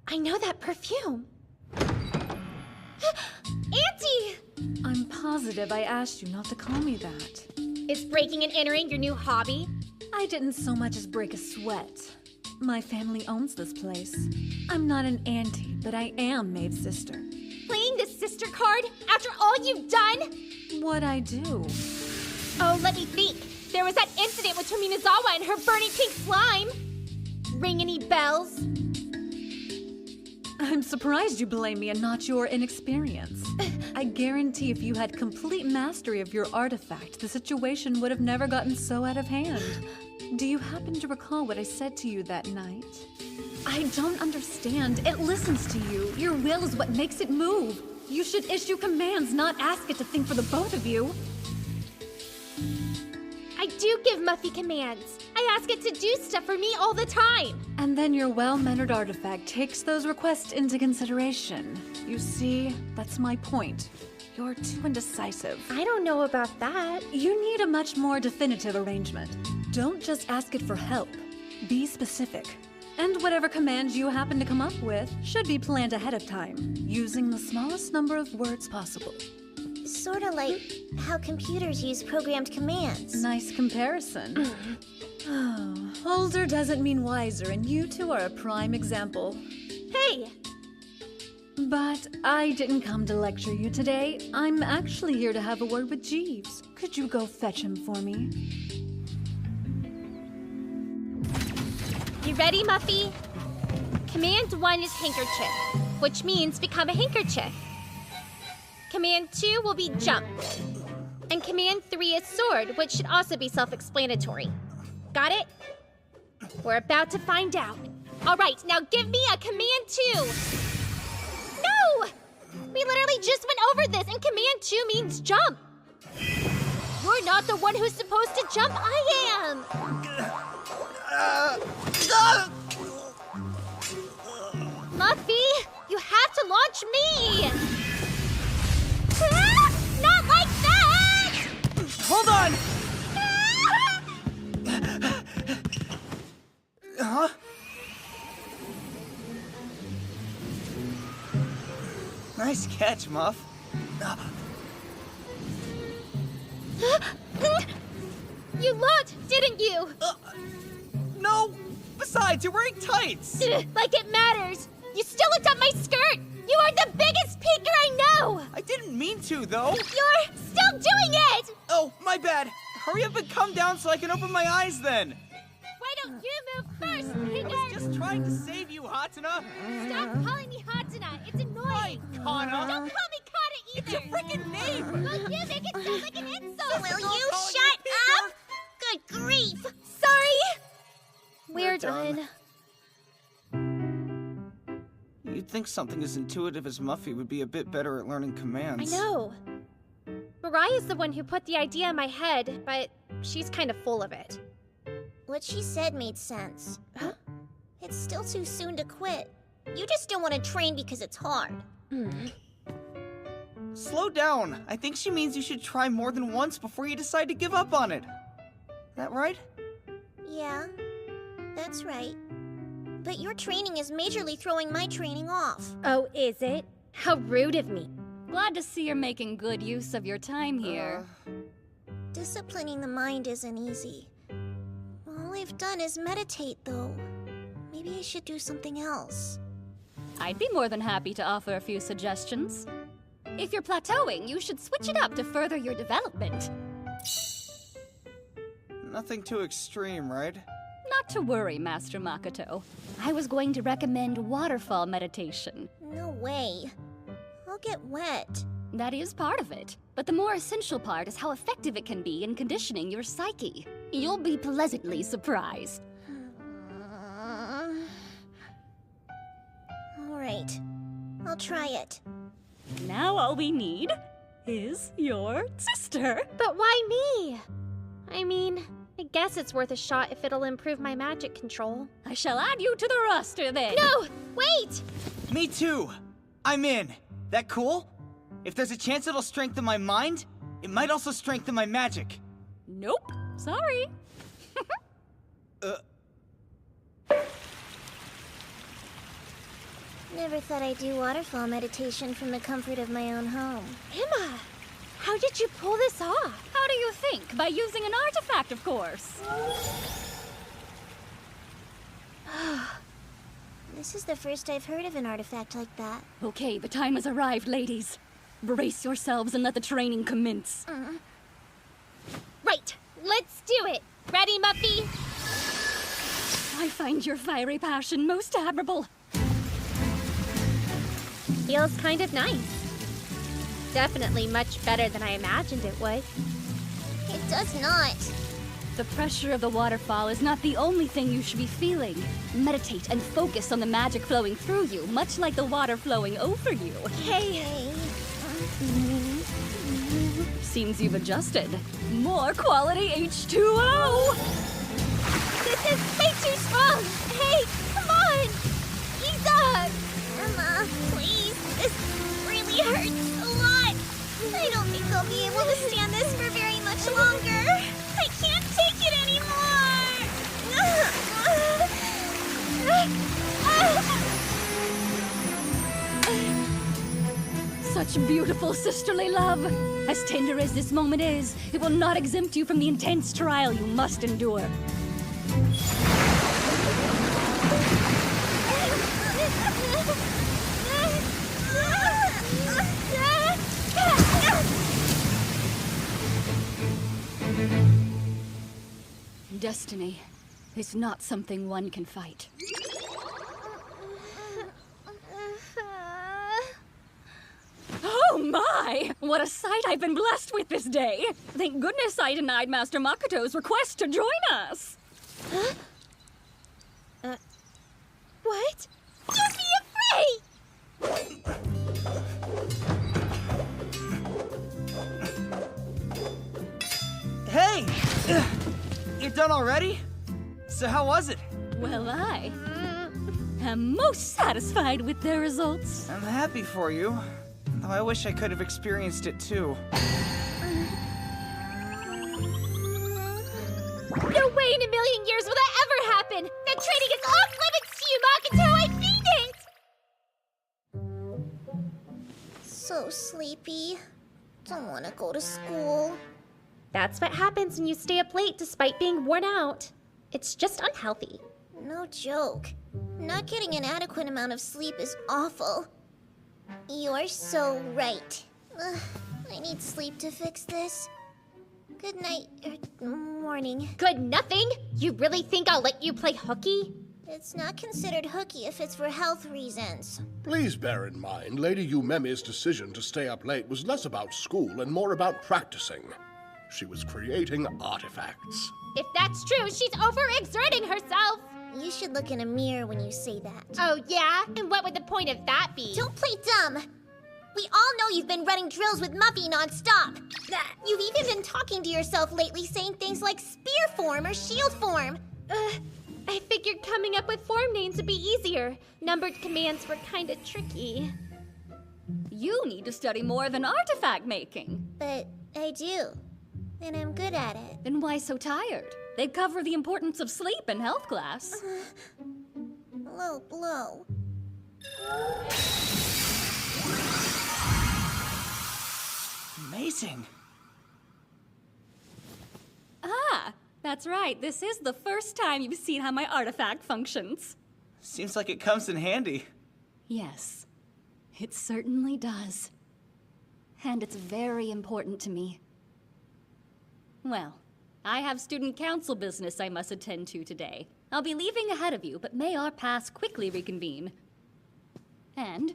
I know that perfume! Auntie! I'm positive I asked you not to call me that. Is breaking and entering your new hobby? I didn't so much as break a sweat. My family owns this place. I'm not an auntie, but I am Maeve's sister. Playing the sister card after all you've done? What'd I do? Oh, let me think. There was that incident with Tominazawa and her burning pink slime. Ring any bells? I'm surprised you blame me and not your inexperience. I guarantee if you had complete mastery of your artifact, the situation would have never gotten so out of hand. Do you happen to recall what I said to you that night? I don't understand. It listens to you. Your will is what makes it move. You should issue commands, not ask it to think for the both of you. I do give Muffy commands. I ask it to do stuff for me all the time. And then your well-mannered artifact takes those requests into consideration. You see, that's my point. You're too indecisive. I don't know about that. You need a much more definitive arrangement. Don't just ask it for help. Be specific. And whatever commands you happen to come up with should be planned ahead of time, using the smallest number of words possible. Sorta like how computers use programmed commands. Nice comparison. Oh, Older doesn't mean wiser, and you two are a prime example. Hey! But I didn't come to lecture you today. I'm actually here to have a word with Jeeves. Could you go fetch him for me? You ready, Muffy? Command 1 is handkerchief, which means become a handkerchief. Command 2 will be jump. And command 3 is sword, which should also be self-explanatory. Got it? We're about to find out. All right, now give me a command 2. No! We literally just went over this, and command 2 means jump. You're not the one who's supposed to jump, I am. Muffy, you have to launch me. Not like that! Hold on! Huh? Nice catch, Muff. You looked, didn't you? No! Besides, you're wearing tights! Like it matters! You still looked up my skirt! You are the biggest peeker I know! I didn't mean to, though! You're still doing it! Oh, my bad. Hurry up and come down so I can open my eyes then. Why don't you move first, I was just trying to save you, Hatsuna. Stop calling me Hatsuna. It's annoying. Kana. Don't call me Kana either. It's your freaking name. Well, you make it sound like an insult. Will you shut up? Good grief! Sorry. We're done. You'd think something as intuitive as Muffy would be a bit better at learning commands. I know. Mariah's the one who put the idea in my head, but she's kind of full of it. What she said made sense. Huh? It's still too soon to quit. You just don't want to train because it's hard. Slow down. I think she means you should try more than once before you decide to give up on it. That right? Yeah, that's right. But your training is majorly throwing my training off. Oh, is it? How rude of me. Glad to see you're making good use of your time here. Disciplining the mind isn't easy. All I've done is meditate, though. Maybe I should do something else. I'd be more than happy to offer a few suggestions. If you're plateauing, you should switch it up to further your development. Nothing too extreme, right? Not to worry, Master Makoto. I was going to recommend waterfall meditation. No way. I'll get wet. That is part of it. But the more essential part is how effective it can be in conditioning your psyche. You'll be pleasantly surprised. Alright. I'll try it. Now all we need is your sister. But why me? I mean, I guess it's worth a shot if it'll improve my magic control. I shall add you to the roster then. No! Wait! Me too! I'm in. That cool? If there's a chance it'll strengthen my mind, it might also strengthen my magic. Nope. Sorry. Never thought I'd do waterfall meditation from the comfort of my own home. Emma! How did you pull this off? How do you think? By using an artifact, of course. This is the first I've heard of an artifact like that. Okay, the time has arrived, ladies. Brace yourselves and let the training commence. Right, let's do it. Ready, Muffy? I find your fiery passion most admirable. Feels kind of nice. Definitely much better than I imagined it would. It does not. The pressure of the waterfall is not the only thing you should be feeling. Meditate and focus on the magic flowing through you, much like the water flowing over you. Hey. Seems you've adjusted. More quality H2O! This is way too strong! Hey, come on! Ease up! Emma, please. This really hurts a lot. I don't think I'll be able to stand this for very much longer. I can't take it anymore! Such beautiful sisterly love. As tender as this moment is, it will not exempt you from the intense trial you must endure. destiny is not something one can fight. Oh my! What a sight I've been blessed with this day! Thank goodness I denied Master Makoto's request to join us! Huh? What? Don't be afraid! Hey! You're done already? So how was it? Well, I am most satisfied with their results. I'm happy for you, though I wish I could have experienced it too. No way in a million years will that ever happen! That training is off limits to you, Makoto! I mean it! So sleepy. Don't want to go to school. That's what happens when you stay up late despite being worn out. It's just unhealthy. No joke. Not getting an adequate amount of sleep is awful. You're so right. Ugh, I need sleep to fix this. Good night, morning. Good nothing? You really think I'll let you play hooky? It's not considered hooky if it's for health reasons. Please bear in mind, Lady Yumemi's decision to stay up late was less about school and more about practicing. She was creating artifacts. If that's true, she's overexerting herself. You should look in a mirror when you say that. Oh, yeah? And what would the point of that be? Don't play dumb! We all know you've been running drills with Muffy nonstop. You've even been talking to yourself lately, saying things like spear form or shield form. I figured coming up with form names would be easier. Numbered commands were kinda tricky. You need to study more than artifact making. But I do. And I'm good at it. Then why so tired? They cover the importance of sleep in health class. Low blow. Amazing. Ah, that's right. This is the first time you've seen how my artifact functions. Seems like it comes in handy. Yes, it certainly does. And it's very important to me. Well, I have student council business I must attend to today. I'll be leaving ahead of you, but may our paths quickly reconvene. And,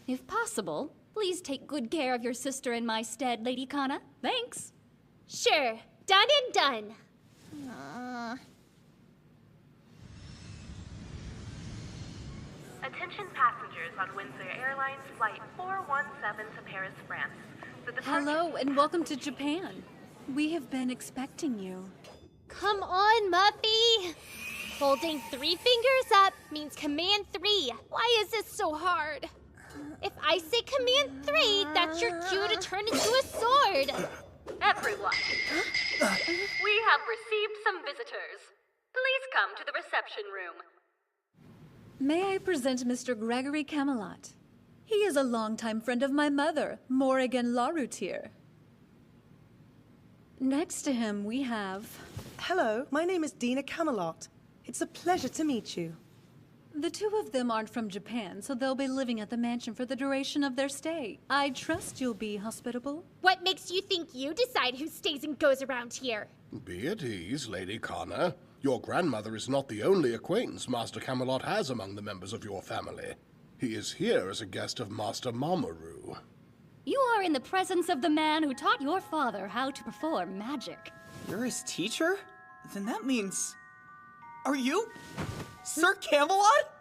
if possible, please take good care of your sister in my stead, Lady Kana. Thanks. Sure. Done and done. Attention passengers on Windsor Airlines Flight 417 to Paris, France. Hello, and welcome to Japan. We have been expecting you. Come on, Muffy! Holding 3 fingers up means command 3. Why is this so hard? If I say command 3, that's your cue to turn into a sword. Everyone, we have received some visitors. Please come to the reception room. May I present Mr. Gregory Camelot? He is a longtime friend of my mother, Morrigan Laroutier. Next to him, we have... Hello, my name is Dina Camelot. It's a pleasure to meet you. The two of them aren't from Japan, so they'll be living at the mansion for the duration of their stay. I trust you'll be hospitable. What makes you think you decide who stays and goes around here? Be at ease, Lady Kana. Your grandmother is not the only acquaintance Master Camelot has among the members of your family. He is here as a guest of Master Mamoru. You are in the presence of the man who taught your father how to perform magic. You're his teacher? Then that means... Are you? Sir Camelot?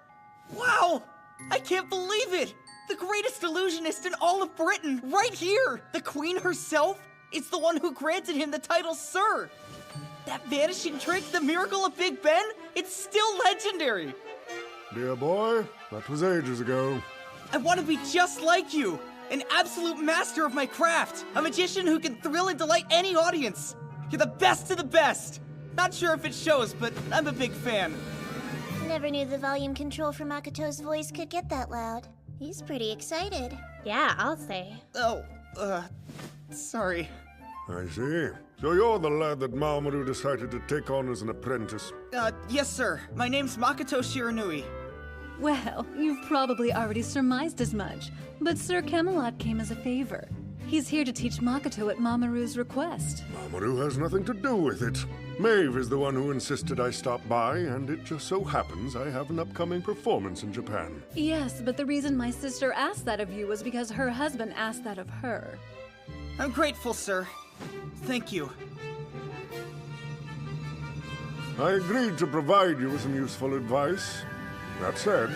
Wow! I can't believe it! The greatest illusionist in all of Britain, right here! The Queen herself is the one who granted him the title Sir! That vanishing trick, the miracle of Big Ben, it's still legendary! Dear boy, that was ages ago. I want to be just like you! An absolute master of my craft! A magician who can thrill and delight any audience! You're the best of the best! Not sure if it shows, but I'm a big fan. Never knew the volume control for Makoto's voice could get that loud. He's pretty excited. Yeah, I'll say. Oh, sorry. I see. So you're the lad that Mamoru decided to take on as an apprentice. Yes, sir. My name's Makoto Shiranui. Well, you've probably already surmised as much, but Sir Camelot came as a favor. He's here to teach Makoto at Mamoru's request. Mamoru has nothing to do with it. Maeve is the one who insisted I stop by, and it just so happens I have an upcoming performance in Japan. Yes, but the reason my sister asked that of you was because her husband asked that of her. I'm grateful, sir. Thank you. I agreed to provide you with some useful advice. That said...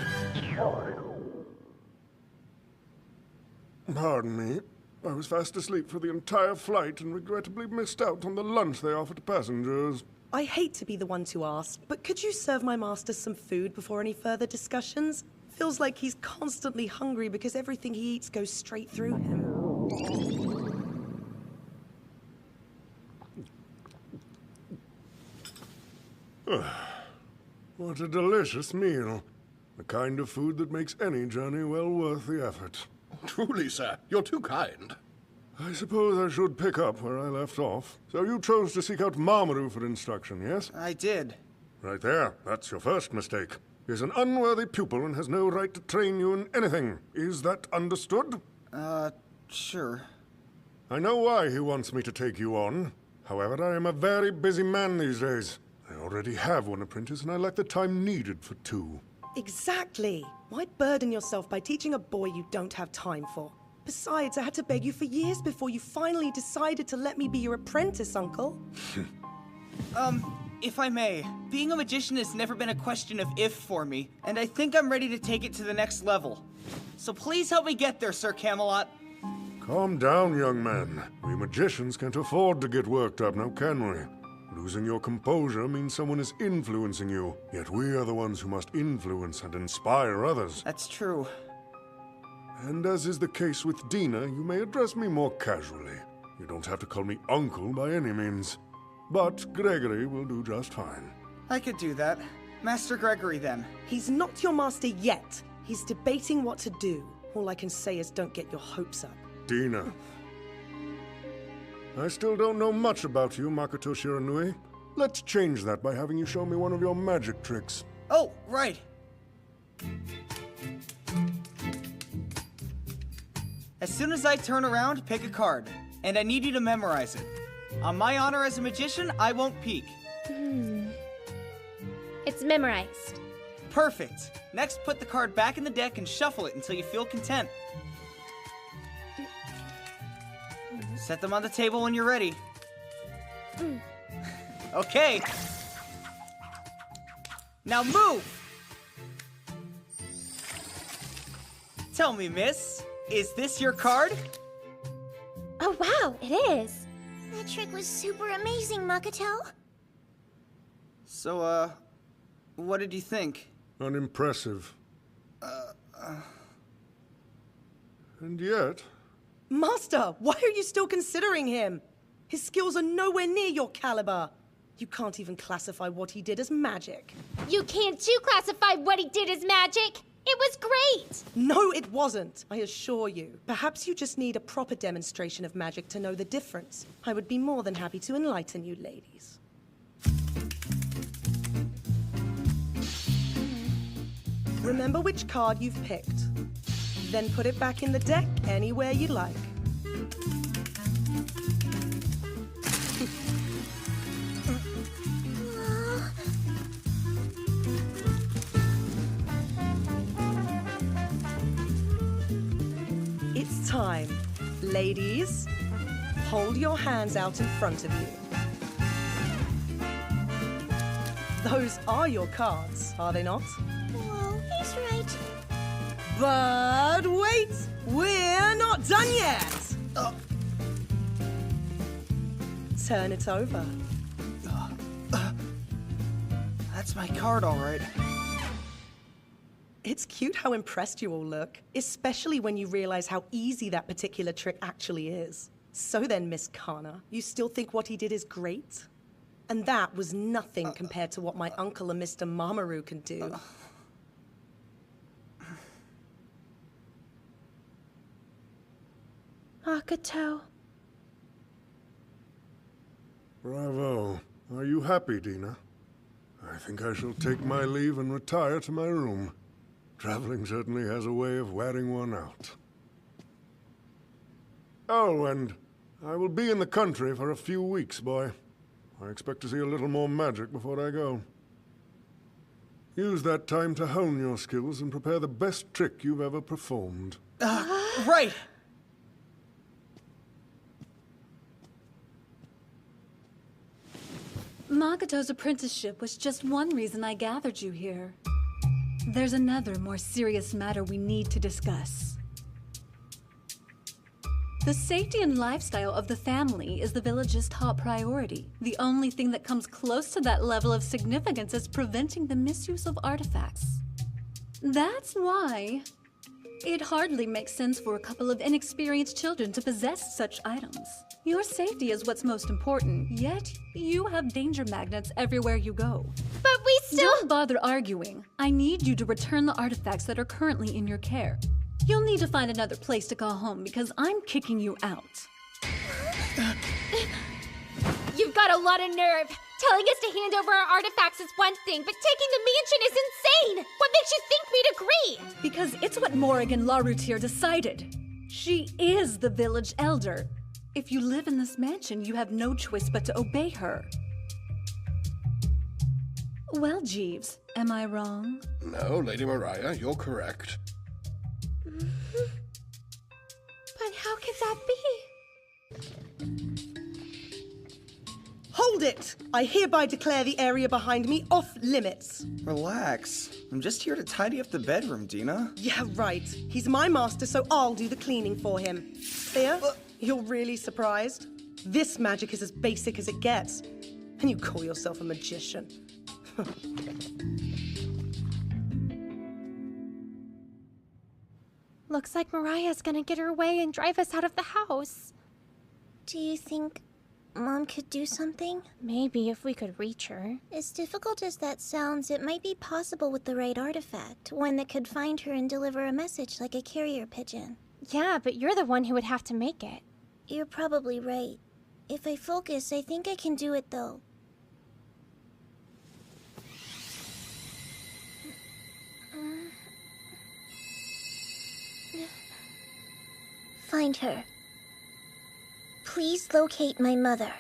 Pardon me. I was fast asleep for the entire flight and regrettably missed out on the lunch they offer to passengers. I hate to be the one to ask, but could you serve my master some food before any further discussions? Feels like he's constantly hungry because everything he eats goes straight through him. What a delicious meal. The kind of food that makes any journey well worth the effort. Truly, sir, you're too kind. I suppose I should pick up where I left off. So you chose to seek out Mamoru for instruction, yes? I did. Right there. That's your first mistake. He's an unworthy pupil and has no right to train you in anything. Is that understood? Sure. I know why he wants me to take you on. However, I am a very busy man these days. I already have one apprentice and I lack the time needed for two. Exactly. Why burden yourself by teaching a boy you don't have time for? Besides, I had to beg you for years before you finally decided to let me be your apprentice, Uncle. If I may, being a magician has never been a question of if for me, and I think I'm ready to take it to the next level. So please help me get there, Sir Camelot. Calm down, young man. We magicians can't afford to get worked up, now can we? Losing your composure means someone is influencing you, yet we are the ones who must influence and inspire others. That's true. And as is the case with Dina, you may address me more casually. You don't have to call me uncle by any means. But Gregory will do just fine. I could do that. Master Gregory, then. He's not your master yet. He's debating what to do. All I can say is don't get your hopes up. Dina. I still don't know much about you, Makoto Shiranui. Let's change that by having you show me one of your magic tricks. Oh, right. As soon as I turn around, pick a card. And I need you to memorize it. On my honor as a magician, I won't peek. It's memorized. Perfect. Next, put the card back in the deck and shuffle it until you feel content. Set them on the table when you're ready. Okay. Now move! Tell me, miss, is this your card? Oh, wow, it is. That trick was super amazing, Makoto. So, what did you think? Unimpressive. And yet... Master, why are you still considering him? His skills are nowhere near your caliber. You can't even classify what he did as magic. You can't too classify what he did as magic. It was great. No, it wasn't, I assure you. Perhaps you just need a proper demonstration of magic to know the difference. I would be more than happy to enlighten you, ladies. Remember which card you've picked. Then put it back in the deck anywhere you like. It's time. Ladies, hold your hands out in front of you. Those are your cards, are they not? Whoa, he's right. But wait, we're not done yet! Turn it over. That's my card, all right. It's cute how impressed you all look, especially when you realize how easy that particular trick actually is. So then, Miss Kana, you still think what he did is great? And that was nothing compared to what my uncle and Mr. Mamoru can do. Makoto. Bravo. Are you happy, Dina? I think I shall take my leave and retire to my room. Traveling certainly has a way of wearing one out. Oh, and I will be in the country for a few weeks, boy. I expect to see a little more magic before I go. Use that time to hone your skills and prepare the best trick you've ever performed. Right! Makoto's apprenticeship was just one reason I gathered you here. There's another, more serious matter we need to discuss. The safety and lifestyle of the family is the village's top priority. The only thing that comes close to that level of significance is preventing the misuse of artifacts. That's why it hardly makes sense for a couple of inexperienced children to possess such items. Your safety is what's most important, yet you have danger magnets everywhere you go. But we still— Don't bother arguing. I need you to return the artifacts that are currently in your care. You'll need to find another place to call home because I'm kicking you out. You've got a lot of nerve. Telling us to hand over our artifacts is one thing, but taking the mansion is insane! What makes you think we'd agree? Because it's what Morrigan Laroutier decided. She is the village elder. If you live in this mansion, you have no choice but to obey her. Well, Jeeves, am I wrong? No, Lady Mariah, you're correct. But how could that be? Hold it! I hereby declare the area behind me off limits. Relax. I'm just here to tidy up the bedroom, Dina. Yeah, right. He's my master, so I'll do the cleaning for him. Here, you're really surprised? This magic is as basic as it gets. And you call yourself a magician. Looks like Mariah's gonna get her way and drive us out of the house. Do you think Mom could do something? Maybe if we could reach her. As difficult as that sounds, it might be possible with the right artifact. One that could find her and deliver a message like a carrier pigeon. Yeah, but you're the one who would have to make it. You're probably right. If I focus, I think I can do it though. Find her. Please locate my mother.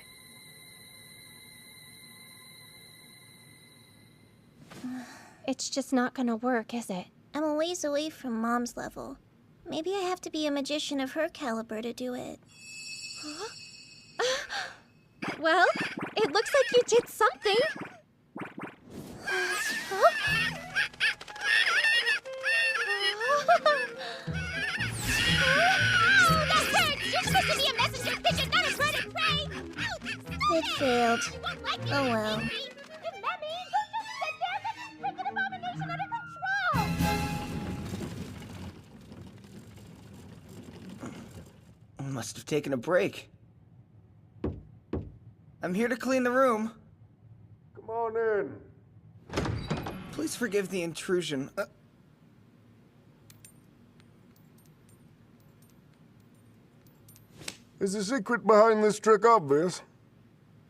It's just not gonna work, is it? I'm a ways away from Mom's level. Maybe I have to be a magician of her caliber to do it. Well, it looks like you did something. It failed. Oh well. Must have taken a break. I'm here to clean the room. Come on in. Please forgive the intrusion. Is the secret behind this trick obvious?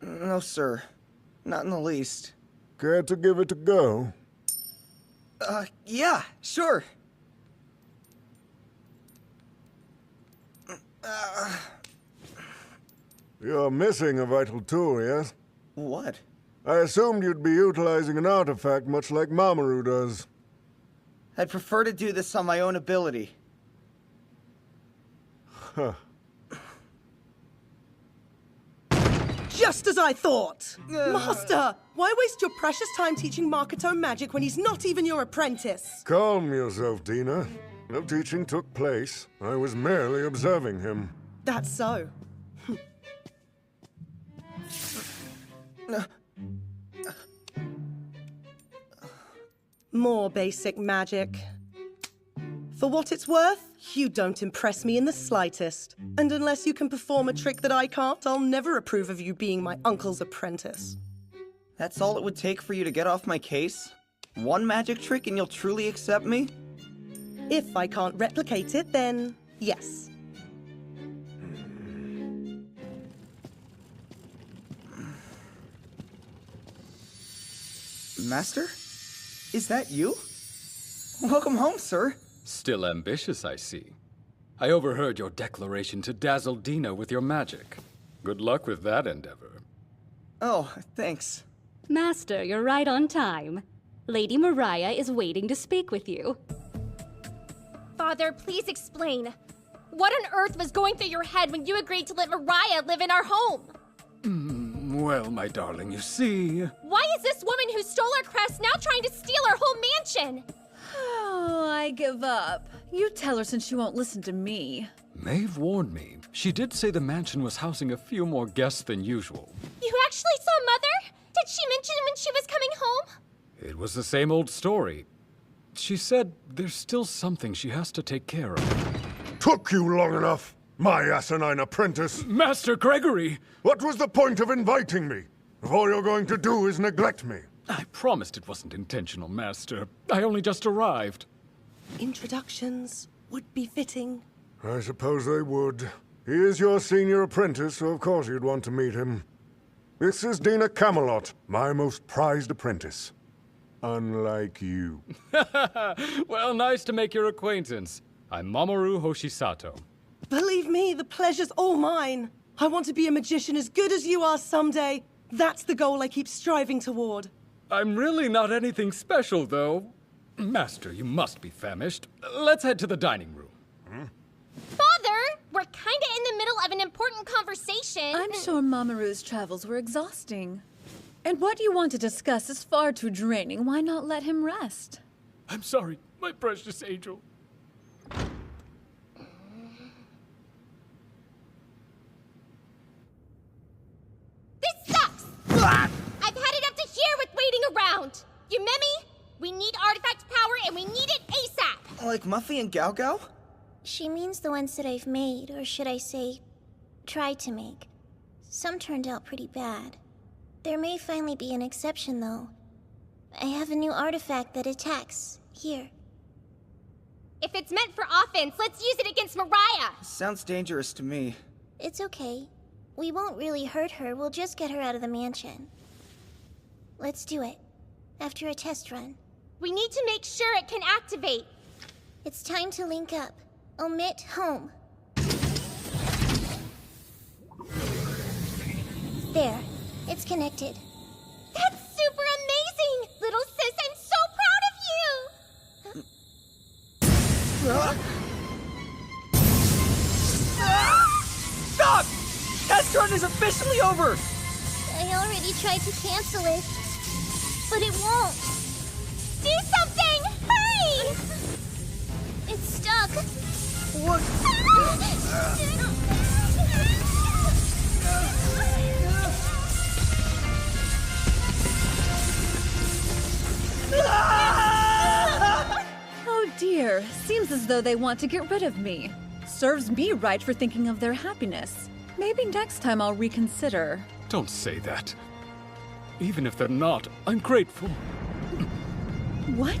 No, sir. Not in the least. Care to give it a go? Yeah, sure. You're missing a vital tool, yes? What? I assumed you'd be utilizing an artifact much like Mamoru does. I'd prefer to do this on my own ability. Huh. Just as I thought! Master, why waste your precious time teaching Makoto magic when he's not even your apprentice? Calm yourself, Dina. No teaching took place. I was merely observing him. That's so. More basic magic. For what it's worth, you don't impress me in the slightest. And unless you can perform a trick that I can't, I'll never approve of you being my uncle's apprentice. That's all it would take for you to get off my case? One magic trick and you'll truly accept me? If I can't replicate it, then yes. Master? Is that you? Welcome home, sir. Still ambitious, I see. I overheard your declaration to dazzle Dina with your magic. Good luck with that endeavor. Oh, thanks. Master, you're right on time. Lady Mariah is waiting to speak with you. Father, please explain. What on earth was going through your head when you agreed to let Mariah live in our home? Well, my darling, you see... Why is this woman who stole our crest now trying to steal our whole mansion? Oh, I give up. You tell her since she won't listen to me. Maeve warned me. She did say the mansion was housing a few more guests than usual. You actually saw Mother? Did she mention when she was coming home? It was the same old story. She said there's still something she has to take care of. Took you long enough, my asinine apprentice. Master Gregory! What was the point of inviting me? If all you're going to do is neglect me. I promised it wasn't intentional, Master. I only just arrived. Introductions would be fitting. I suppose they would. He is your senior apprentice, so of course you'd want to meet him. This is Dina Camelot, my most prized apprentice. Unlike you. Well, nice to make your acquaintance. I'm Mamoru Hoshisato. Believe me, the pleasure's all mine. I want to be a magician as good as you are someday. That's the goal I keep striving toward. I'm really not anything special, though. Master, you must be famished. Let's head to the dining room. Father, we're kinda in the middle of an important conversation. I'm sure Mamoru's travels were exhausting. And what you want to discuss is far too draining. Why not let him rest? I'm sorry, my precious angel. This sucks! I've had it up to here with waiting around. You met me? We need artifact power and we need it ASAP. Like Muffy and Gao Gao? She means the ones that I've made, or should I say, tried to make. Some turned out pretty bad. There may finally be an exception, though. I have a new artifact that attacks. Here. If it's meant for offense, let's use it against Mariah. Sounds dangerous to me. It's okay. We won't really hurt her, we'll just get her out of the mansion. Let's do it. After a test run. We need to make sure it can activate. It's time to link up. Omit home. There. It's connected. That's super amazing! Little sis, I'm so proud of you! Stop! Test run is officially over! I already tried to cancel it, but it won't. Do something! Hurry! It's stuck. What? Oh dear, seems as though they want to get rid of me. Serves me right for thinking of their happiness. Maybe next time I'll reconsider. Don't say that. Even if they're not, I'm grateful. What?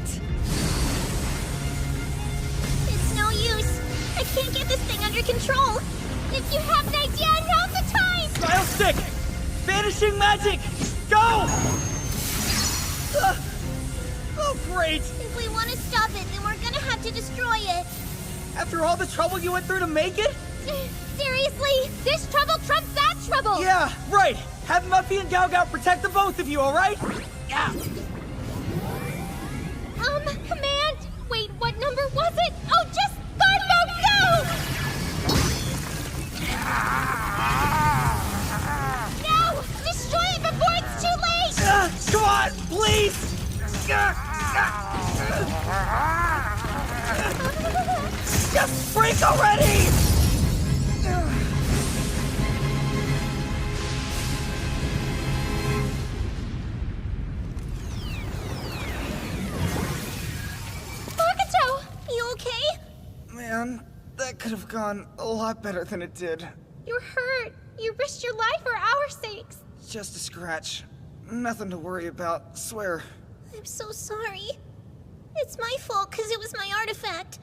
It's no use. I can't get this thing under control. If you have an idea, now's the time! Style stick! Vanishing magic! Go! Oh, great! If we want to stop it, then we're gonna have to destroy it. After all the trouble you went through to make it? Seriously? This trouble trumps that trouble! Yeah, right! Have Muffy and Gao Gao protect the both of you, alright? Yeah! Command! Wait, what number was it? Oh, just go! No! Destroy it before it's too late! Come on, please! Just break already! Makoto! You okay? Man, that could have gone a lot better than it did. You're hurt. You risked your life for our sakes. Just a scratch. Nothing to worry about, swear. I'm so sorry. It's my fault because it was my artifact.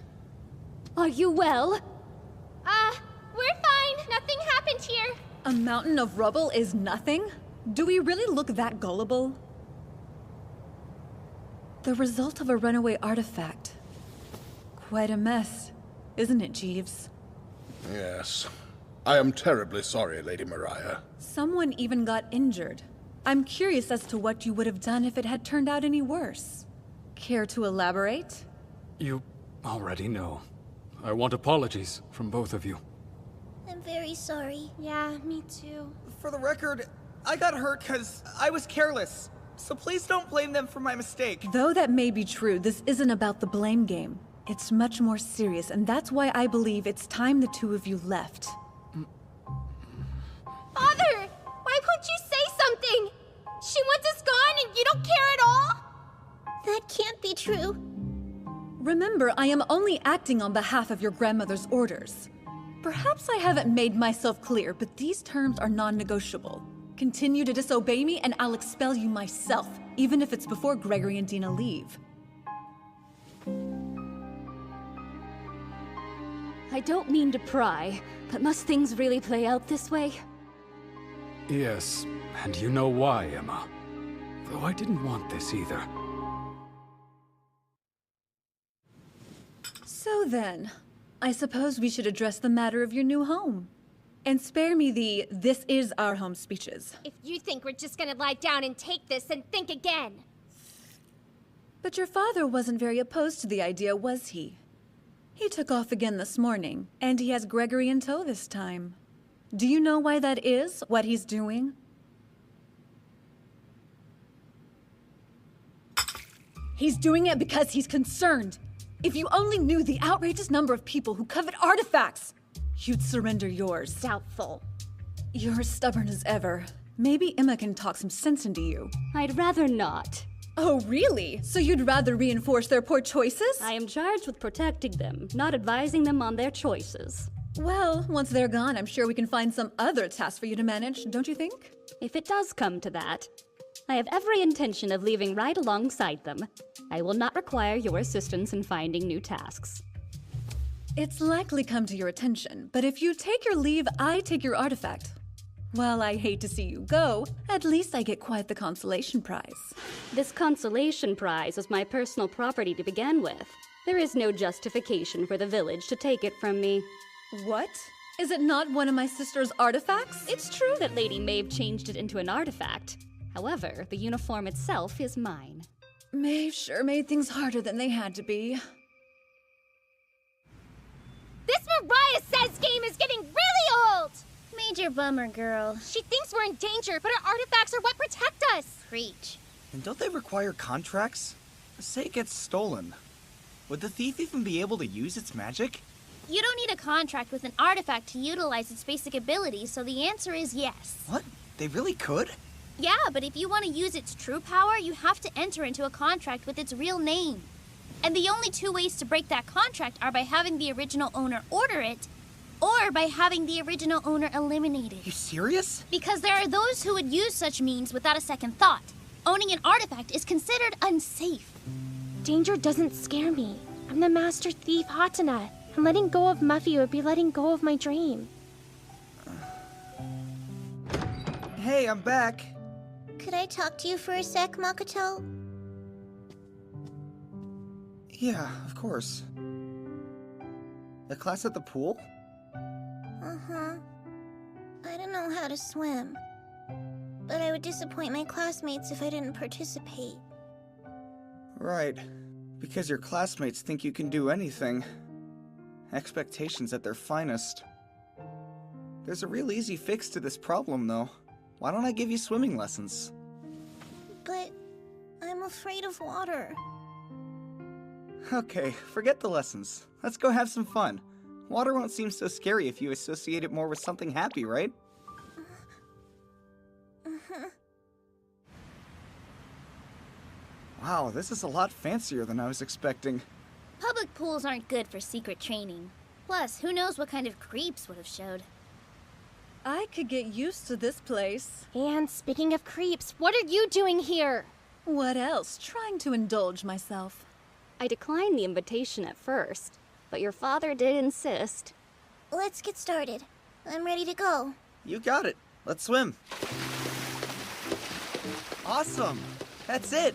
Are you well? We're fine. Nothing happened here. A mountain of rubble is nothing? Do we really look that gullible? The result of a runaway artifact. Quite a mess, isn't it, Jeeves? Yes. I am terribly sorry, Lady Mariah. Someone even got injured. I'm curious as to what you would have done if it had turned out any worse. Care to elaborate? You already know. I want apologies from both of you. I'm very sorry. Yeah, me too. For the record, I got hurt because I was careless. So please don't blame them for my mistake. Though that may be true, this isn't about the blame game. It's much more serious, and that's why I believe it's time the two of you left. Father! Why won't you say something? She wants us gone and you don't care at all? That can't be true. Remember, I am only acting on behalf of your grandmother's orders. Perhaps I haven't made myself clear, but these terms are non-negotiable. Continue to disobey me and I'll expel you myself, even if it's before Gregory and Dina leave. I don't mean to pry, but must things really play out this way? Yes, and you know why, Emma. Though I didn't want this either. So then, I suppose we should address the matter of your new home. And spare me the "this is our home" speeches. If you think we're just gonna lie down and take this, then think again. But your father wasn't very opposed to the idea, was he? He took off again this morning, and he has Gregory in tow this time. Do you know why that is, what he's doing? He's doing it because he's concerned. If you only knew the outrageous number of people who covet artifacts, you'd surrender yours. Doubtful. You're as stubborn as ever. Maybe Emma can talk some sense into you. I'd rather not. Oh, really? So you'd rather reinforce their poor choices? I am charged with protecting them, not advising them on their choices. Well, once they're gone, I'm sure we can find some other task for you to manage, don't you think? If it does come to that, I have every intention of leaving right alongside them. I will not require your assistance in finding new tasks. It's likely come to your attention, but if you take your leave, I take your artifact. While I hate to see you go, at least I get quite the consolation prize. This consolation prize was my personal property to begin with. There is no justification for the village to take it from me. What? Is it not one of my sister's artifacts? It's true that Lady Maeve changed it into an artifact. However, the uniform itself is mine. Maeve sure made things harder than they had to be. This Mariah Says game is getting really old! Major bummer, girl. She thinks we're in danger, but our artifacts are what protect us. Preach. And don't they require contracts? Say it gets stolen. Would the thief even be able to use its magic? You don't need a contract with an artifact to utilize its basic abilities, so the answer is yes. What? They really could? Yeah, but if you want to use its true power, you have to enter into a contract with its real name. And the only two ways to break that contract are by having the original owner order it, or by having the original owner eliminated. You serious? Because there are those who would use such means without a second thought. Owning an artifact is considered unsafe. Danger doesn't scare me. I'm the master thief, Hatsuna, and letting go of Muffy would be letting go of my dream. Hey, I'm back. Could I talk to you for a sec, Makoto? Yeah, of course. The class at the pool? Uh-huh. I don't know how to swim. But I would disappoint my classmates if I didn't participate. Right. Because your classmates think you can do anything. Expectations at their finest. There's a real easy fix to this problem, though. Why don't I give you swimming lessons? But I'm afraid of water. Okay, forget the lessons. Let's go have some fun. Water won't seem so scary if you associate it more with something happy, right? Wow, this is a lot fancier than I was expecting. Public pools aren't good for secret training. Plus, who knows what kind of creeps would have showed. I could get used to this place. And speaking of creeps, what are you doing here? What else? Trying to indulge myself. I declined the invitation at first, but your father did insist. Let's get started. I'm ready to go. You got it. Let's swim. Awesome. That's it.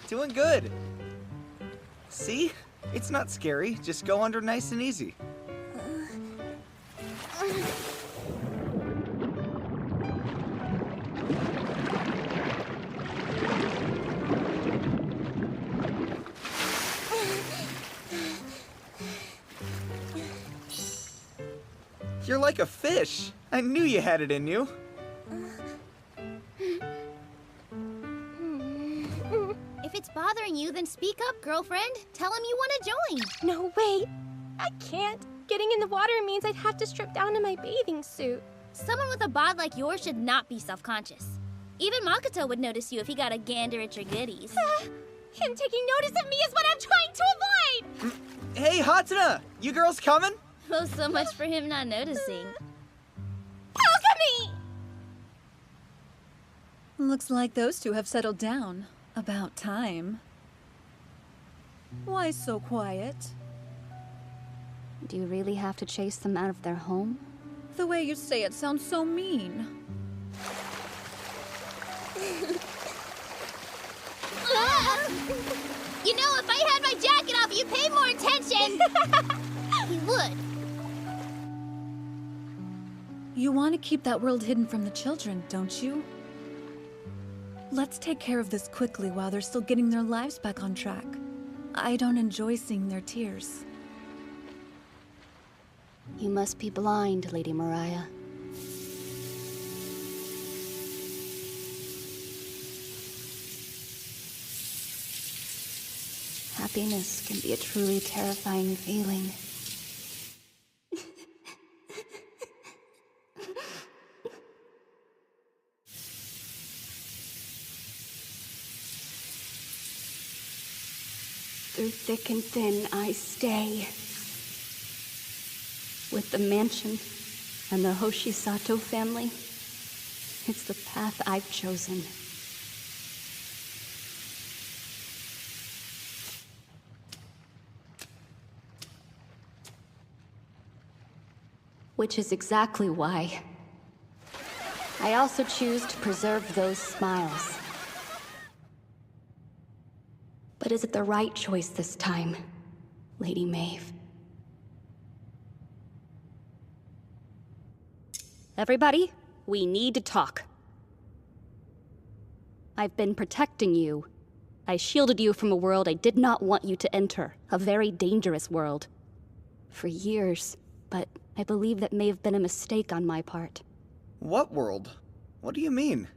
Doing good. See? It's not scary. Just go under nice and easy. You're like a fish. I knew you had it in you. If it's bothering you, then speak up, girlfriend. Tell him you want to join. No way. I can't. Getting in the water means I'd have to strip down to my bathing suit. Someone with a bod like yours should not be self-conscious. Even Makoto would notice you if he got a gander at your goodies. Him taking notice of me is what I'm trying to avoid! Hey, Hatsuna! You girls coming? Oh, so much for him not noticing. Alchemy! Looks like those two have settled down. About time. Why so quiet? Do you really have to chase them out of their home? The way you say it sounds so mean. You know, if I had my jacket off, you'd pay more attention. He would. You want to keep that world hidden from the children, don't you? Let's take care of this quickly while they're still getting their lives back on track. I don't enjoy seeing their tears. You must be blind, Lady Mariah. Happiness can be a truly terrifying feeling. Through thick and thin, I stay. With the mansion and the Hoshisato family, it's the path I've chosen. Which is exactly why I also choose to preserve those smiles. But is it the right choice this time, Lady Maeve? Everybody, we need to talk. I've been protecting you. I shielded you from a world I did not want you to enter, a very dangerous world. For years, but I believe that may have been a mistake on my part. What world? What do you mean?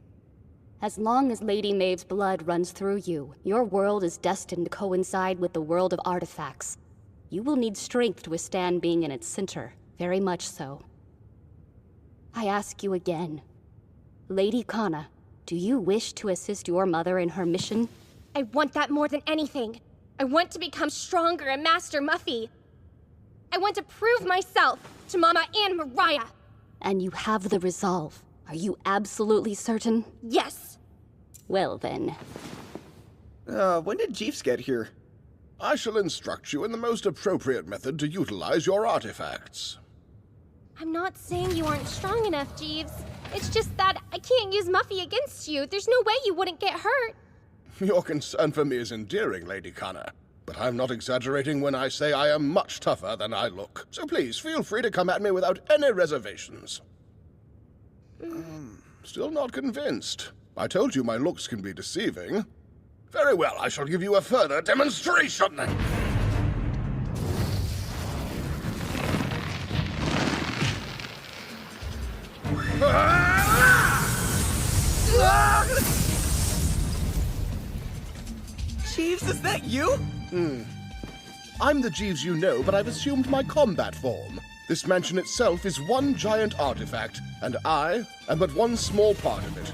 As long as Lady Maeve's blood runs through you, your world is destined to coincide with the world of artifacts. You will need strength to withstand being in its center, very much so. I ask you again, Lady Kana, do you wish to assist your mother in her mission? I want that more than anything. I want to become stronger and master Muffy. I want to prove myself to Mama and Mariah. And you have the resolve. Are you absolutely certain? Yes. Well then. When did Jeeves get here? I shall instruct you in the most appropriate method to utilize your artifacts. I'm not saying you aren't strong enough, Jeeves. It's just that I can't use Muffy against you. There's no way you wouldn't get hurt. Your concern for me is endearing, Lady Kana. But I'm not exaggerating when I say I am much tougher than I look. So please, feel free to come at me without any reservations. Still not convinced. I told you my looks can be deceiving. Very well, I shall give you a further demonstration. Jeeves, is that you? I'm the Jeeves you know, but I've assumed my combat form. This mansion itself is one giant artifact, and I am but one small part of it.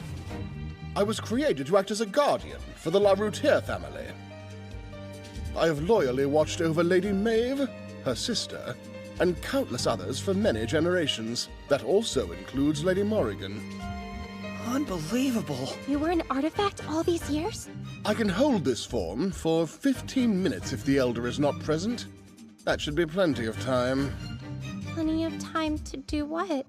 I was created to act as a guardian for the La Routière family. I have loyally watched over Lady Maeve, her sister, and countless others for many generations. That also includes Lady Morrigan. Unbelievable. You were an artifact all these years? I can hold this form for 15 minutes if the Elder is not present. That should be plenty of time. Plenty of time to do what?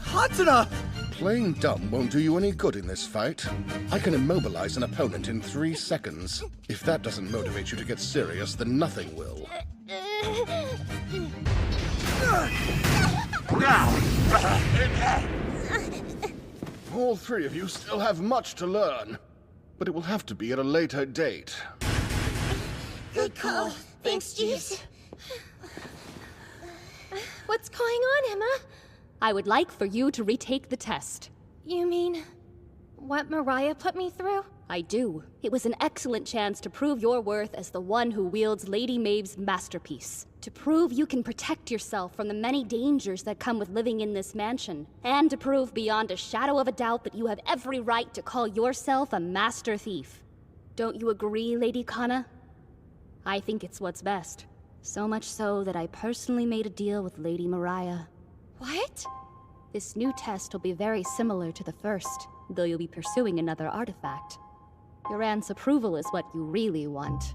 Hatsuna! Playing dumb won't do you any good in this fight. I can immobilize an opponent in 3 seconds. If that doesn't motivate you to get serious, then nothing will. All 3 of you still have much to learn, but it will have to be at a later date. Good call. Thanks, Jeeves. What's going on, Emma? I would like for you to retake the test. You mean what Mariah put me through? I do. It was an excellent chance to prove your worth as the one who wields Lady Maeve's masterpiece. To prove you can protect yourself from the many dangers that come with living in this mansion. And to prove beyond a shadow of a doubt that you have every right to call yourself a master thief. Don't you agree, Lady Kana? I think it's what's best. So much so that I personally made a deal with Lady Mariah. What? This new test will be very similar to the first, though you'll be pursuing another artifact. Your aunt's approval is what you really want.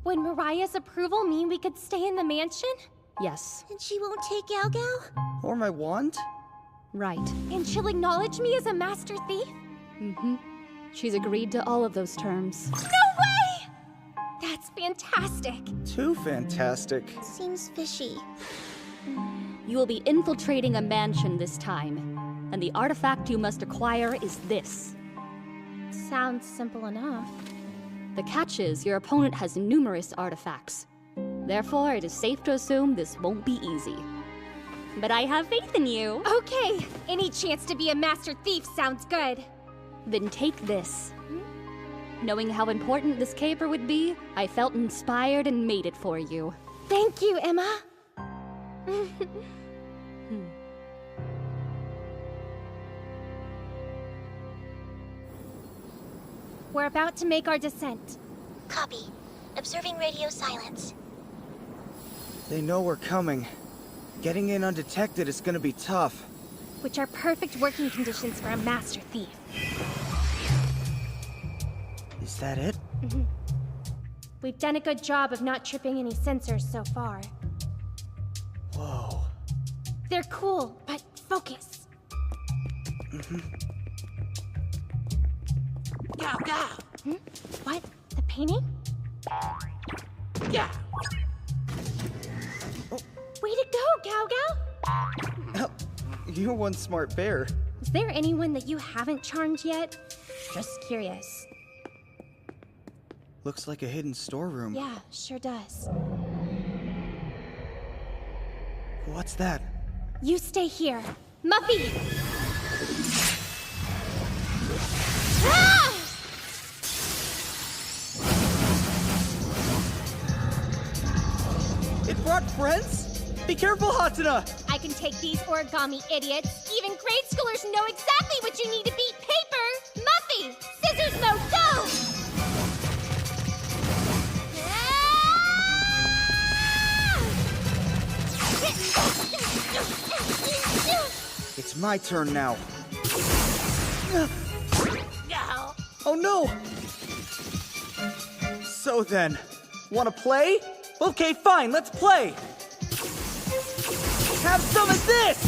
Would Mariah's approval mean we could stay in the mansion? Yes. And she won't take Gao Gao? Or my wand? Right. And she'll acknowledge me as a master thief? Mm-hmm. She's agreed to all of those terms. No way! That's fantastic. Too fantastic. Seems fishy. You will be infiltrating a mansion this time, and the artifact you must acquire is this. Sounds simple enough. The catch is your opponent has numerous artifacts. Therefore, it is safe to assume this won't be easy. But I have faith in you. Okay, any chance to be a master thief sounds good. Then take this. Knowing how important this caper would be, I felt inspired and made it for you. Thank you, Emma. We're about to make our descent. Copy. Observing radio silence. They know we're coming. Getting in undetected is gonna be tough. Which are perfect working conditions for a master thief. Is that it? Mm-hmm. We've done a good job of not tripping any sensors so far. Whoa. They're cool, but focus. Mm-hmm. Gao Gao. What? The painting? Yeah. Way to go, Gao Gao! You're one smart bear. Is there anyone that you haven't charmed yet? Just curious. Looks like a hidden storeroom. Yeah, sure does. What's that? You stay here. Muffy! Ah! It brought friends? Be careful, Hatsuna! I can take these origami idiots. Even grade schoolers know exactly what you need to beat paper. Muffy! Scissors mode, go! It's my turn now. No. Oh no! So then, wanna play? Okay, fine, let's play! Have some of this!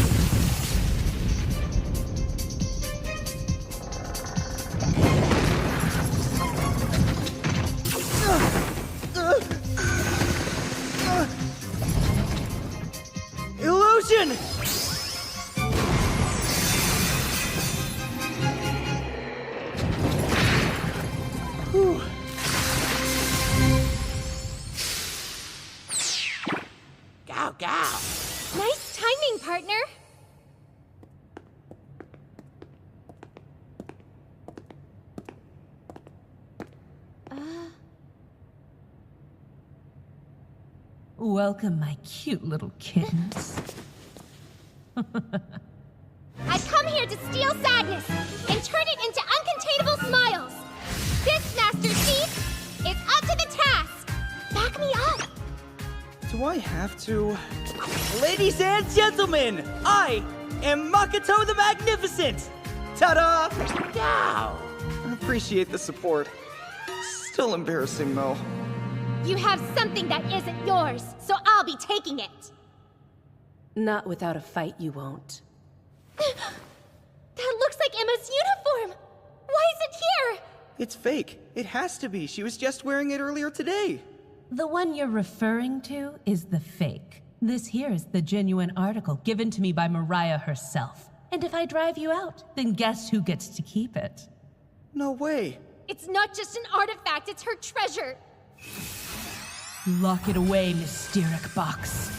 Illusion! Whew. Gao Gao. Nice timing, partner. Welcome, my cute little kittens. I've come here to steal sadness and turn it into uncontainable smiles. This Master Thief is up to the task. Back me up. Do I have to? Ladies and gentlemen, I am Makoto the Magnificent! Ta-da! Gao. I appreciate the support. Still embarrassing, though. You have something that isn't yours, so I'll be taking it. Not without a fight, you won't. That looks like Emma's uniform. Why is it here? It's fake. It has to be. She was just wearing it earlier today. The one you're referring to is the fake. This here is the genuine article given to me by Mariah herself. And if I drive you out, then guess who gets to keep it? No way. It's not just an artifact, it's her treasure. Lock it away, mysteric box.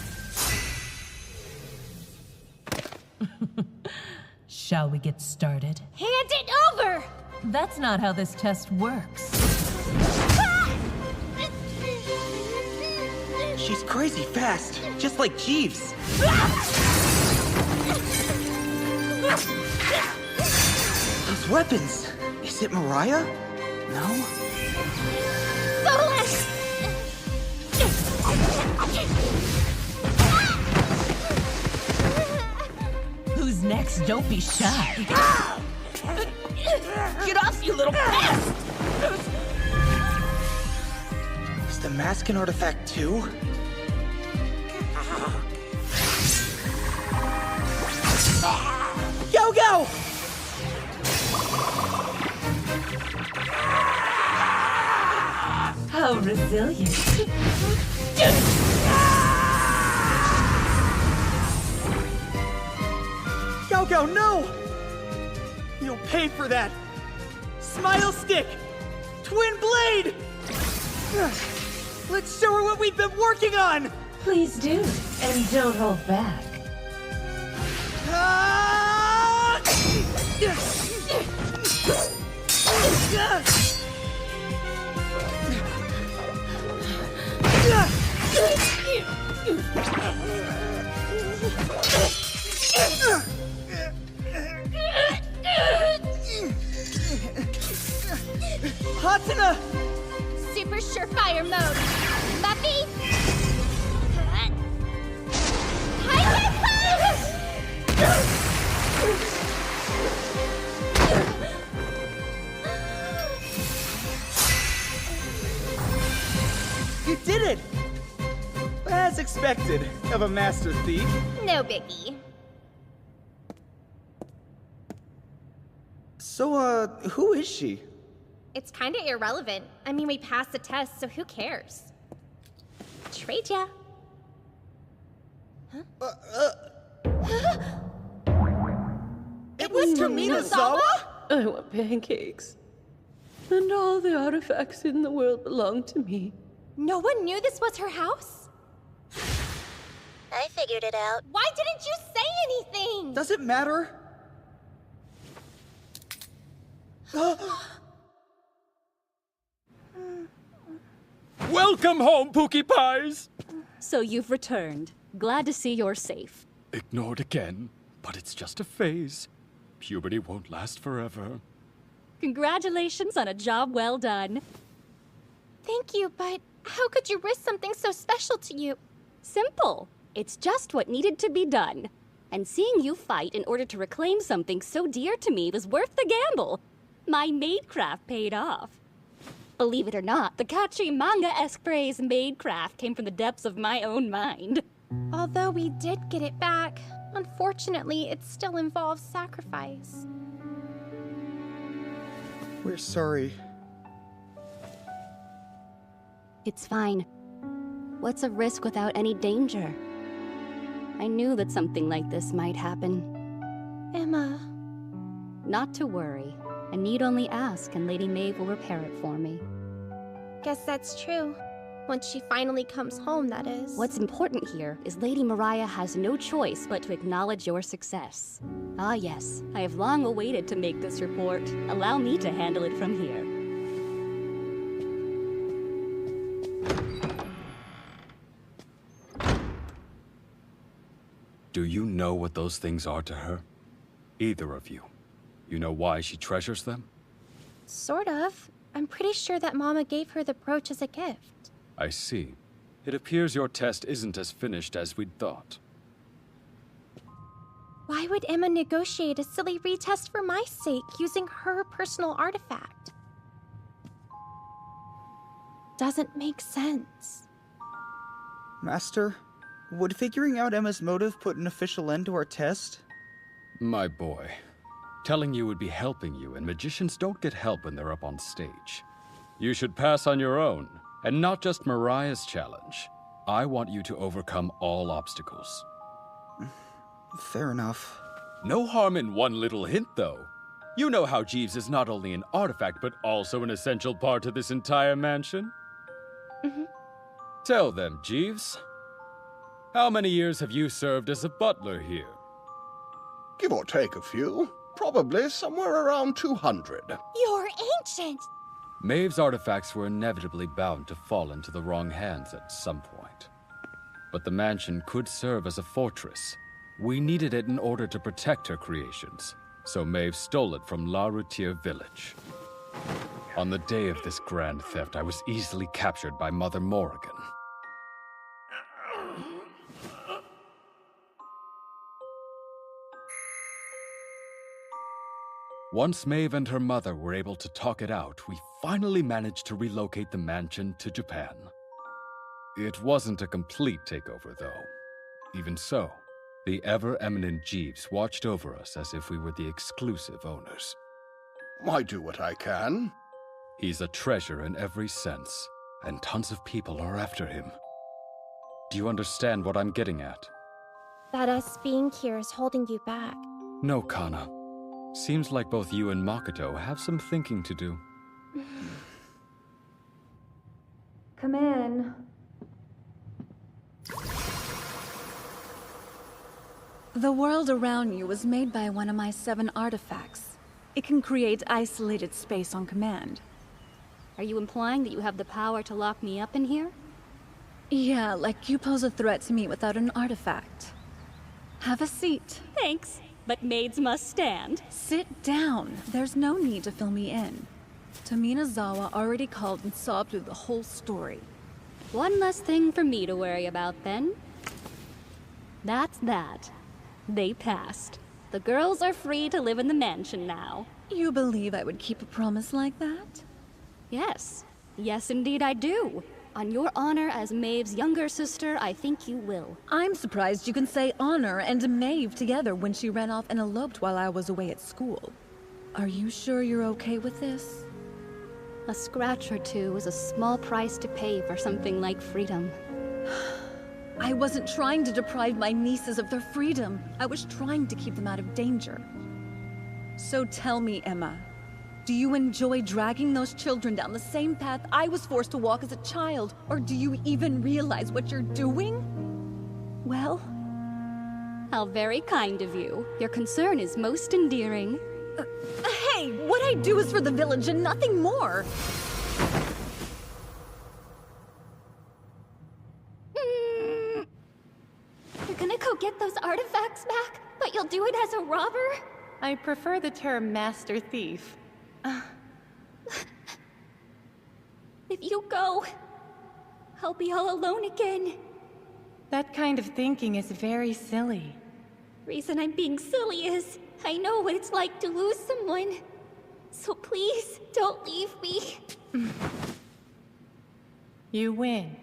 Shall we get started? Hand it over! That's not how this test works. She's crazy fast, just like Jeeves. Those weapons. Is it Mariah? No? Solus! Who's next? Don't be shy. Get off, you little pest! Is the mask an artifact too? Go, go! How resilient. Go, go, no! You'll pay for that! Smile stick! Twin blade! Let's show her what we've been working on! Please do, and don't hold back. Ah! Hatsuna! Super surefire mode. Buffy? High You did it! As expected of a master thief. No biggie. So, who is she? It's kinda irrelevant. I mean, we passed the test, so who cares? Trade ya. It was Tominazawa? I want pancakes. And all the artifacts in the world belong to me. No one knew this was her house? I figured it out. Why didn't you say anything? Does it matter? Welcome home, Pookie Pies! So you've returned. Glad to see you're safe. Ignored again, but it's just a phase. Puberty won't last forever. Congratulations on a job well done. Thank you, but how could you risk something so special to you? Simple. It's just what needed to be done. And seeing you fight in order to reclaim something so dear to me was worth the gamble. My maidcraft paid off. Believe it or not, the catchy manga-esque phrase maidcraft came from the depths of my own mind. Although we did get it back, unfortunately, it still involves sacrifice. We're sorry. It's fine. What's a risk without any danger? I knew that something like this might happen. Emma. Not to worry. I need only ask and Lady Maeve will repair it for me. Guess that's true. Once she finally comes home, that is. What's important here is Lady Mariah has no choice but to acknowledge your success. Ah yes, I have long awaited to make this report. Allow me to handle it from here. Do you know what those things are to her? Either of you. You know why she treasures them? Sort of. I'm pretty sure that Mama gave her the brooch as a gift. I see. It appears your test isn't as finished as we'd thought. Why would Emma negotiate a silly retest for my sake using her personal artifact? Doesn't make sense. Master, would figuring out Emma's motive put an official end to our test? My boy, telling you would be helping you, and magicians don't get help when they're up on stage. You should pass on your own, and not just Mariah's challenge. I want you to overcome all obstacles. Fair enough. No harm in one little hint, though. You know how Jeeves is not only an artifact, but also an essential part of this entire mansion? Mm-hmm. Tell them, Jeeves. How many years have you served as a butler here? Give or take a few. Probably somewhere around 200. You're ancient! Maeve's artifacts were inevitably bound to fall into the wrong hands at some point. But the mansion could serve as a fortress. We needed it in order to protect her creations, so Maeve stole it from La Routière village. On the day of this grand theft, I was easily captured by Mother Morrigan. Once Maeve and her mother were able to talk it out, we finally managed to relocate the mansion to Japan. It wasn't a complete takeover, though. Even so, the ever-eminent Jeeves watched over us as if we were the exclusive owners. I do what I can. He's a treasure in every sense, and tons of people are after him. Do you understand what I'm getting at? That us being here is holding you back. No, Kana. Seems like both you and Makoto have some thinking to do. Come in. The world around you was made by one of my 7 artifacts. It can create isolated space on command. Are you implying that you have the power to lock me up in here? Yeah, like you pose a threat to me without an artifact. Have a seat. Thanks, but maids must stand. Sit down. There's no need to fill me in. Tominazawa already called and sobbed through the whole story. One less thing for me to worry about, then. That's that. They passed. The girls are free to live in the mansion now. You believe I would keep a promise like that? Yes. Yes, indeed I do. On your honor as Maeve's younger sister, I think you will. I'm surprised you can say honor and Maeve together when she ran off and eloped while I was away at school. Are you sure you're okay with this? A scratch or two is a small price to pay for something like freedom. I wasn't trying to deprive my nieces of their freedom. I was trying to keep them out of danger. So tell me, Emma, do you enjoy dragging those children down the same path I was forced to walk as a child? Or do you even realize what you're doing? Well? How very kind of you. Your concern is most endearing. Hey, what I do is for the village and nothing more. You're gonna go get those artifacts back, but you'll do it as a robber? I prefer the term master thief. If you go, I'll be all alone again. That kind of thinking is very silly. Reason I'm being silly is I know what it's like to lose someone. So please, don't leave me. You win.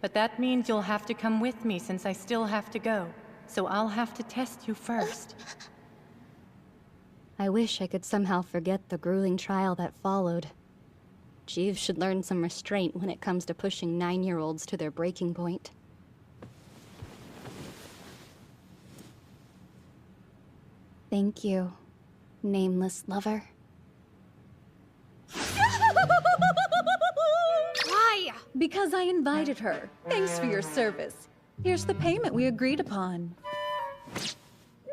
But that means you'll have to come with me since I still have to go. So I'll have to test you first. I wish I could somehow forget the grueling trial that followed. Jeeves should learn some restraint when it comes to pushing 9-year-olds to their breaking point. Thank you, nameless lover. Why? Because I invited her. Thanks for your service. Here's the payment we agreed upon.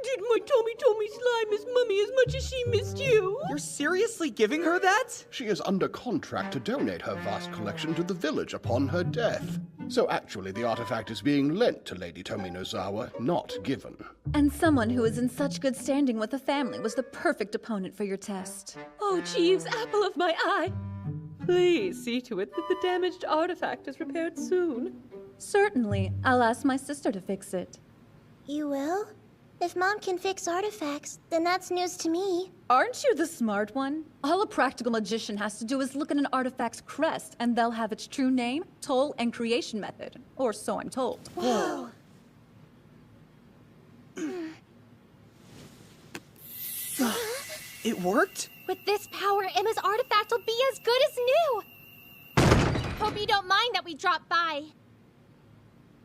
Did my Tommy slime miss Mummy as much as she missed you? You're seriously giving her that? She is under contract to donate her vast collection to the village upon her death. So actually the artifact is being lent to Lady Tominozawa, not given. And someone who is in such good standing with the family was the perfect opponent for your test. Oh, Jeeves, apple of my eye! Please see to it that the damaged artifact is repaired soon. Certainly. I'll ask my sister to fix it. You will? If Mom can fix artifacts, then that's news to me. Aren't you the smart one? All a practical magician has to do is look at an artifact's crest, and they'll have its true name, toll, and creation method. Or so I'm told. Whoa. It worked? With this power, Emma's artifact will be as good as new. Hope you don't mind that we dropped by.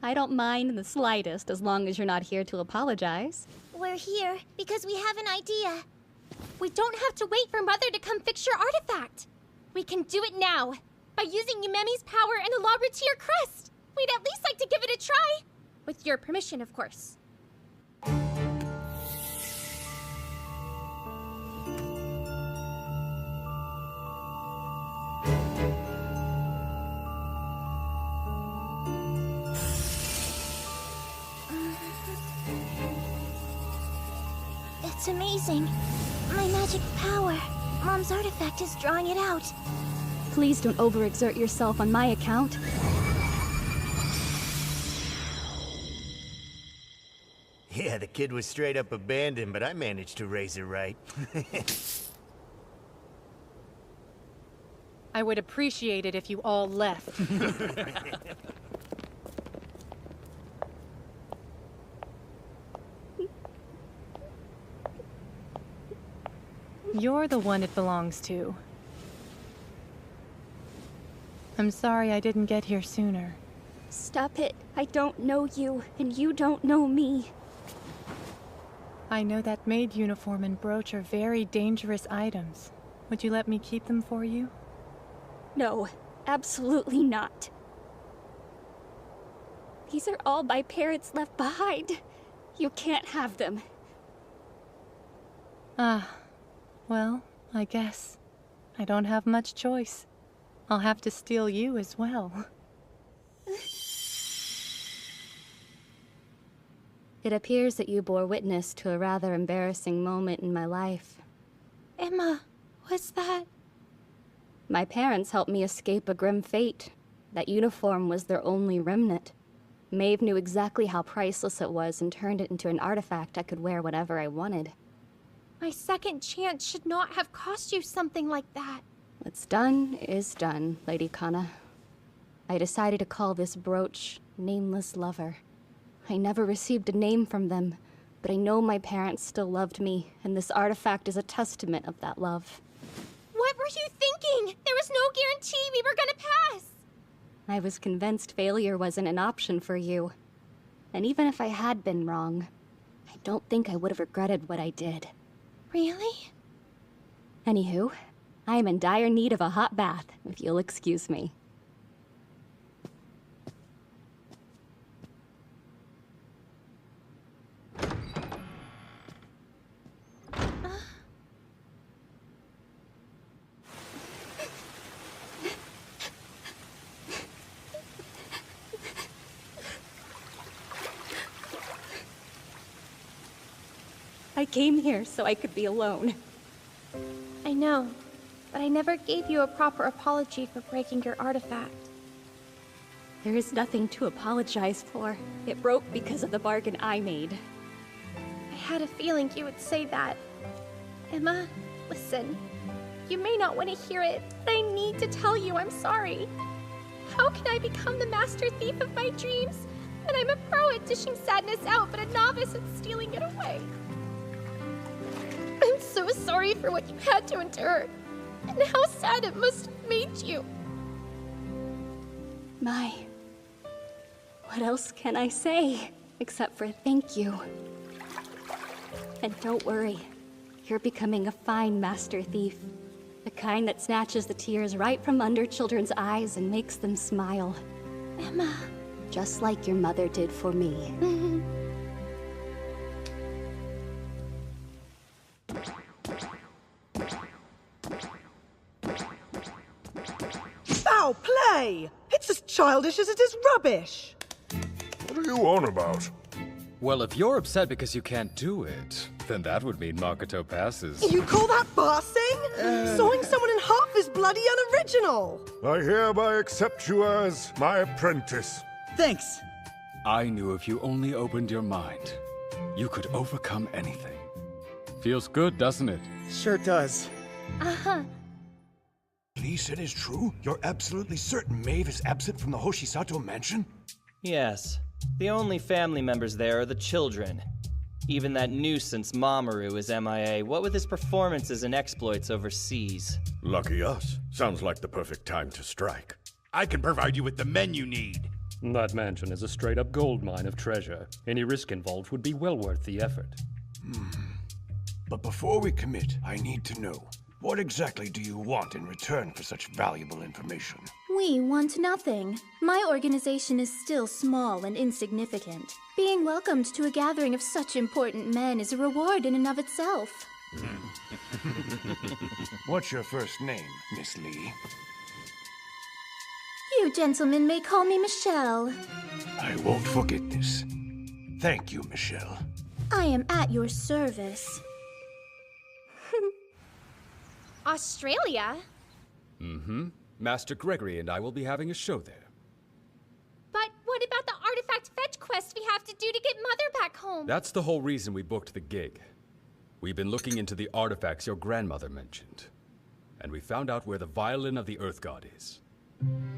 I don't mind in the slightest, as long as you're not here to apologize. We're here because we have an idea. We don't have to wait for Mother to come fix your artifact. We can do it now, by using Yumemi's power and the La Routière crest. We'd at least like to give it a try. With your permission, of course. It's amazing. My magic power. Mom's artifact is drawing it out. Please don't overexert yourself on my account. Yeah, the kid was straight up abandoned, but I managed to raise her right. I would appreciate it if you all left. You're the one it belongs to. I'm sorry I didn't get here sooner. Stop it. I don't know you, and you don't know me. I know that maid uniform and brooch are very dangerous items. Would you let me keep them for you? No, absolutely not. These are all my parents left behind. You can't have them. Ah, well, I guess. I don't have much choice. I'll have to steal you as well. It appears that you bore witness to a rather embarrassing moment in my life. Emma, what's that? My parents helped me escape a grim fate. That uniform was their only remnant. Maeve knew exactly how priceless it was and turned it into an artifact I could wear whenever I wanted. My second chance should not have cost you something like that. What's done is done, Lady Kana. I decided to call this brooch Nameless Lover. I never received a name from them, but I know my parents still loved me, and this artifact is a testament of that love. What were you thinking? There was no guarantee we were gonna pass! I was convinced failure wasn't an option for you. And even if I had been wrong, I don't think I would have regretted what I did. Really? Anywho, I am in dire need of a hot bath, if you'll excuse me. I came here so I could be alone. I know, but I never gave you a proper apology for breaking your artifact. There is nothing to apologize for. It broke because of the bargain I made. I had a feeling you would say that. Emma, listen. You may not want to hear it, but I need to tell you I'm sorry. How can I become the master thief of my dreams when I'm a pro at dishing sadness out, but a novice at stealing it away? I'm so sorry for what you had to endure, and how sad it must have made you. My, what else can I say except for thank you? And don't worry, you're becoming a fine master thief. The kind that snatches the tears right from under children's eyes and makes them smile. Emma. Just like your mother did for me. Foul play! It's as childish as it is rubbish! What are you on about? Well, if you're upset because you can't do it, then that would mean Makoto passes. You call that bossing? Sawing someone in half is bloody unoriginal! I hereby accept you as my apprentice. Thanks. I knew if you only opened your mind, you could overcome anything. Feels good, doesn't it? Sure does. Uh-huh. Please, it is true? You're absolutely certain Maeve is absent from the Hoshisato mansion? Yes. The only family members there are the children. Even that nuisance Mamoru is MIA, what with his performances and exploits overseas. Lucky us. Sounds like the perfect time to strike. I can provide you with the men you need. That mansion is a straight-up gold mine of treasure. Any risk involved would be well worth the effort. But before we commit, I need to know, what exactly do you want in return for such valuable information? We want nothing. My organization is still small and insignificant. Being welcomed to a gathering of such important men is a reward in and of itself. What's your first name, Miss Lee? You gentlemen may call me Michelle. I won't forget this. Thank you, Michelle. I am at your service. Australia? Mm-hmm. Master Gregory and I will be having a show there. But what about the artifact fetch quest we have to do to get Mother back home? That's the whole reason we booked the gig. We've been looking into the artifacts your grandmother mentioned. And we found out where the violin of the Earth God is.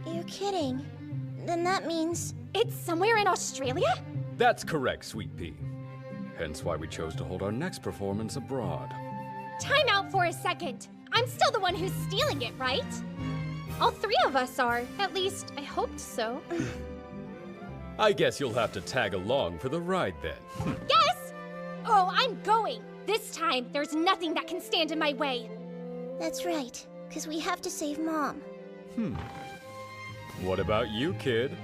You're kidding. Then that means... It's somewhere in Australia? That's correct, Sweet Pea. Hence why we chose to hold our next performance abroad. Time out for a second. I'm still the one who's stealing it, right? All three of us are. At least, I hoped so. I guess you'll have to tag along for the ride then. Yes! Oh, I'm going. This time, there's nothing that can stand in my way. That's right, because we have to save Mom. What about you, kid?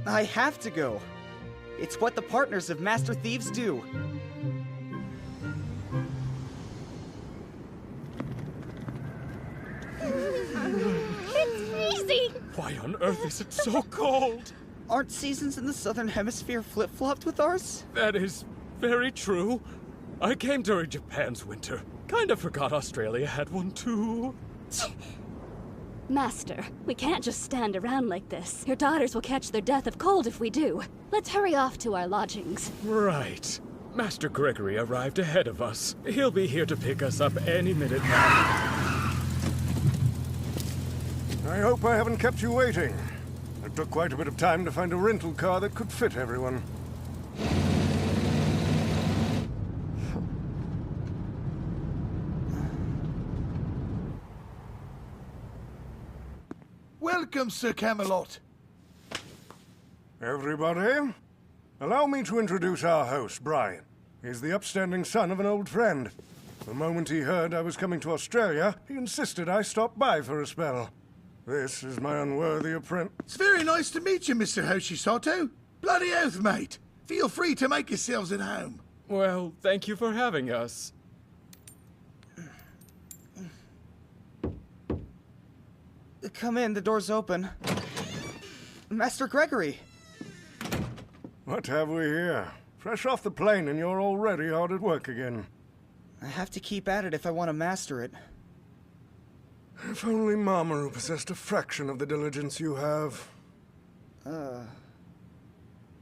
I have to go. It's what the partners of Master Thieves do. It's freezing! Why on earth is it so cold? Aren't seasons in the Southern Hemisphere flip-flopped with ours? That is very true. I came during Japan's winter. Kinda forgot Australia had one too. Master, we can't just stand around like this. Your daughters will catch their death of cold if we do. Let's hurry off to our lodgings. Right. Master Gregory arrived ahead of us. He'll be here to pick us up any minute now. I hope I haven't kept you waiting. It took quite a bit of time to find a rental car that could fit everyone. Welcome, Sir Camelot. Everybody, allow me to introduce our host, Brian. He's the upstanding son of an old friend. The moment he heard I was coming to Australia, he insisted I stop by for a spell. This is my unworthy apprentice. It's very nice to meet you, Mr. Hoshisato. Bloody oath, mate. Feel free to make yourselves at home. Well, thank you for having us. Come in, the door's open. Master Gregory! What have we here? Fresh off the plane and you're already hard at work again. I have to keep at it if I want to master it. If only Mamoru possessed a fraction of the diligence you have.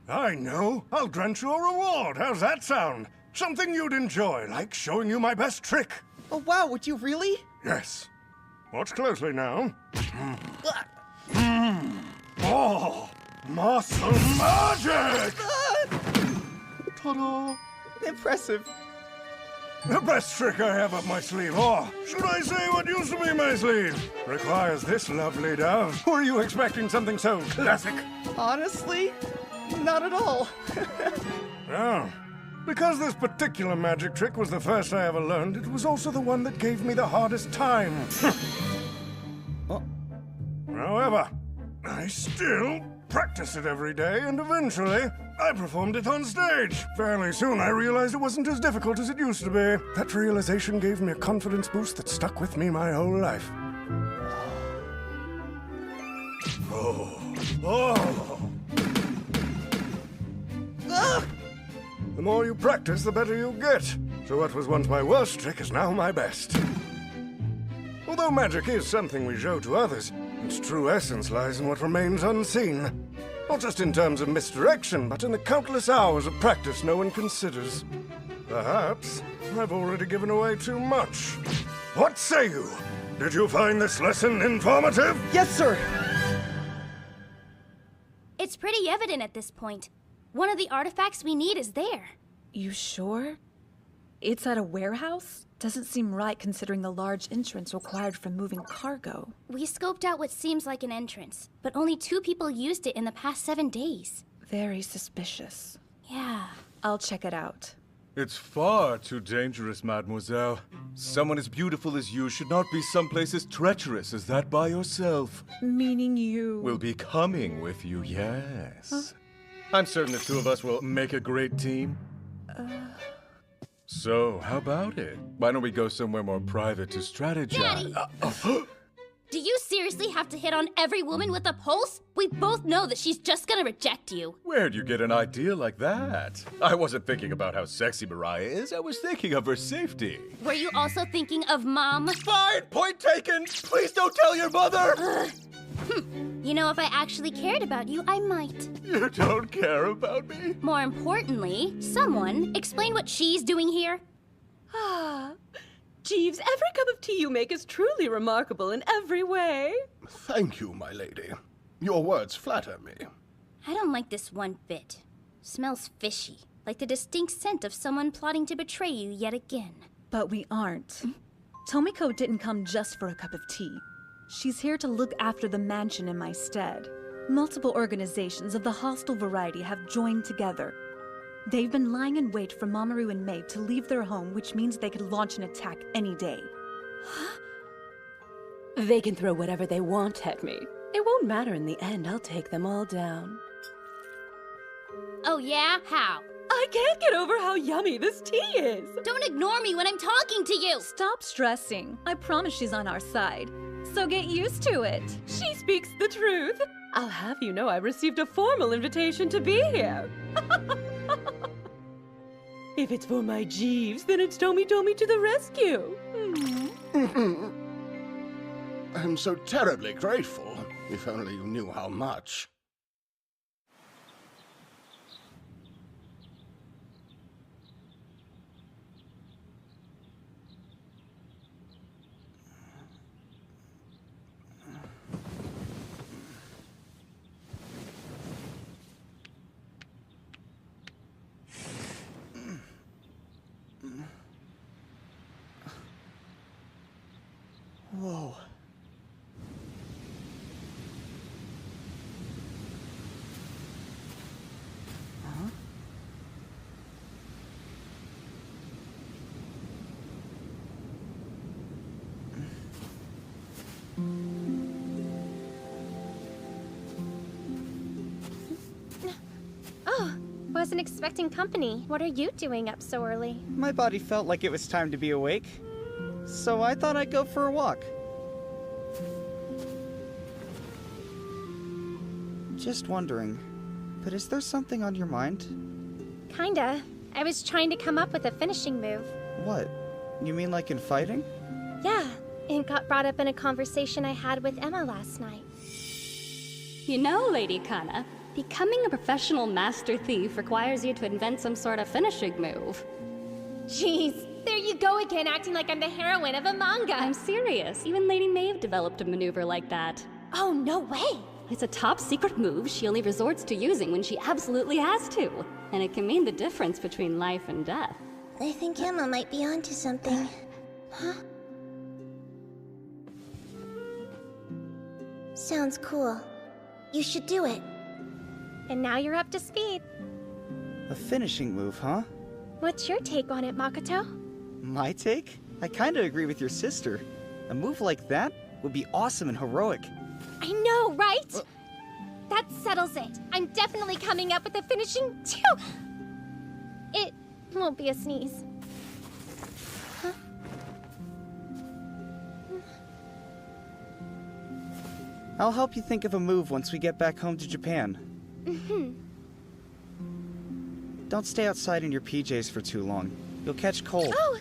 I know! I'll grant you a reward! How's that sound? Something you'd enjoy, like showing you my best trick. Oh wow, would you really? Yes. Watch closely now. Oh! Muscle magic! Ta-da! Impressive. The best trick I have up my sleeve, or should I say what used to be my sleeve, requires this lovely dove. Were you expecting something so classic? Honestly, not at all. Oh. Because this particular magic trick was the first I ever learned, it was also the one that gave me the hardest time. However, I still practice it every day, and eventually, I performed it on stage. Fairly soon, I realized it wasn't as difficult as it used to be. That realization gave me a confidence boost that stuck with me my whole life. The more you practice, the better you get. So what was once my worst trick is now my best. Although magic is something we show to others, its true essence lies in what remains unseen. Not just in terms of misdirection, but in the countless hours of practice no one considers. Perhaps I've already given away too much. What say you? Did you find this lesson informative? Yes, sir! It's pretty evident at this point. One of the artifacts we need is there. You sure? It's at a warehouse? Doesn't seem right considering the large entrance required for moving cargo. We scoped out what seems like an entrance, but only 2 people used it in the past 7 days. Very suspicious. Yeah. I'll check it out. It's far too dangerous, mademoiselle. Someone as beautiful as you should not be someplace as treacherous as that by yourself. Meaning you... We'll be coming with you, yes. Huh? I'm certain the 2 of us will make a great team. So, how about it? Why don't we go somewhere more private to strategize? Daddy! Do you seriously have to hit on every woman with a pulse? We both know that she's just gonna reject you. Where'd you get an idea like that? I wasn't thinking about how sexy Mariah is. I was thinking of her safety. Were you also thinking of Mom? Fine, point taken. Please don't tell your mother. You know, if I actually cared about you, I might. You don't care about me? More importantly, someone explain what she's doing here. Ah, Jeeves, every cup of tea you make is truly remarkable in every way. Thank you, my lady. Your words flatter me. I don't like this one bit. Smells fishy, like the distinct scent of someone plotting to betray you yet again. But we aren't. Tomiko didn't come just for a cup of tea. She's here to look after the mansion in my stead. Multiple organizations of the hostile variety have joined together. They've been lying in wait for Mamoru and Maeve to leave their home, which means they could launch an attack any day. They can throw whatever they want at me. It won't matter in the end. I'll take them all down. Oh yeah? How? I can't get over how yummy this tea is. Don't ignore me when I'm talking to you. Stop stressing. I promise she's on our side. So get used to it. She speaks the truth. I'll have you know I received a formal invitation to be here. If it's for my Jeeves, then it's Tomi to the rescue. I'm so terribly grateful. If only you knew how much. Whoa. Huh? Oh, wasn't expecting company. What are you doing up so early? My body felt like it was time to be awake, so I thought I'd go for a walk. Just wondering, but is there something on your mind? Kinda. I was trying to come up with a finishing move. What? You mean like in fighting? Yeah, it got brought up in a conversation I had with Emma last night. You know, Lady Kana, becoming a professional master thief requires you to invent some sort of finishing move. Jeez, there you go again, acting like I'm the heroine of a manga. I'm serious. Even Lady Maeve developed a maneuver like that. Oh, no way! It's a top secret move she only resorts to using when she absolutely has to. And it can mean the difference between life and death. I think Emma might be onto something. Huh? Sounds cool. You should do it. And now you're up to speed. A finishing move, huh? What's your take on it, Makoto? My take? I kinda agree with your sister. A move like that would be awesome and heroic. I know, right? That settles it. I'm definitely coming up with a finishing too. It won't be a sneeze. Huh? I'll help you think of a move once we get back home to Japan. Don't stay outside in your PJs for too long. You'll catch cold. Oh!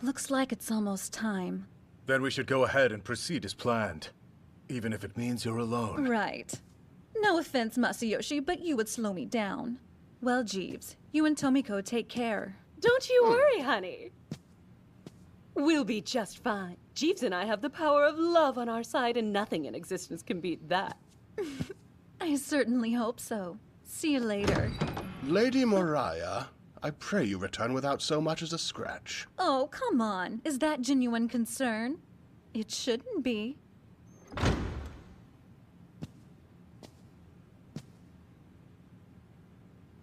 Looks like it's almost time. Then we should go ahead and proceed as planned. Even if it means you're alone. Right. No offense, Masayoshi, but you would slow me down. Well, Jeeves, you and Tomiko take care. Don't you worry, honey. We'll be just fine. Jeeves and I have the power of love on our side, and nothing in existence can beat that. I certainly hope so. See you later. Lady Mariah, I pray you return without so much as a scratch. Oh, come on. Is that genuine concern? It shouldn't be.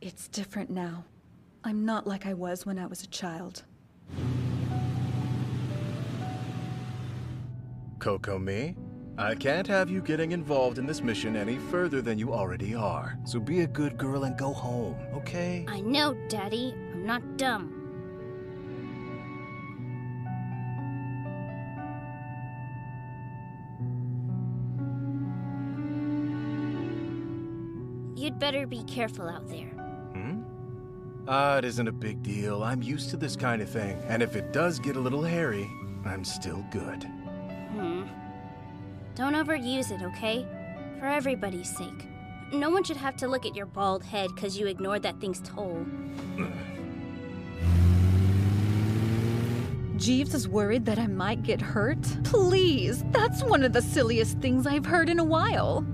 It's different now. I'm not like I was when I was a child. Kokomi, I can't have you getting involved in this mission any further than you already are. So be a good girl and go home, okay? I know, Daddy. I'm not dumb. You'd better be careful out there. It isn't a big deal. I'm used to this kind of thing. And if it does get a little hairy, I'm still good. Don't overuse it, okay? For everybody's sake. No one should have to look at your bald head because you ignored that thing's toll. Jeeves is worried that I might get hurt? Please, that's one of the silliest things I've heard in a while.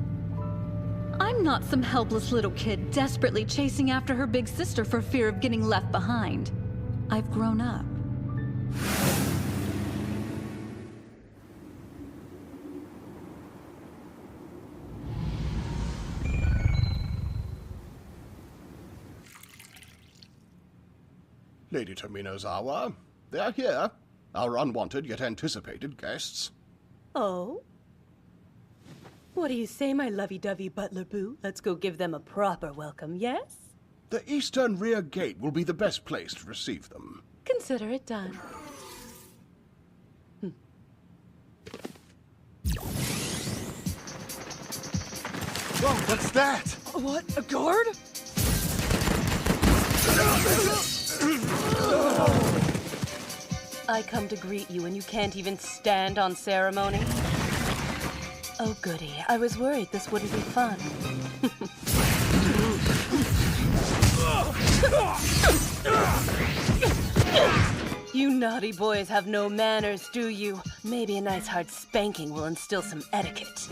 I'm not some helpless little kid desperately chasing after her big sister for fear of getting left behind. I've grown up. Lady Tominozawa, they're here. Our unwanted yet anticipated guests. Oh? What do you say, my lovey-dovey butler boo? Let's go give them a proper welcome, yes? The eastern rear gate will be the best place to receive them. Consider it done. Whoa, what's that? What? A guard? I come to greet you and you can't even stand on ceremony? Oh goody, I was worried this wouldn't be fun. You naughty boys have no manners, do you? Maybe a nice hard spanking will instill some etiquette.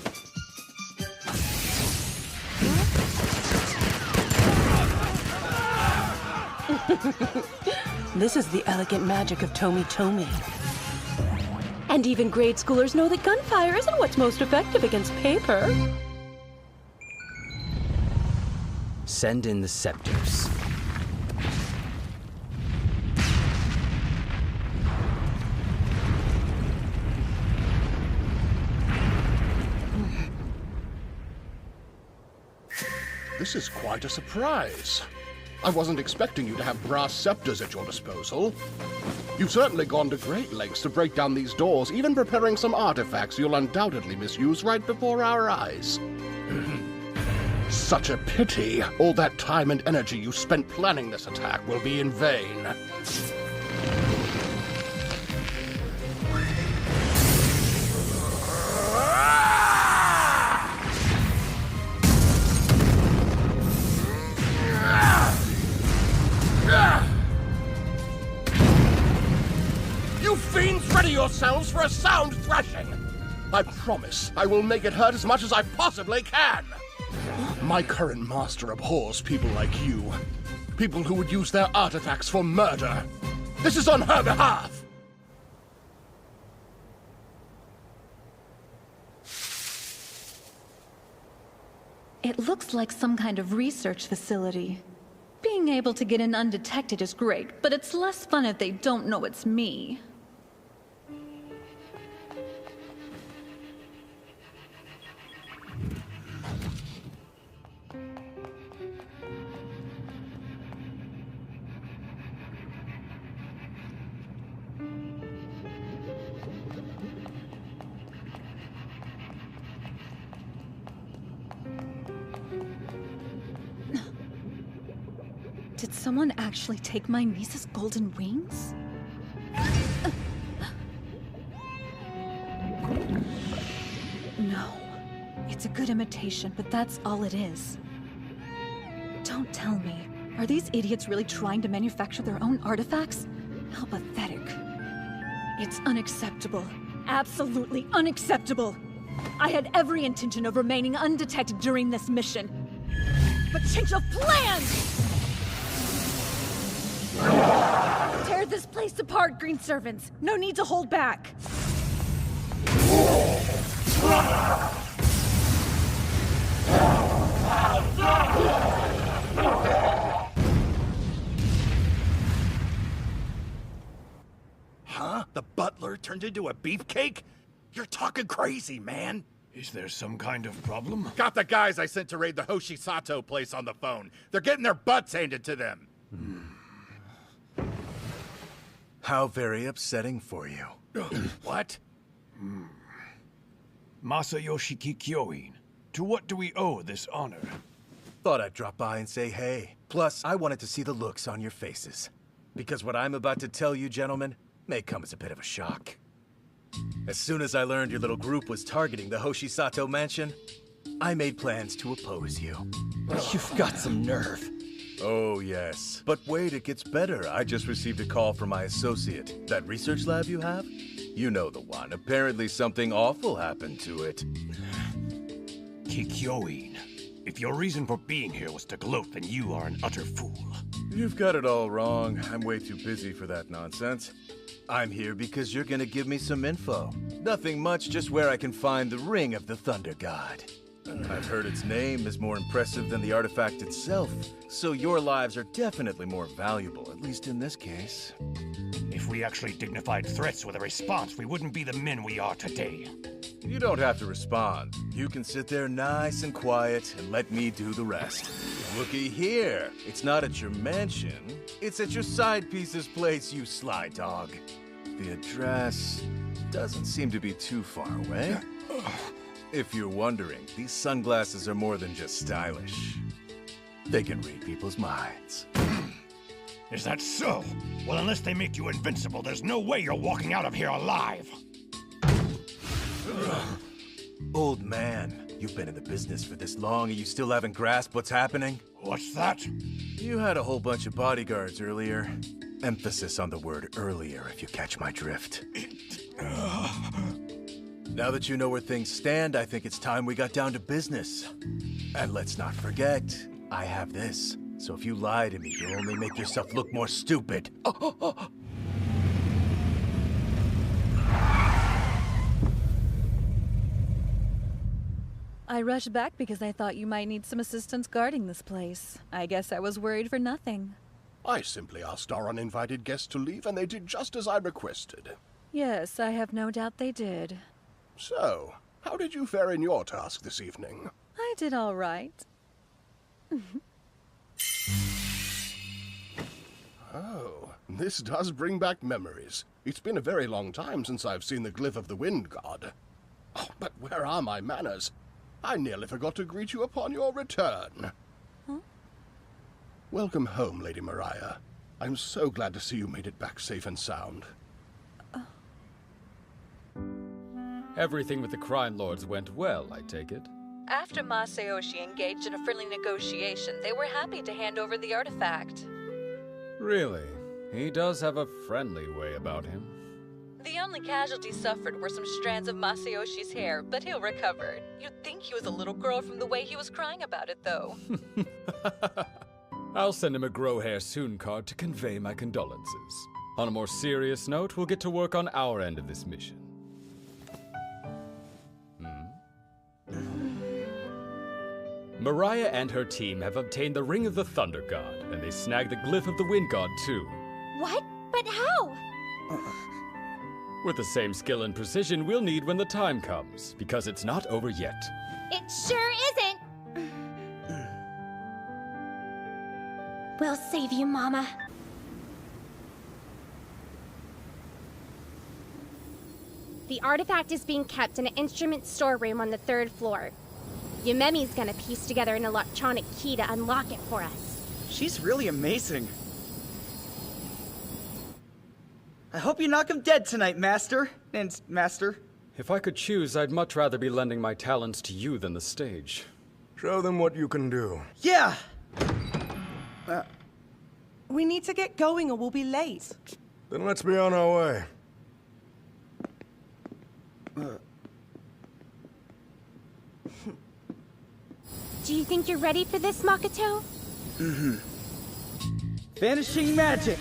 This is the elegant magic of Tomy Tomy. And even grade schoolers know that gunfire isn't what's most effective against paper. Send in the scepters. This is quite a surprise. I wasn't expecting you to have brass scepters at your disposal. You've certainly gone to great lengths to break down these doors, even preparing some artifacts you'll undoubtedly misuse right before our eyes. Such a pity. All that time and energy you spent planning this attack will be in vain. You fiends, ready yourselves for a sound thrashing! I promise I will make it hurt as much as I possibly can! My current master abhors people like you. People who would use their artifacts for murder. This is on her behalf! It looks like some kind of research facility. Being able to get in undetected is great, but it's less fun if they don't know it's me. Did someone actually take my niece's golden wings? No. It's a good imitation, but that's all it is. Don't tell me. Are these idiots really trying to manufacture their own artifacts? How pathetic. It's unacceptable. Absolutely unacceptable. I had every intention of remaining undetected during this mission. But change of plans! Tear this place apart, Green Servants. No need to hold back. Huh? The butler turned into a beefcake? You're talking crazy, man. Is there some kind of problem? Got the guys I sent to raid the Hoshisato place on the phone. They're getting their butts handed to them. How very upsetting for you. What? Masayoshi Kikyoin, to what do we owe this honor? Thought I'd drop by and say hey. Plus, I wanted to see the looks on your faces. Because what I'm about to tell you, gentlemen, may come as a bit of a shock. As soon as I learned your little group was targeting the Hoshisato mansion, I made plans to oppose you. You've got some nerve. Oh, yes. But wait, it gets better. I just received a call from my associate. That research lab you have? You know the one. Apparently something awful happened to it. Kikyoin, if your reason for being here was to gloat, then you are an utter fool. You've got it all wrong. I'm way too busy for that nonsense. I'm here because you're gonna give me some info. Nothing much, just where I can find the Ring of the Thunder God. I've heard its name is more impressive than the artifact itself, so your lives are definitely more valuable, at least in this case. If we actually dignified threats with a response, we wouldn't be the men we are today. You don't have to respond. You can sit there nice and quiet and let me do the rest. Looky here. It's not at your mansion. It's at your side piece's place, you sly dog. The address doesn't seem to be too far away. If you're wondering, these sunglasses are more than just stylish. They can read people's minds. Is that so? Well, unless they make you invincible, there's no way you're walking out of here alive. Old man, you've been in the business for this long and you still haven't grasped what's happening? What's that? You had a whole bunch of bodyguards earlier. Emphasis on the word earlier, if you catch my drift. Now that you know where things stand, I think it's time we got down to business. And let's not forget, I have this. So if you lie to me, you'll only make yourself look more stupid. I rushed back because I thought you might need some assistance guarding this place. I guess I was worried for nothing. I simply asked our uninvited guests to leave, and they did just as I requested. Yes, I have no doubt they did. So, how did you fare in your task this evening? I did all right. Oh, this does bring back memories. It's been a very long time since I've seen the glyph of the wind god. Oh, but where are my manners? I nearly forgot to greet you upon your return. Huh? Welcome home, Lady Mariah. I'm so glad to see you made it back safe and sound. Everything with the Crime Lords went well, I take it? After Masayoshi engaged in a friendly negotiation, they were happy to hand over the artifact. Really? He does have a friendly way about him. The only casualties suffered were some strands of Masayoshi's hair, but he'll recover. You'd think he was a little girl from the way he was crying about it, though. I'll send him a grow hair soon card to convey my condolences. On a more serious note, we'll get to work on our end of this mission. Mariah and her team have obtained the Ring of the Thunder God, and they snagged the glyph of the Wind God, too. What? But how? With the same skill and precision we'll need when the time comes, because it's not over yet. It sure isn't! We'll save you, Mama. The artifact is being kept in an instrument storeroom on the 3rd floor. Yumemi's gonna piece together an electronic key to unlock it for us. She's really amazing. I hope you knock him dead tonight, Master. And Master. If I could choose, I'd much rather be lending my talents to you than the stage. Show them what you can do. Yeah! We need to get going or we'll be late. Then let's be on our way. Do you think you're ready for this, Makoto? Mm-hmm. Vanishing magic!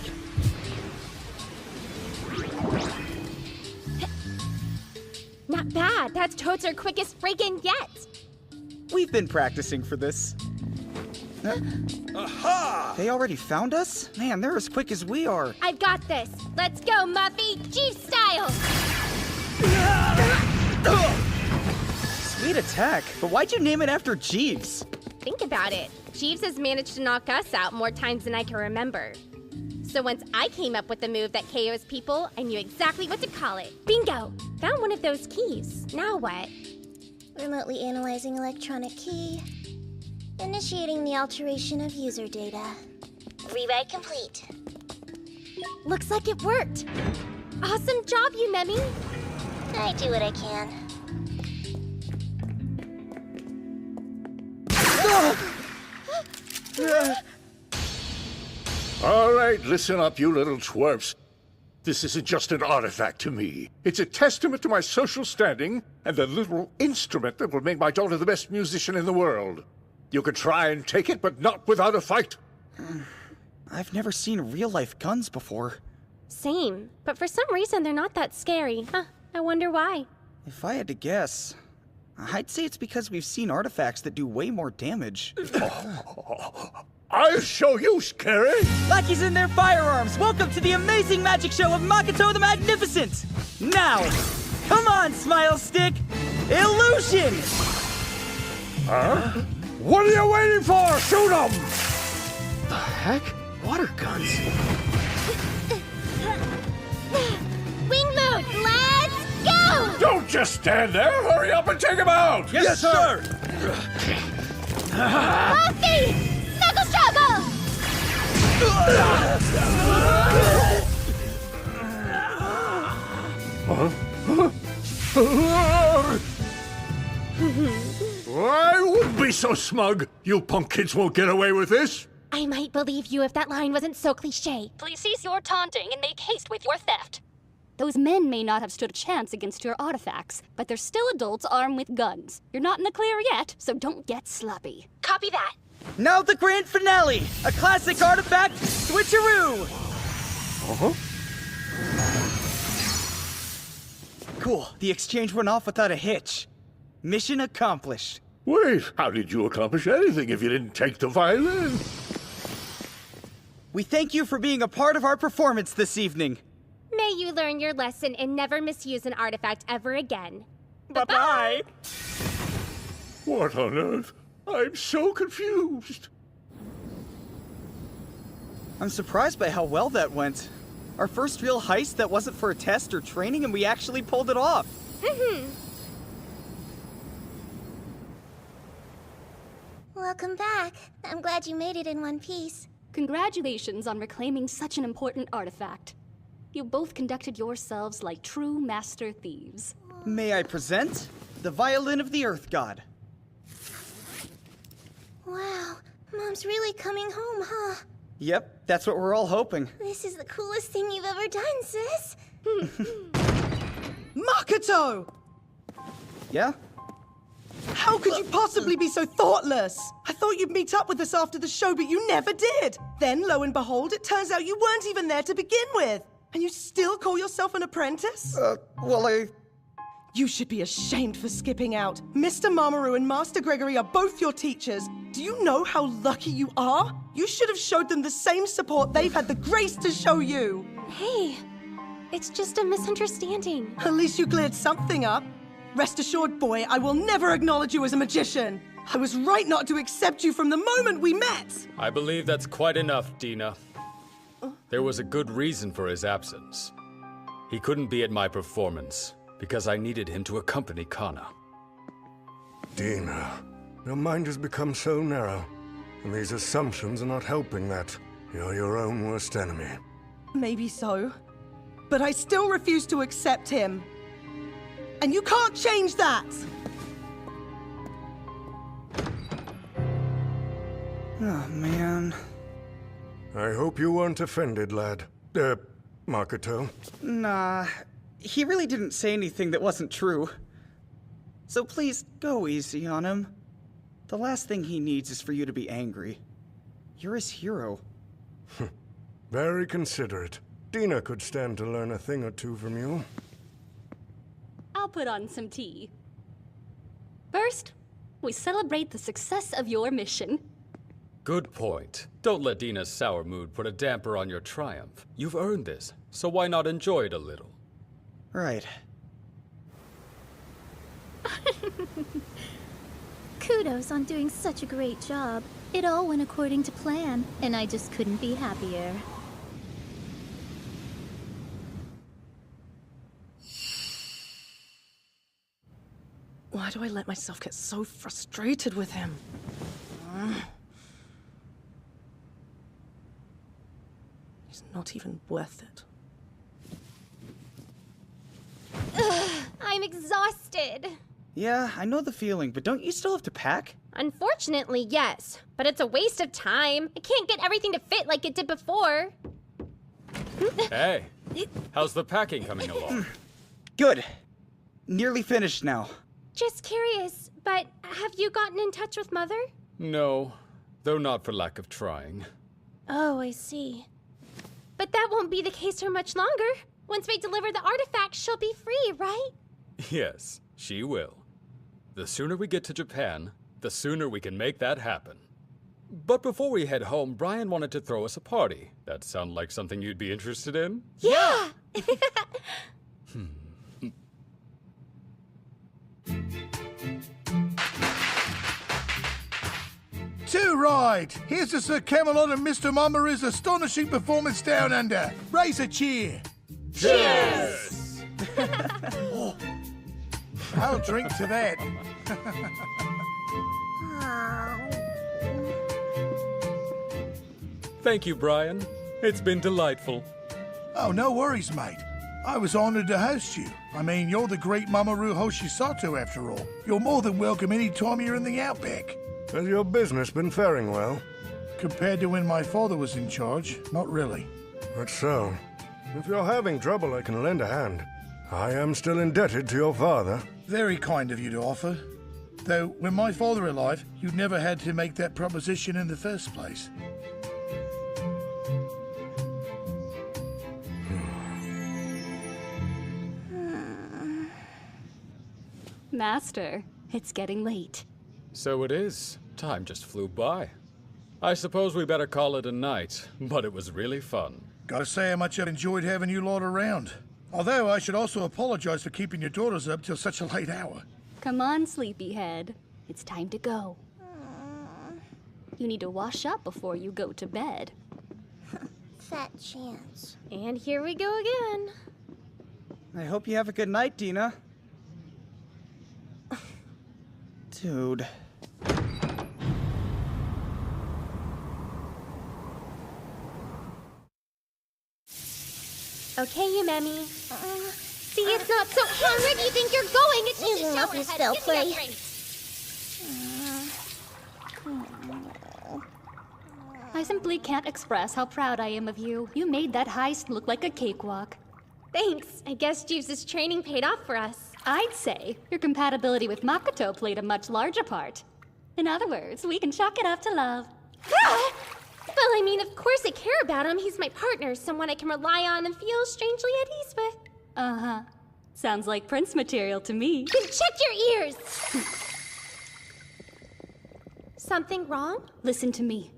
Not bad. That's totes our quickest break-in yet. We've been practicing for this. Aha! They already found us? Man, they're as quick as we are. I've got this. Let's go, Muffy! Jeep style! Sweet attack, but why'd you name it after Jeeves? Think about it. Jeeves has managed to knock us out more times than I can remember. So once I came up with the move that KOs people, I knew exactly what to call it. Bingo! Found one of those keys. Now what? Remotely analyzing electronic key. Initiating the alteration of user data. Rewrite complete. Looks like it worked. Awesome job, you Memi. I do what I can. All right, listen up, you little twerps. This isn't just an artifact to me. It's a testament to my social standing and the little instrument that will make my daughter the best musician in the world. You can try and take it, but not without a fight. I've never seen real-life guns before. Same, but for some reason they're not that scary. Huh, I wonder why. If I had to guess, I'd say it's because we've seen artifacts that do way more damage. I'll show you, Scary! Lackeys in their firearms, welcome to the amazing magic show of Makoto the Magnificent! Now, come on, Smile Stick! Illusion! Huh? What are you waiting for? Shoot 'em! The heck? Water guns? Wing mode, let's go! Don't just stand there! Hurry up and take him out! Yes, sir! Buffy! Knuckle struggle! I wouldn't be so smug. You punk kids won't get away with this. I might believe you if that line wasn't so cliché. Please cease your taunting and make haste with your theft. Those men may not have stood a chance against your artifacts, but they're still adults armed with guns. You're not in the clear yet, so don't get sloppy. Copy that. Now the grand finale! A classic artifact switcheroo! Uh-huh. Cool, the exchange went off without a hitch. Mission accomplished. Wait, how did you accomplish anything if you didn't take the violin? We thank you for being a part of our performance this evening. May you learn your lesson and never misuse an artifact ever again. Bye-bye! What on earth? I'm so confused. I'm surprised by how well that went. Our first real heist that wasn't for a test or training, and we actually pulled it off. Welcome back. I'm glad you made it in one piece. Congratulations on reclaiming such an important artifact. You both conducted yourselves like true master thieves. May I present the Violin of the Earth God? Wow, Mom's really coming home, huh? Yep, that's what we're all hoping. This is the coolest thing you've ever done, sis. Makoto! Yeah? How could you possibly be so thoughtless? I thought you'd meet up with us after the show, but you never did. Then, lo and behold, it turns out you weren't even there to begin with. And you still call yourself an apprentice? Well, You should be ashamed for skipping out. Mr. Mamoru and Master Gregory are both your teachers. Do you know how lucky you are? You should have showed them the same support they've had the grace to show you. Hey, it's just a misunderstanding. At least you cleared something up. Rest assured, boy, I will never acknowledge you as a magician. I was right not to accept you from the moment we met. I believe that's quite enough, Dina. There was a good reason for his absence. He couldn't be at my performance because I needed him to accompany Kana. Dina, your mind has become so narrow, and these assumptions are not helping that. You're your own worst enemy. Maybe so. But I still refuse to accept him. And you can't change that! oh man. I hope you weren't offended, lad. Makoto. Nah, he really didn't say anything that wasn't true. So please, go easy on him. The last thing he needs is for you to be angry. You're his hero. Very considerate. Dina could stand to learn a thing or two from you. I'll put on some tea. First, we celebrate the success of your mission. Good point. Don't let Dina's sour mood put a damper on your triumph. You've earned this, so why not enjoy it a little? Right. Kudos on doing such a great job. It all went according to plan, and I just couldn't be happier. Why do I let myself get so frustrated with him? He's not even worth it. I'm exhausted. Yeah, I know the feeling, but don't you still have to pack? Unfortunately, yes. But it's a waste of time. I can't get everything to fit like it did before. Hey, how's the packing coming along? Good. Nearly finished now. Just curious, but have you gotten in touch with Mother? No, though not for lack of trying. Oh, I see. But that won't be the case for much longer. Once we deliver the artifact, she'll be free, right? Yes, she will. The sooner we get to Japan, the sooner we can make that happen. But before we head home, Brian wanted to throw us a party. That sound like something you'd be interested in? Yeah! Too right! Here's to Sir Camelot and Mr. Mamaroo's astonishing performance down under. Raise a cheer! Cheers! Oh, I'll drink to that. Thank you, Brian. It's been delightful. Oh, no worries, mate. I was honored to host you. I mean, you're the great Mamoru Hoshisato, after all. You're more than welcome any time you're in the Outback. Has your business been faring well? Compared to when my father was in charge, not really. That's so. If you're having trouble, I can lend a hand. I am still indebted to your father. Very kind of you to offer. Though, when my father were alive, you never had to make that proposition in the first place. Master, it's getting late. So it is. Time just flew by. I suppose we better call it a night, but it was really fun. Gotta say how much I've enjoyed having you lot around. Although I should also apologize for keeping your daughters up till such a late hour. Come on, sleepyhead. It's time to go. You need to wash up before you go to bed. Fat chance. And here we go again. I hope you have a good night, Dina. Dude. Okay, you Memmy. See, it's not so hard. Where do you think you're going? It's just a Using shower up your head. spell Give me a play. break. I simply can't express how proud I am of you. You made that heist look like a cakewalk. Thanks. I guess Jeeves' training paid off for us. I'd say your compatibility with Makoto played a much larger part. In other words, we can chalk it up to love. Ah! Well, I mean, of course I care about him. He's my partner, someone I can rely on and feel strangely at ease with. Uh-huh. Sounds like Prince material to me. Then check your ears! Something wrong? Listen to me.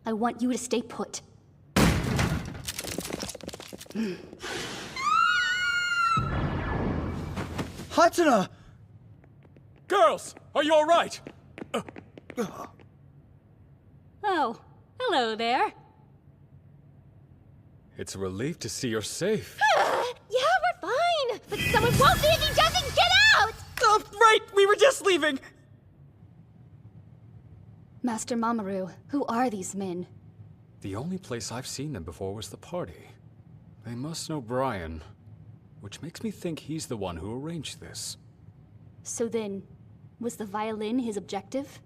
I want you to stay put. Hatsuna! Girls, are you all right? Oh, hello there. It's a relief to see you're safe. Yeah, we're fine. But someone won't be if he doesn't get out! Oh, right! We were just leaving! Master Mamoru, who are these men? The only place I've seen them before was the party. They must know Brian, which makes me think he's the one who arranged this. So then, was the violin his objective?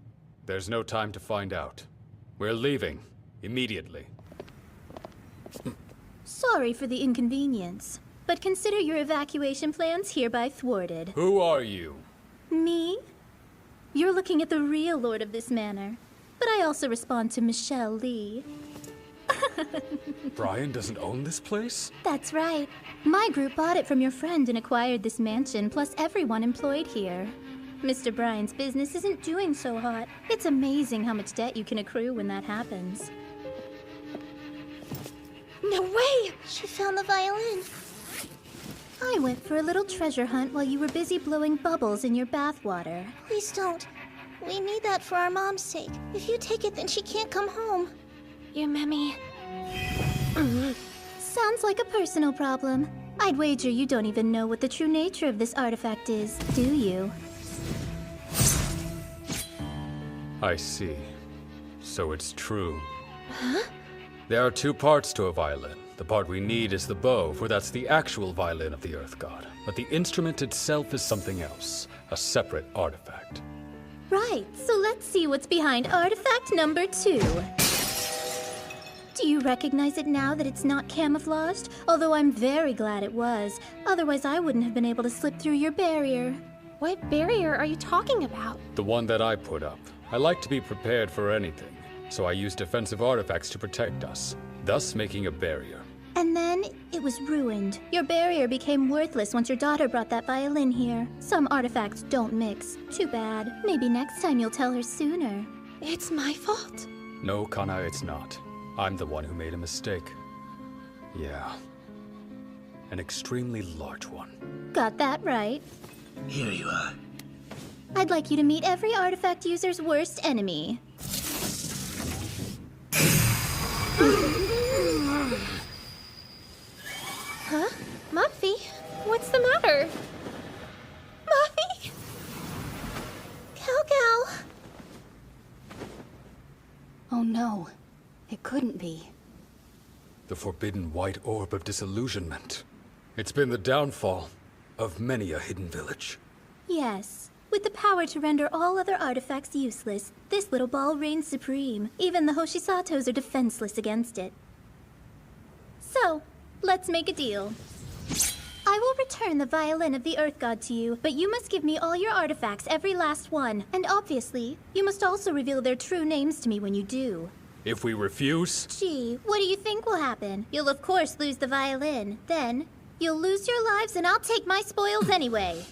There's no time to find out. We're leaving, immediately. Sorry for the inconvenience, but consider your evacuation plans hereby thwarted. Who are you? Me? You're looking at the real lord of this manor, but I also respond to Michelle Lee. Brian doesn't own this place? That's right. My group bought it from your friend and acquired this mansion, plus everyone employed here. Mr. Brian's business isn't doing so hot. It's amazing how much debt you can accrue when that happens. No way! She found the violin. I went for a little treasure hunt while you were busy blowing bubbles in your bathwater. Please don't. We need that for our mom's sake. If you take it, then she can't come home. Your Memmy. Sounds like a personal problem. I'd wager you don't even know what the true nature of this artifact is, do you? I see. So it's true. Huh? There are two parts to a violin. The part we need is the bow, for that's the actual violin of the Earth God. But the instrument itself is something else, a separate artifact. Right, so let's see what's behind artifact number 2. Do you recognize it now that it's not camouflaged? Although I'm very glad it was. Otherwise, I wouldn't have been able to slip through your barrier. What barrier are you talking about? The one that I put up. I like to be prepared for anything, so I use defensive artifacts to protect us, thus making a barrier. And then it was ruined. Your barrier became worthless once your daughter brought that violin here. Some artifacts don't mix. Too bad. Maybe next time you'll tell her sooner. It's my fault. No, Kana, it's not. I'm the one who made a mistake. Yeah. An extremely large one. Got that right. Here you are. I'd like you to meet every artifact user's worst enemy. Huh? Muffy? What's the matter? Muffy? Cal. Oh no, it couldn't be. The forbidden white orb of disillusionment. It's been the downfall of many a hidden village. Yes. With the power to render all other artifacts useless, this little ball reigns supreme. Even the Hoshisatos are defenseless against it. So, let's make a deal. I will return the violin of the Earth God to you, but you must give me all your artifacts, every last one. And obviously, you must also reveal their true names to me when you do. If we refuse... Gee, what do you think will happen? You'll of course lose the violin. Then, you'll lose your lives and I'll take my spoils anyway.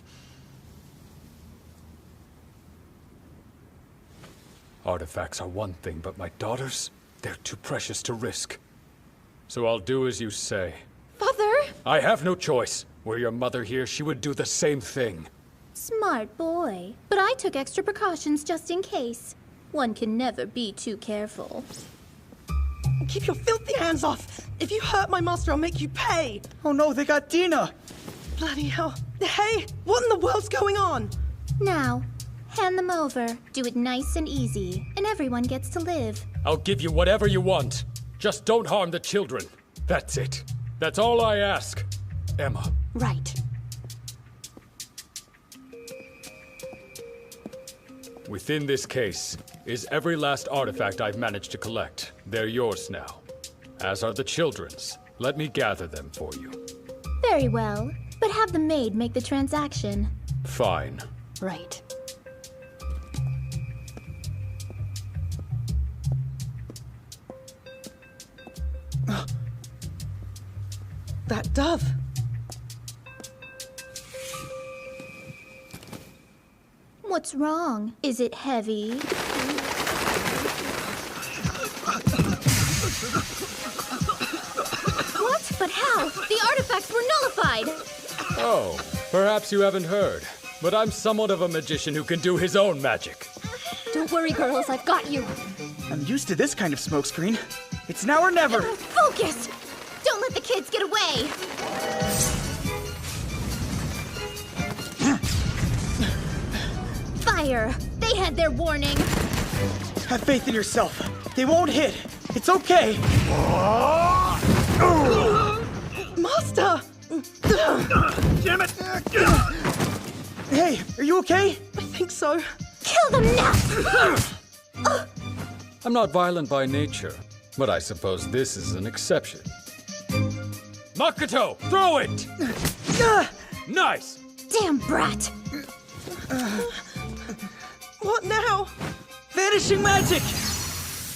Artifacts are one thing, but my daughters, they're too precious to risk. So I'll do as you say. Father! I have no choice. Were your mother here, she would do the same thing. Smart boy. But I took extra precautions just in case. One can never be too careful. Keep your filthy hands off! If you hurt my master, I'll make you pay! Oh no, they got Dina! Bloody hell. Hey, what in the world's going on? Now, hand them over. Do it nice and easy, and everyone gets to live. I'll give you whatever you want. Just don't harm the children. That's it. That's all I ask. Emma. Right. Within this case is every last artifact I've managed to collect. They're yours now. As are the children's. Let me gather them for you. Very well, but have the maid make the transaction. Fine. Right. That dove. What's wrong? Is it heavy? What? But how? The artifacts were nullified! Oh, perhaps you haven't heard, but I'm somewhat of a magician who can do his own magic. Don't worry, girls, I've got you. I'm used to this kind of smokescreen. It's now or never. Focus! Don't let the kids get away! Fire! They had their warning! Have faith in yourself. They won't hit. It's okay. Master! Damn it! Hey, are you okay? I think so. Kill them now! I'm not violent by nature, but I suppose this is an exception. Makoto, throw it! Nice! Damn brat! What now? Vanishing magic!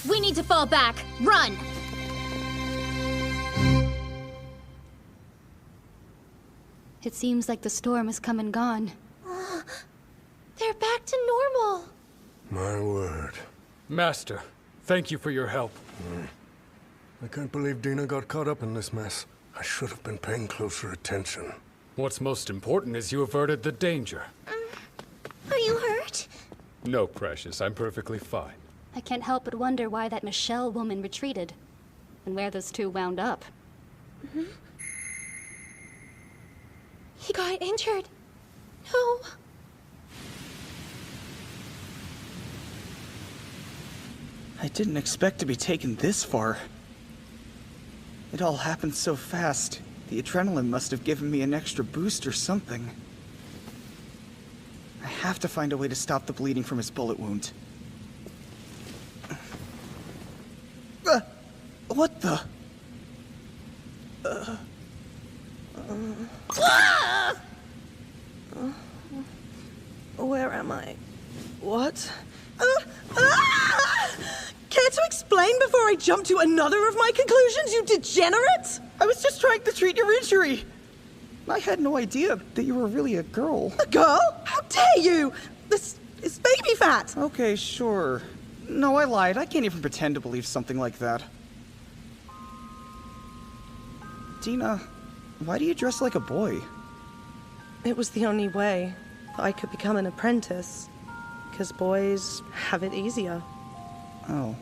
We need to fall back. Run! It seems like the storm has come and gone. They're back to normal. My word. Master, thank you for your help. I can't believe Dina got caught up in this mess. I should have been paying closer attention. What's most important is you averted the danger. Are you hurt? No, precious, I'm perfectly fine. I can't help but wonder why that Michelle woman retreated, and where those two wound up. He got injured. No. I didn't expect to be taken this far. It all happened so fast. The adrenaline must have given me an extra boost or something. I have to find a way to stop the bleeding from his bullet wound. What the? Where am I? What? Care to explain before I jump to another of my conclusions, you degenerate? I was just trying to treat your injury. I had no idea that you were really a girl. A girl? How dare you? This is baby fat. Okay, sure. No, I lied. I can't even pretend to believe something like that. Dina, why do you dress like a boy? It was the only way that I could become an apprentice. Because boys have it easier. Oh.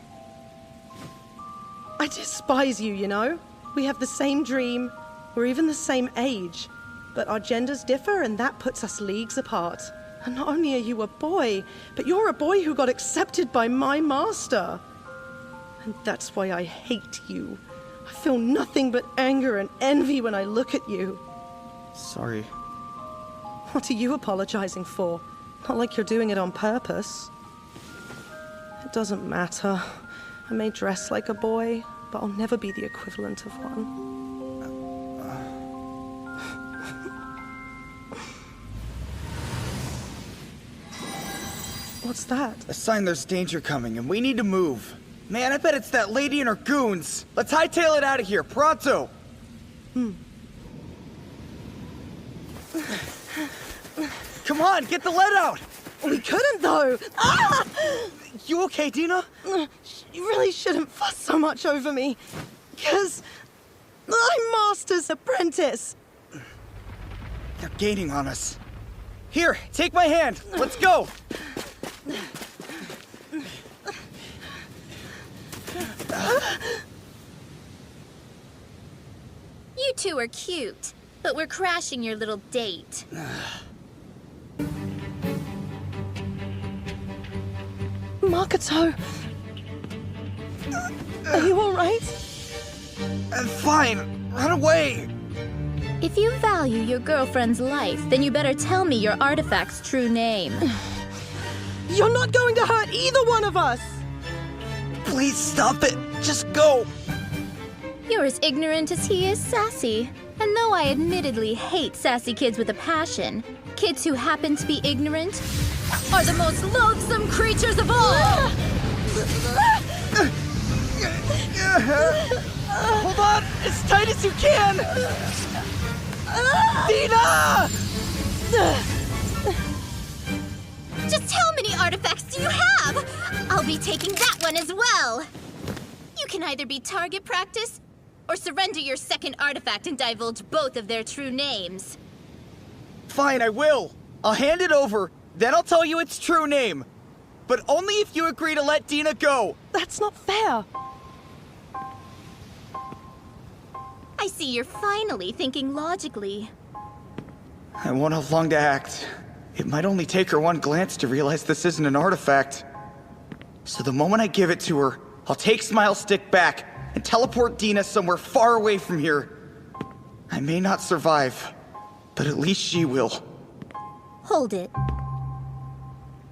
I despise you, you know? We have the same dream. We're even the same age. But our genders differ, and that puts us leagues apart. And not only are you a boy, but you're a boy who got accepted by my master. And that's why I hate you. I feel nothing but anger and envy when I look at you. Sorry. What are you apologizing for? Not like you're doing it on purpose. It doesn't matter. I may dress like a boy, but I'll never be the equivalent of one. What's that? A sign there's danger coming, and we need to move. Man, I bet it's that lady and her goons. Let's hightail it out of here, pronto! Come on, get the lead out! We couldn't, though! Ah! You okay, Dina? You really shouldn't fuss so much over me. Because I'm Master's apprentice. They're gaining on us. Here, take my hand. Let's go! You two are cute, but we're crashing your little date. Makoto! Are you alright? I'm fine. Run away! If you value your girlfriend's life, then you better tell me your artifact's true name. You're not going to hurt either one of us! Please stop it! Just go! You're as ignorant as he is sassy. And though I admittedly hate sassy kids with a passion, kids who happen to be ignorant are the most loathsome creatures of all! Hold on! As tight as you can! Dina! Just how many artifacts do you have? I'll be taking that one as well! You can either be target practice, or surrender your second artifact and divulge both of their true names. Fine, I will. I'll hand it over, then I'll tell you its true name. But only if you agree to let Dina go. That's not fair. I see you're finally thinking logically. I won't have long to act. It might only take her one glance to realize this isn't an artifact. So the moment I give it to her, I'll take Smile's stick back and teleport Dina somewhere far away from here. I may not survive, but at least she will. Hold it.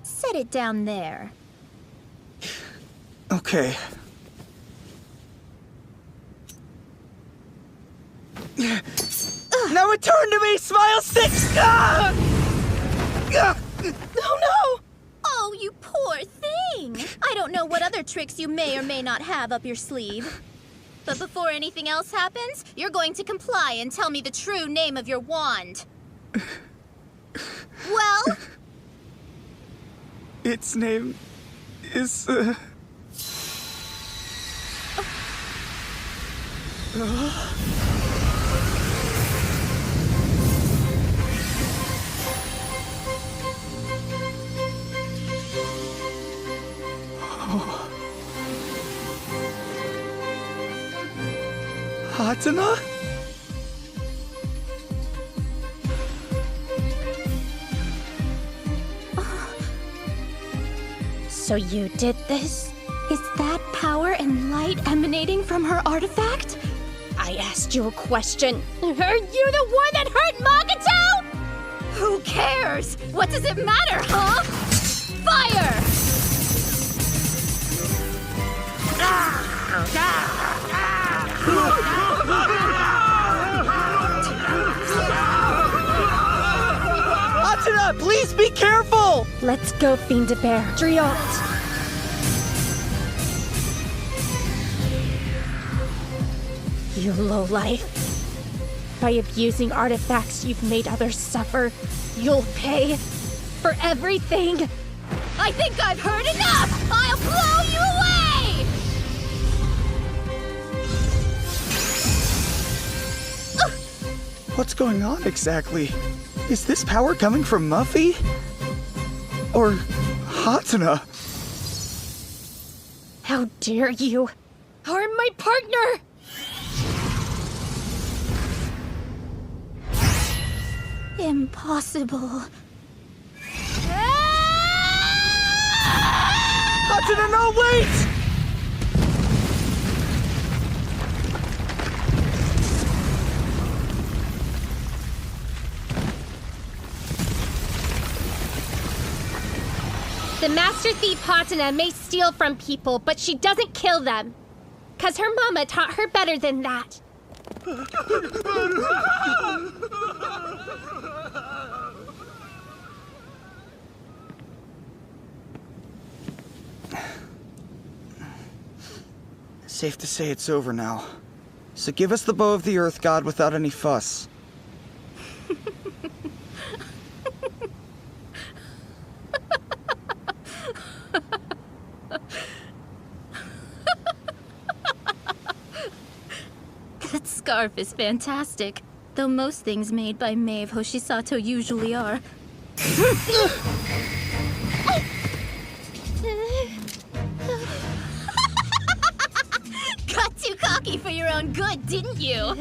Set it down there. Okay. Now return to me, Smile Stick! Ah! Oh no! Oh, you poor thing! I don't know what other tricks you may or may not have up your sleeve. But before anything else happens, you're going to comply and tell me the true name of your wand. Well? Its name is, Hatana? So you did this? Is that power and light emanating from her artifact? I asked you a question. Are you the one that hurt Magato? Who cares? What does it matter, huh? Fire! Hatsuna, please be careful! Let's go, Fiend-a-Bear. Driot. You lowlife. By abusing artifacts you've made others suffer, you'll pay for everything. I think I've heard enough! I'll blow you away! What's going on exactly? Is this power coming from Muffy? Or Hatsuna? How dare you harm my partner! Impossible. Hatsuna, no, wait! The Master Thief Hatsuna may steal from people, but she doesn't kill them. 'Cause her mama taught her better than that. Safe to say it's over now. So give us the bow of the Earth God without any fuss. That scarf is fantastic, though most things made by Maeve Hoshisato usually are. Got too cocky for your own good, didn't you?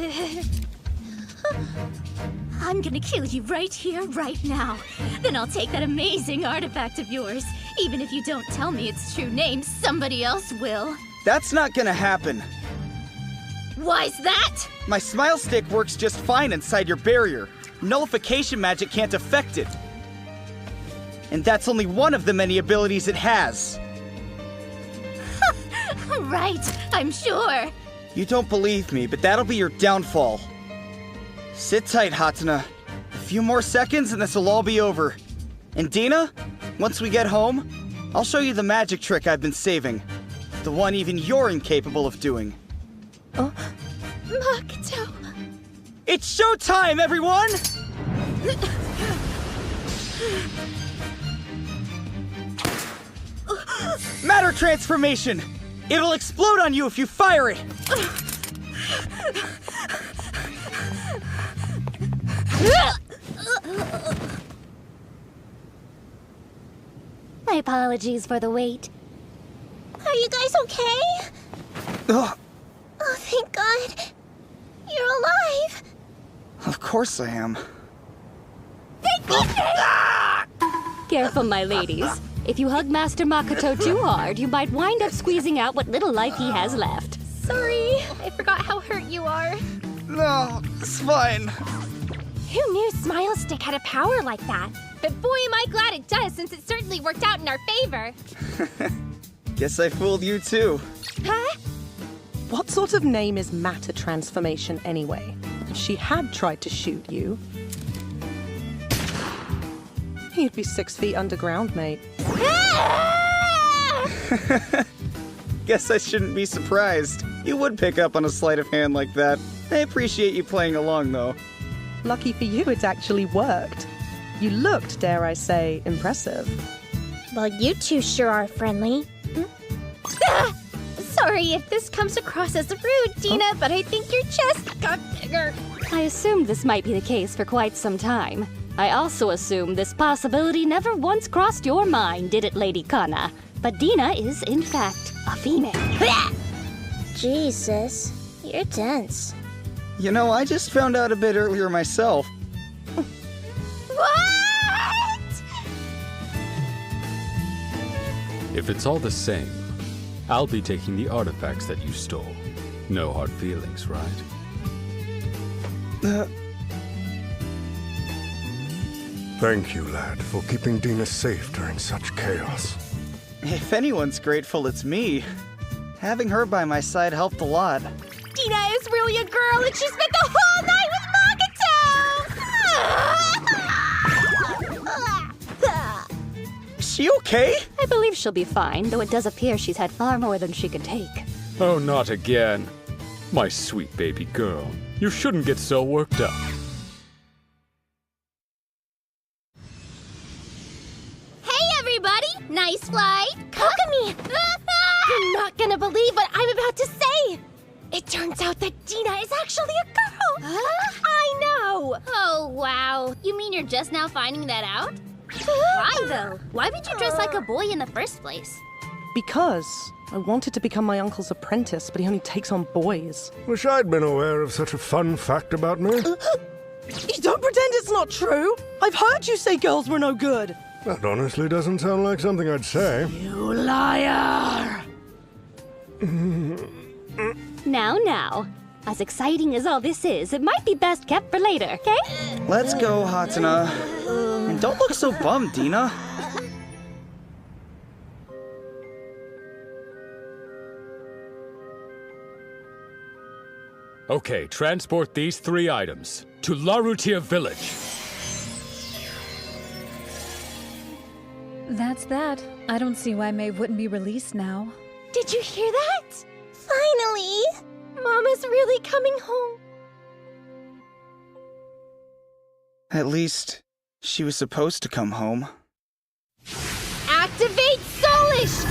I'm gonna kill you right here, right now. Then I'll take that amazing artifact of yours. Even if you don't tell me its true name, somebody else will. That's not gonna happen. Why's that? My smile stick works just fine inside your barrier. Nullification magic can't affect it. And that's only one of the many abilities it has. Right, I'm sure. You don't believe me, but that'll be your downfall. Sit tight, Hatsuna. A few more seconds and this will all be over. And Dina, once we get home, I'll show you the magic trick I've been saving. The one even you're incapable of doing. Oh, Makoto. It's showtime, everyone! Matter transformation! It'll explode on you if you fire it! My apologies for the wait. Are you guys okay? Ugh, Oh, thank God. You're alive. of course I am. Thank goodness! Careful, my ladies. If you hug Master Makoto too hard, you might wind up squeezing out what little life he has left. Sorry, I forgot how hurt you are. No, it's fine. Who knew Smile Stick had a power like that? But boy, am I glad it does, since it certainly worked out in our favor. Guess I fooled you too. Huh? What sort of name is matter transformation anyway? If she had tried to shoot you, you'd be 6 feet underground, mate. Guess I shouldn't be surprised. You would pick up on a sleight of hand like that. I appreciate you playing along, though. Lucky for you, it actually worked. You looked, dare I say, impressive. Well, you two sure are friendly. Ah! Sorry if this comes across as rude, Dina, but I think your chest got bigger. I assumed this might be the case for quite some time. I also assume this possibility never once crossed your mind, did it, Lady Kana? But Dina is, in fact, a female. Jesus, you're tense. You know, I just found out a bit earlier myself. What? If it's all the same, I'll be taking the artifacts that you stole. No hard feelings, right? Thank you, lad, for keeping Dina safe during such chaos. If anyone's grateful, it's me. Having her by my side helped a lot. Dina is really a girl, and she spent the whole night with Magato! Is she okay? I believe she'll be fine, though it does appear she's had far more than she can take. Oh, not again. My sweet baby girl. You shouldn't get so worked up. Hey, everybody! Nice flight! Kakami! You're not gonna believe what I'm about to say! It turns out that Dina is actually a girl! I know! Oh, wow. You mean you're just now finding that out? Why, though? Why would you dress like a boy in the first place? Because I wanted to become my uncle's apprentice, but he only takes on boys. Wish I'd been aware of such a fun fact about me. You don't pretend it's not true! I've heard you say girls were no good! That honestly doesn't sound like something I'd say. You liar! Now. As exciting as all this is, it might be best kept for later, okay? Let's go, Hatana. And don't look so bummed, Dina. Okay, transport these 3 items to Larutia Village. That's that. I don't see why May wouldn't be released now. Did you hear that? Finally! Mama's really coming home. At least, she was supposed to come home. Activate Soulish!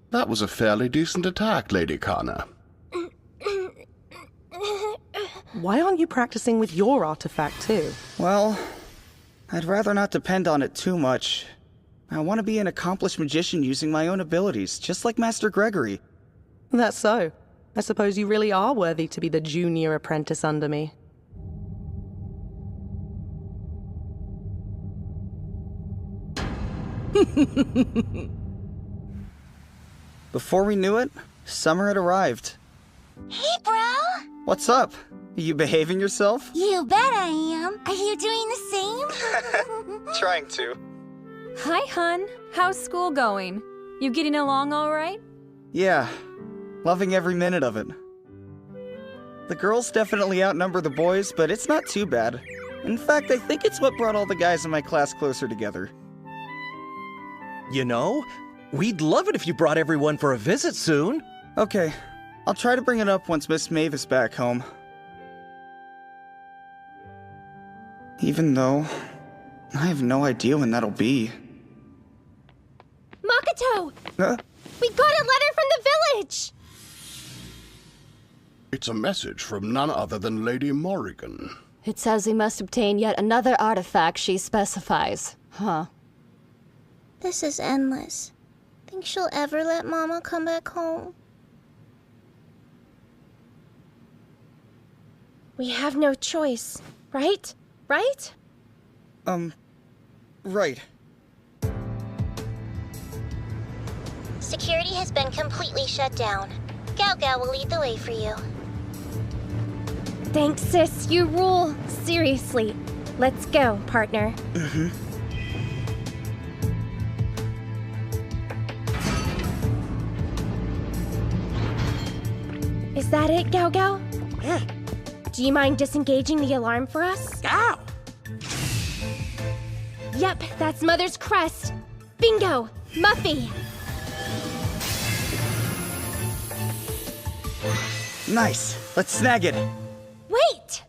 That was a fairly decent attack, Lady Kana. Why aren't you practicing with your artifact, too? Well, I'd rather not depend on it too much. I want to be an accomplished magician using my own abilities, just like Master Gregory. That's so. I suppose you really are worthy to be the junior apprentice under me. Before we knew it, summer had arrived. Hey, bro! What's up? Are you behaving yourself? You bet I am. Are you doing the same? Trying to. Hi, hun. How's school going? You getting along all right? Yeah, loving every minute of it. The girls definitely outnumber the boys, but it's not too bad. In fact, I think it's what brought all the guys in my class closer together. You know, we'd love it if you brought everyone for a visit soon. Okay, I'll try to bring it up once Miss Maeve is back home. Even though, I have no idea when that'll be. Makoto! Huh? We got a letter from the village! It's a message from none other than Lady Morrigan. It says we must obtain yet another artifact she specifies. Huh. This is endless. Think she'll ever let Mama come back home? We have no choice, right? Right? Right. Security has been completely shut down. Gao Gao will lead the way for you. Thanks, sis. You rule. Seriously. Let's go, partner. Mm-hmm. Is that it, Gao Gao? Do you mind disengaging the alarm for us? Gao! Yep, that's Mother's crest. Bingo! Muffy! Nice. Let's snag it. Wait!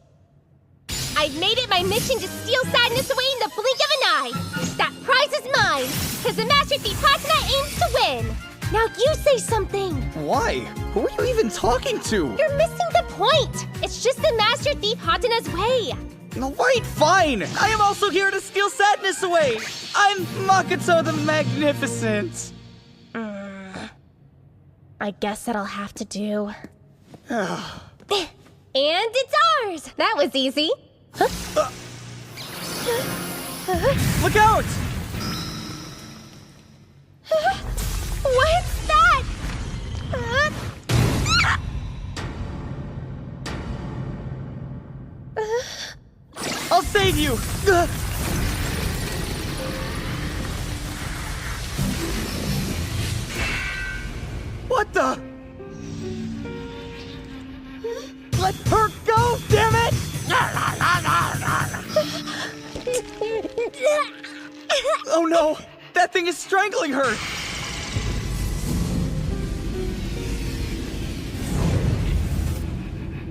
I've made it my mission to steal sadness away in the blink of an eye. That prize is mine, because the Master Thief Hatana aims to win. Now you say something. Why? Who are you even talking to? You're missing the point. It's just the Master Thief Hatana's way. No, wait, fine! I am also here to steal sadness away! I'm Makoto the Magnificent! I guess that'll have to do. And it's ours! That was easy. Look out! What the? Let her go, damn it! Oh no! That thing is strangling her!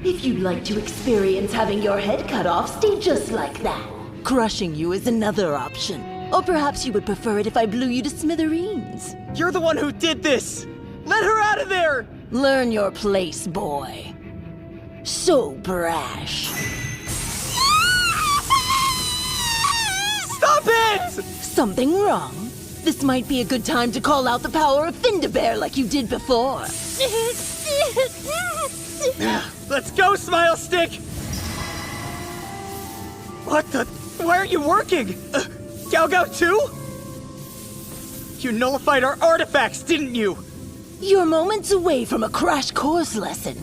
If you'd like to experience having your head cut off, stay just like that. Crushing you is another option. Or perhaps you would prefer it if I blew you to smithereens. You're the one who did this! Let her out of there! Learn your place, boy. So brash. Stop it! Something wrong? This might be a good time to call out the power of Findabear like you did before. Let's go, Smile Stick! What the? Why aren't you working? Galgo too? You nullified our artifacts, didn't you? You're moments away from a crash course lesson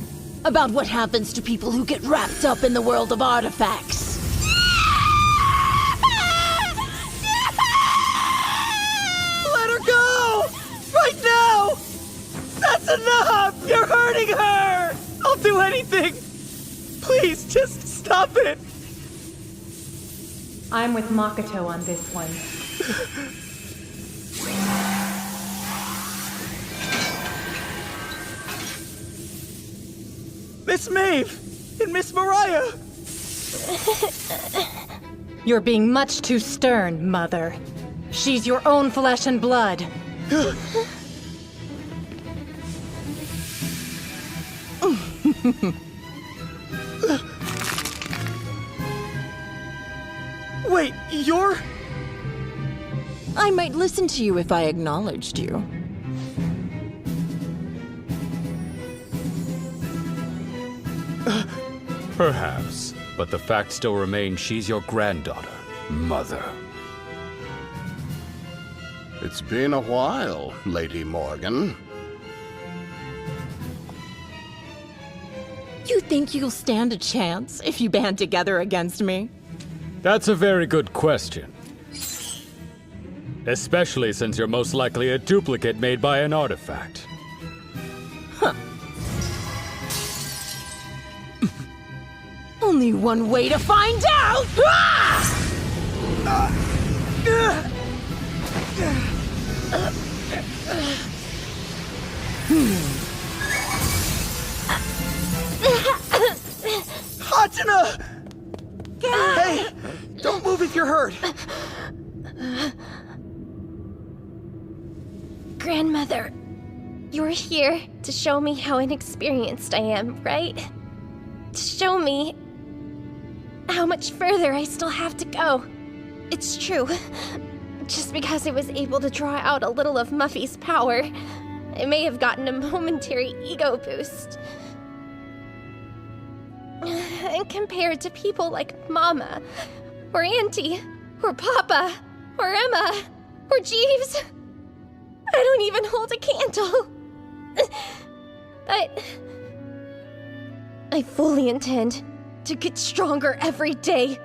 about what happens to people who get wrapped up in the world of artifacts. Let her go! Right now! That's enough! You're hurting her! I'll do anything! Please, just stop it! I'm with Makoto on this one. Miss Maeve! And Miss Mariah! You're being much too stern, Mother. She's your own flesh and blood. Wait, you're... I might listen to you if I acknowledged you. Perhaps, but the fact still remains she's your granddaughter, Mother. It's been a while, Lady Morgan. You think you'll stand a chance if you band together against me? That's a very good question. Especially since you're most likely a duplicate made by an artifact. Only one way to find out! Hatsuna! Hey! Don't move if you're hurt! Grandmother, you're here to show me how inexperienced I am, right? To show me how much further I still have to go. It's true. Just because I was able to draw out a little of Muffy's power, I may have gotten a momentary ego boost. And compared to people like Mama, or Auntie, or Papa, or Emma, or Jeeves, I don't even hold a candle. But I fully intend to get stronger every day.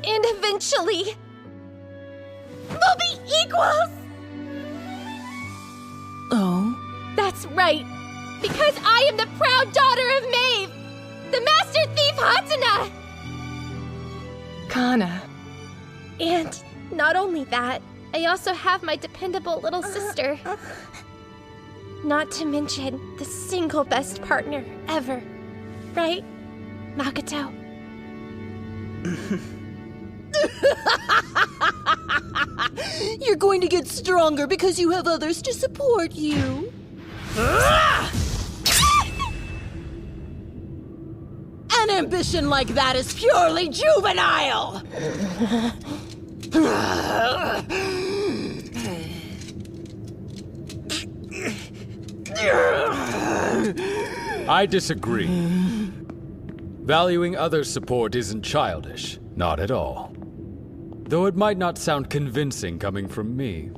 And eventually, we'll be equals! Oh? That's right. Because I am the proud daughter of Maeve, the master thief Hatsuna! Kana. And not only that, I also have my dependable little sister. Not to mention the single best partner ever. Right, Makoto? You're going to get stronger because you have others to support you. An ambition like that is purely juvenile! I disagree. Valuing others' support isn't childish, not at all. Though it might not sound convincing coming from me.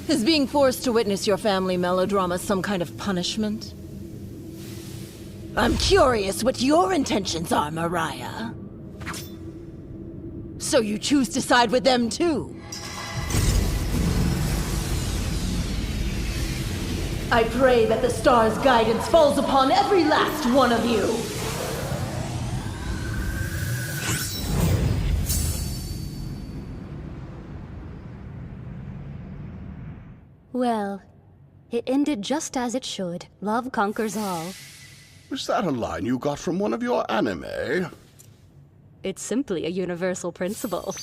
As being forced to witness your family melodrama some kind of punishment? I'm curious what your intentions are, Mariah. So you choose to side with them too? I pray that the star's guidance falls upon every last one of you. Well, it ended just as it should. Love conquers all. Was that a line you got from one of your anime? It's simply a universal principle.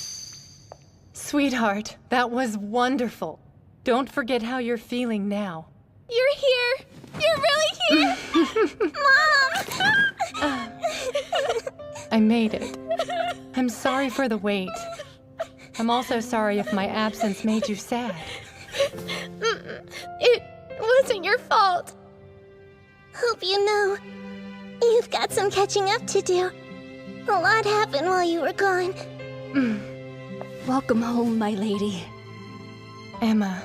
Sweetheart, that was wonderful. Don't forget how you're feeling now. You're here! You're really here! Mom! I made it. I'm sorry for the wait. I'm also sorry if my absence made you sad. It wasn't your fault. Hope you know, you've got some catching up to do. A lot happened while you were gone. Welcome home, my lady. Emma,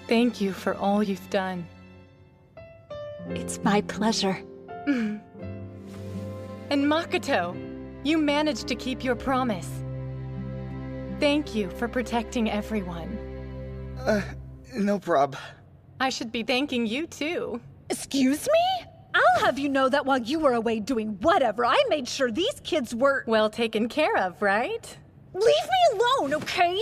thank you for all you've done. It's my pleasure. And Makoto, you managed to keep your promise. Thank you for protecting everyone. No prob. I should be thanking you too. Excuse me? I'll have you know that while you were away doing whatever, I made sure these kids were... Well taken care of, right? Leave me alone, okay?